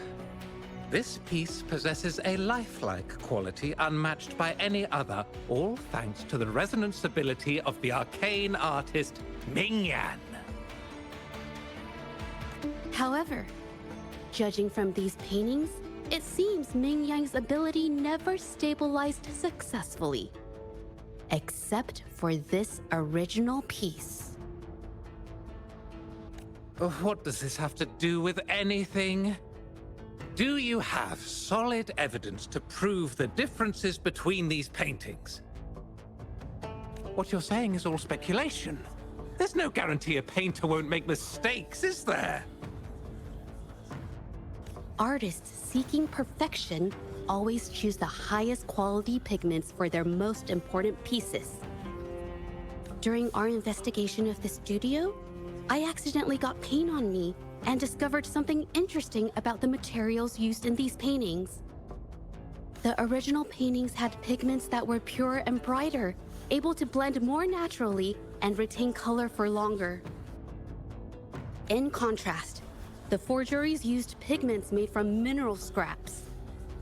This piece possesses a lifelike quality unmatched by any other, all thanks to the resonance ability of the arcane artist, Mingyan. However, judging from these paintings, it seems Mingyan's ability never stabilized successfully. Except for this original piece. What does this have to do with anything? Do you have solid evidence to prove the differences between these paintings? What you're saying is all speculation. There's no guarantee a painter won't make mistakes, is there? Artists seeking perfection always choose the highest quality pigments for their most important pieces. During our investigation of the studio, I accidentally got paint on me and discovered something interesting about the materials used in these paintings. The original paintings had pigments that were purer and brighter, able to blend more naturally and retain color for longer. In contrast, the forgeries used pigments made from mineral scraps.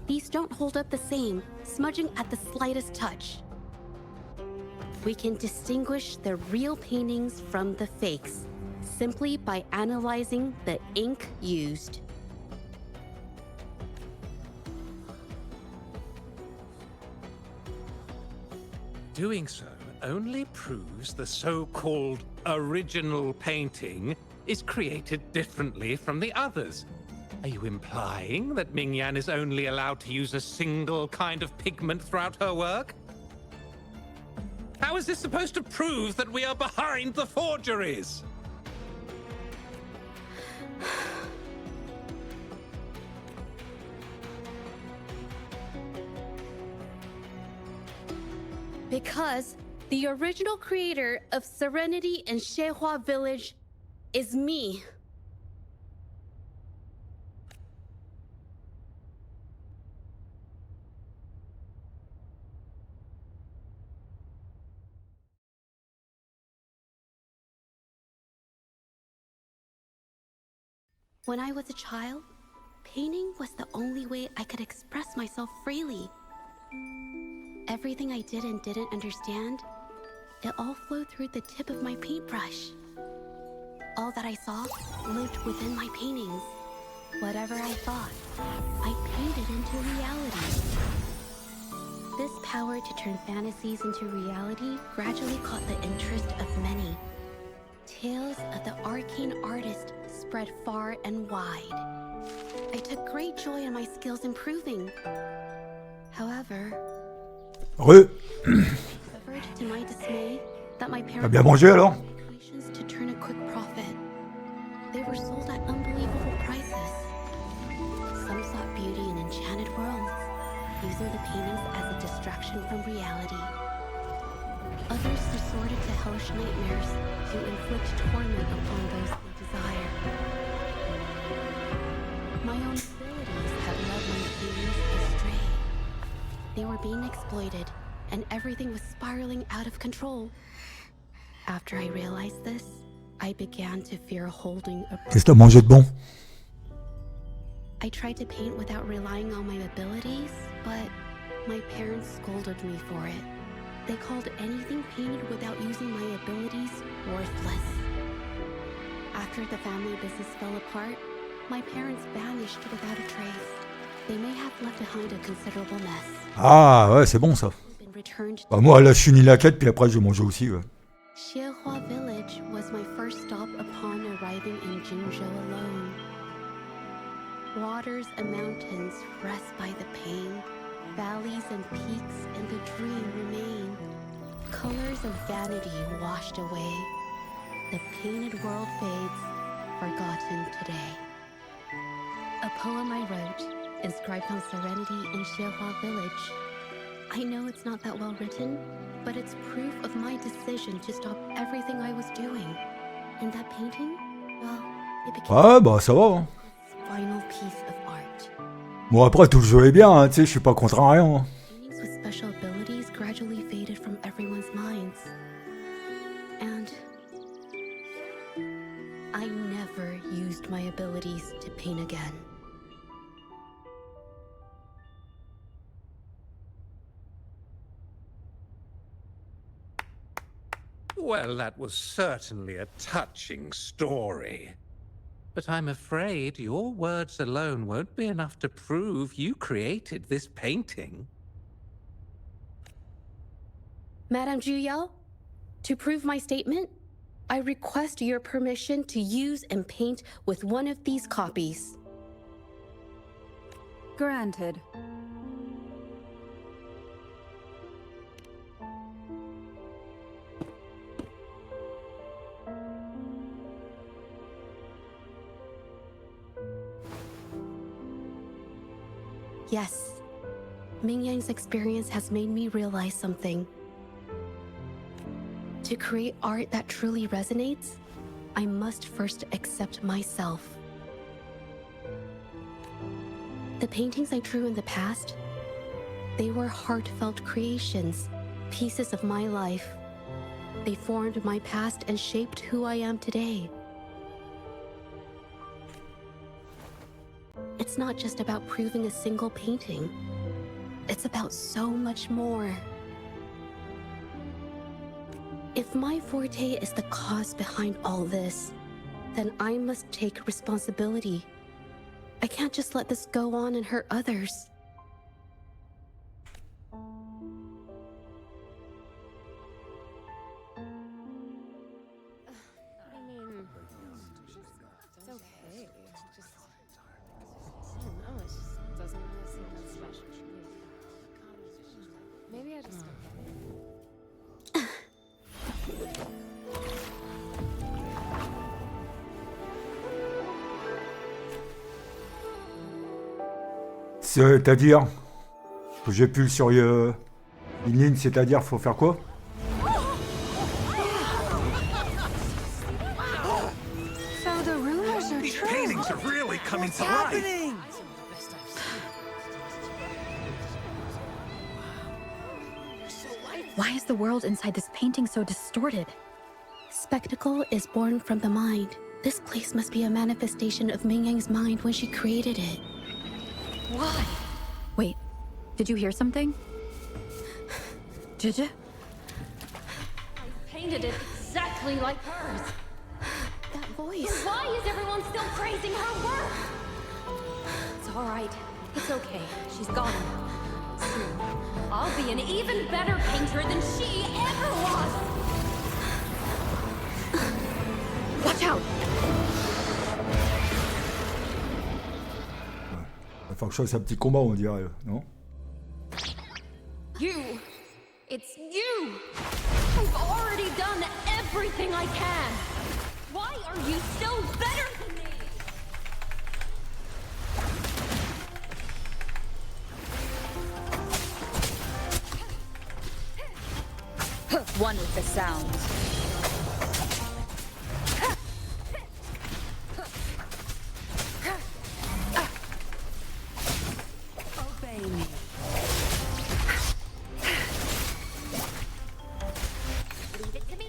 These don't hold up the same, smudging at the slightest touch. We can distinguish the real paintings from the fakes, simply by analyzing the ink used. Doing so only proves the so-called original painting is created differently from the others. Are you implying that Mingyan is only allowed to use a single kind of pigment throughout her work? How is this supposed to prove that we are behind the forgeries? Because the original creator of Serenity in Shehua Village is me. When I was a child, painting was the only way I could express myself freely. Everything I did and didn't understand, it all flowed through the tip of my paintbrush. All that I saw lived within my paintings. Whatever I thought, I painted into reality. This power to turn fantasies into reality gradually caught the interest of many. Tales of the arcane artist spread far and wide. I took great joy in my skills improving. However, discovered to my dismay that my T'as parents bien mangé alors? creations to turn a quick profit. They were sold at unbelievable prices. Some sought beauty in enchanted worlds, using the paintings as a distraction from reality. Others resorted to hellish nightmares to inflict torment upon those they desire. My own abilities have led my paintings astray. They were being exploited, and everything was spiraling out of control. After I realized this, I began to fear holding a... Qu'est-ce que t'as mangé de bon? I tried to paint without relying on my abilities, but my parents scolded me for it. They called anything painted without using my abilities worthless. After the family business fell apart, my parents vanished without a trace. They may have left behind a considerable mess. Ah ouais, c'est bon ça. Bah, moi, là, je finis la quête, puis après, je vais manger aussi. Ouais. Shihua Village was my first stop upon arriving in Jinzhou alone. Waters and mountains rest by the pain. Valleys and peaks in the dream remain. Colors of vanity washed away. The painted world fades, forgotten today. A poem I wrote, inscribed on Serenity in Shihua Village. I know it's not that well written, but it's proof of my decision to stop everything I was doing. And that painting, well, it became Ouais, bah ça va. Hein. final piece of art. Bon, après, tout le jeu est bien, hein, tu sais, je suis pas contre rien. Hein. Paintings with special abilities gradually faded from everyone's minds. And I never used my abilities to paint again. Well, that was certainly a touching story. But I'm afraid your words alone won't be enough to prove you created this painting. Madame Juyao, to prove my statement, I request your permission to use and paint with one of these copies. Granted. Yes, Mingyang's experience has made me realize something. To create art that truly resonates, I must first accept myself. The paintings I drew in the past, they were heartfelt creations, pieces of my life. They formed my past and shaped who I am today. It's not just about proving a single painting. It's about so much more. If my forte is the cause behind all this, then I must take responsibility. I can't just let this go on and hurt others. It's okay. Just, I don't know, it just doesn't really seem that special to me. Maybe I just don't get it. C'est-à-dire que j'ai pu sur une ligne, c'est-à-dire faut faire quoi? So the rumors are These true. paintings are really coming to life. Why is the world inside this painting so distorted? Spectacle is born from the mind. This place must be a manifestation of Ming Yang's mind when she created it. Why? Wait, did you hear something? Jijia? Painted it exactly like hers. That voice. Why is everyone still praising her work? It's all right. It's okay. She's gone now. Soon, I'll be an even better painter than she ever was. Watch out! Il va falloir que je fasse un petit combat, on dirait, non? You. It's you. I've already done everything I can. Why are you still better than me? One with the sound. Obey me. Leave it to me.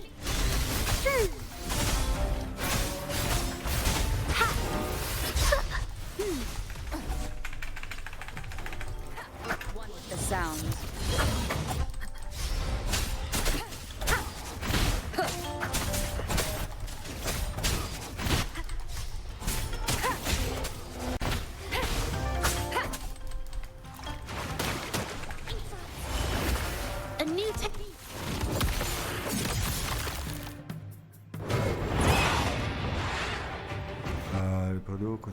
One with the sound. A new technique. Le panneau, quand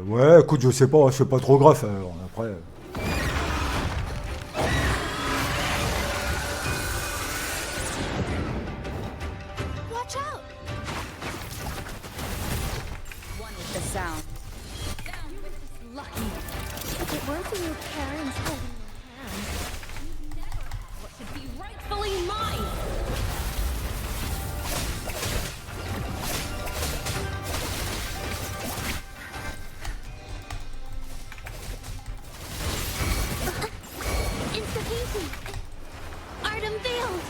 ouais, écoute, je sais pas, c'est pas trop grave, alors, après... Watch out. One with the sound. Lucky. If it weren't for your parents holding your hands, you never had what should be rightfully mine. Instant painting. Art unveiled.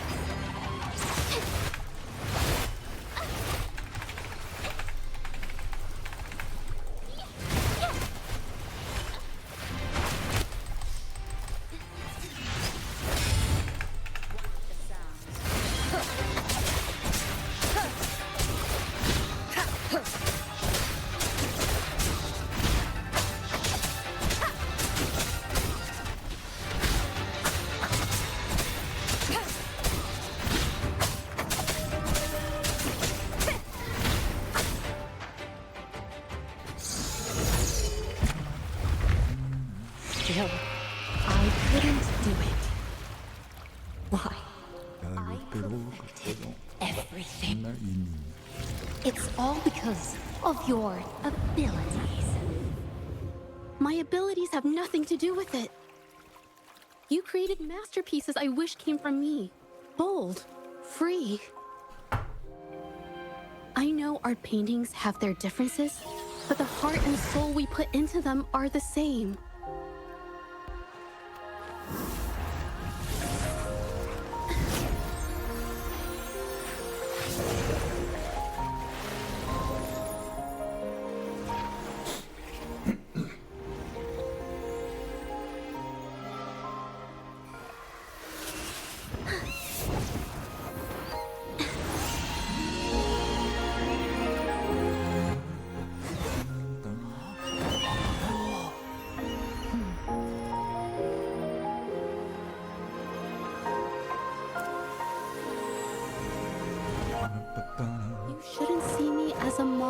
Still, I couldn't do it. Why? I perfected everything. It's all because of your abilities. My abilities have nothing to do with it. You created masterpieces I wish came from me. Bold, free. I know art paintings have their differences, but the heart and soul we put into them are the same.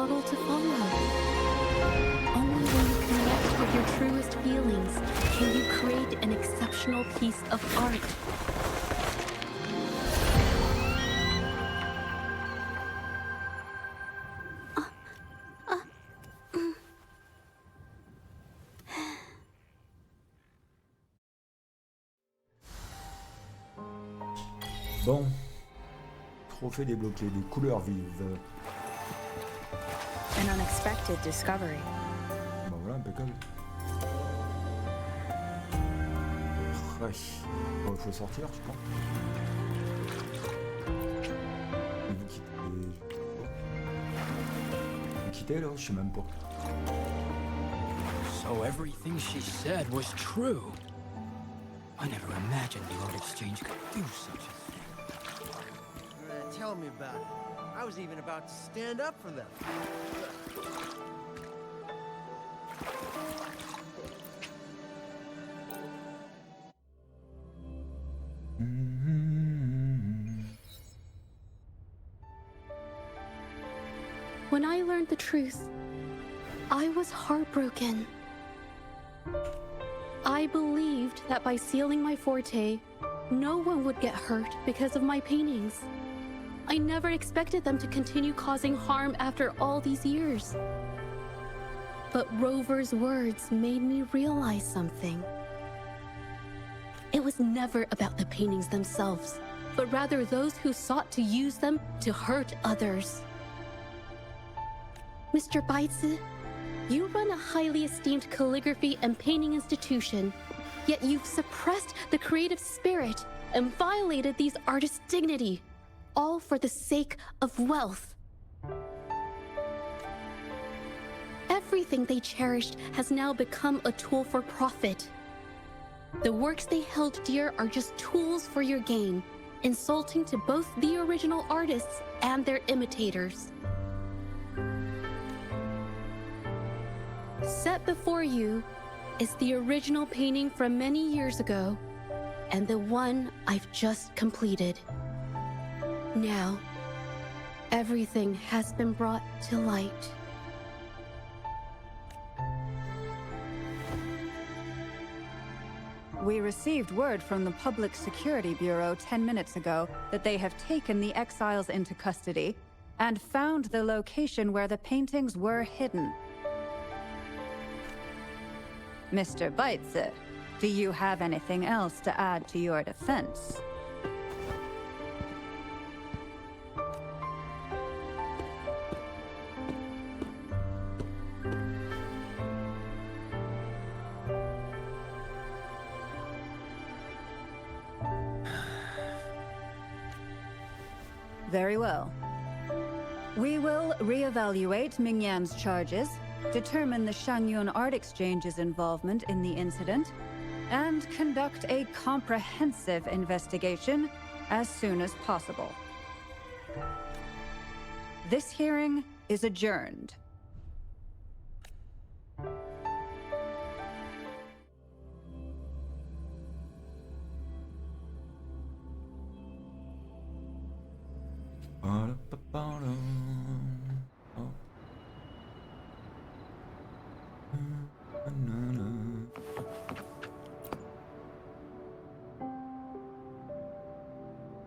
model to follow. Only when you connect with your truest feelings can you create an exceptional piece of art. Bon. Trophée débloqué, des couleurs vives. An unexpected discovery. Bon voilà, impeccable. Ouais. Bon, il faut sortir, je pense. Et vous quittez... Vous quittez là? Je sais même pas. So everything she said was true. I never imagined the art exchange could do such a thing. Tell me about it. I was even about to stand up for them. When I learned the truth, I was heartbroken. I believed that by sealing my forte, no one would get hurt because of my paintings. I never expected them to continue causing harm after all these years. But Rover's words made me realize something. It was never about the paintings themselves, but rather those who sought to use them to hurt others. Mr. Baitsu, you run a highly esteemed calligraphy and painting institution, yet you've suppressed the creative spirit and violated these artists' dignity, all for the sake of wealth. Everything they cherished has now become a tool for profit. The works they held dear are just tools for your gain, insulting to both the original artists and their imitators. Set before you is the original painting from many years ago, and the one I've just completed. Now, everything has been brought to light. We received word from the Public Security Bureau 10 minutes ago that they have taken the exiles into custody and found the location where the paintings were hidden. Mr. Baitsu, do you have anything else to add to your defense? Very well. We will reevaluate Mingyan's charges, determine the Shangyun Art Exchange's involvement in the incident, and conduct a comprehensive investigation as soon as possible. This hearing is adjourned.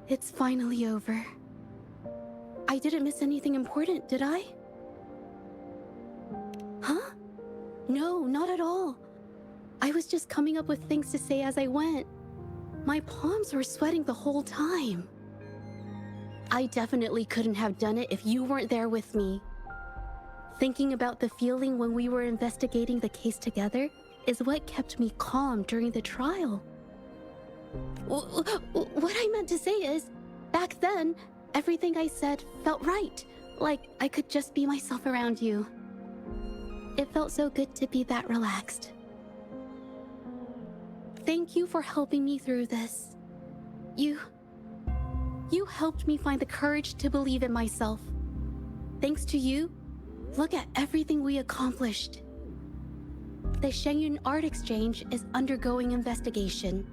It's finally over. I didn't miss anything important, did I? Huh? No, not at all. I was just coming up with things to say as I went. My palms were sweating the whole time. I definitely couldn't have done it if you weren't there with me. Thinking about the feeling when we were investigating the case together is what kept me calm during the trial. What I meant to say is, back then, everything I said felt right. Like I could just be myself around you. It felt so good to be that relaxed. Thank you for helping me through this. You helped me find the courage to believe in myself. Thanks to you, look at everything we accomplished. The Shangyun Art Exchange is undergoing investigation.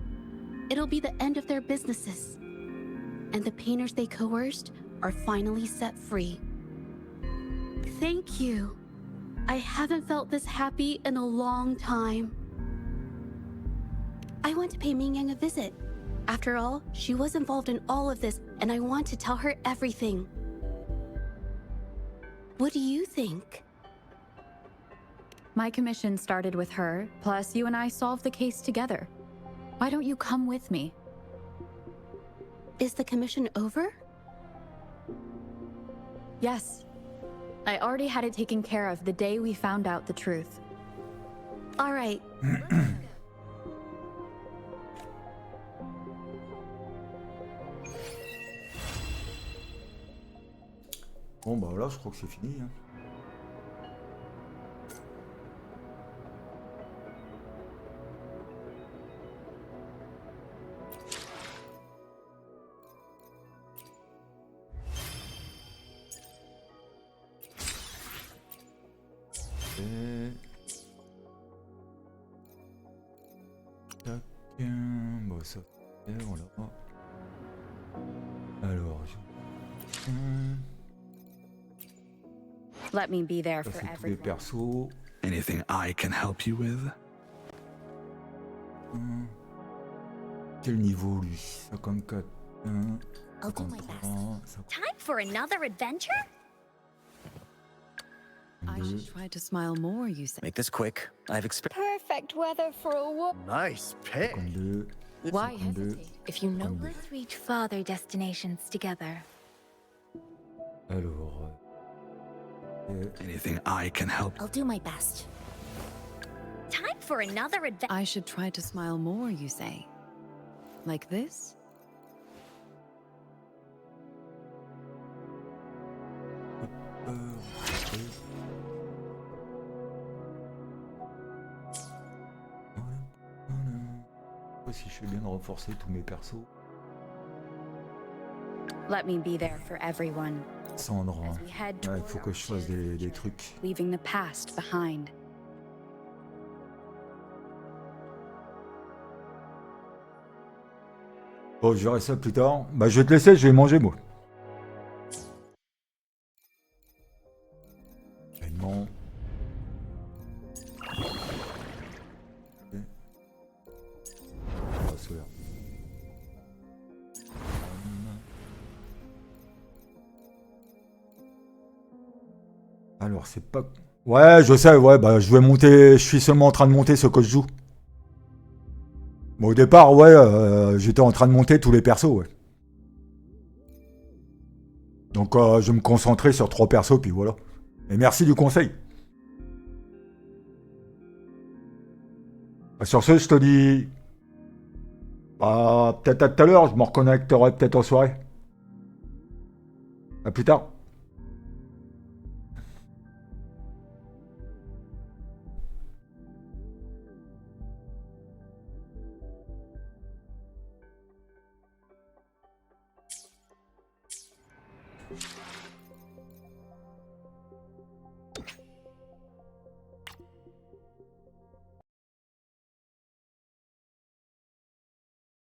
It'll be the end of their businesses. And the painters they coerced are finally set free. Thank you. I haven't felt this happy in a long time. I want to pay Mingyang a visit. After all, she was involved in all of this, and I want to tell her everything. What do you think? My commission started with her, plus you and I solved the case together. Why don't you come with me? Is the commission over? Yes. I already had it taken care of the day we found out the truth. All right. Bon bah voilà, je crois que c'est fini. Hein. Tac, bon ça, voilà. Alors, Let me be there ça for c'est tous les everyone. persos. Anything I can help you with? Quel niveau lui? 54. I'll do my 53, best. Time for another adventure? I should try to smile more, you say. Make this quick. I've experienced. Perfect weather for a walk. Nice pick. 52. Why 52. hesitate if you know 52. let's reach farther destinations together? Alors. Anything I can help. I'll do my best. Time for another adventure. I should try to smile more, you say. Like this? Si je fais bien de renforcer tous mes persos. Let me be there for everyone. Cendre. As we head Ouais, il toward faut que je fasse des trucs. leaving the past behind. Bon, je verrai ça plus tard. Bah, je vais te laisser, je vais manger moi. Événement. Ok. On va se faire. Alors, c'est pas... Ouais, je sais, ouais, bah, je vais monter... Je suis seulement en train de monter ce que je joue. Bon, au départ, ouais, j'étais en train de monter tous les persos, ouais. Donc, je vais me concentrer sur 3 persos, puis voilà. Et merci du conseil. Bah, sur ce, je te dis... Bah, peut-être à tout à l'heure, je me reconnecterai peut-être en soirée. À plus tard.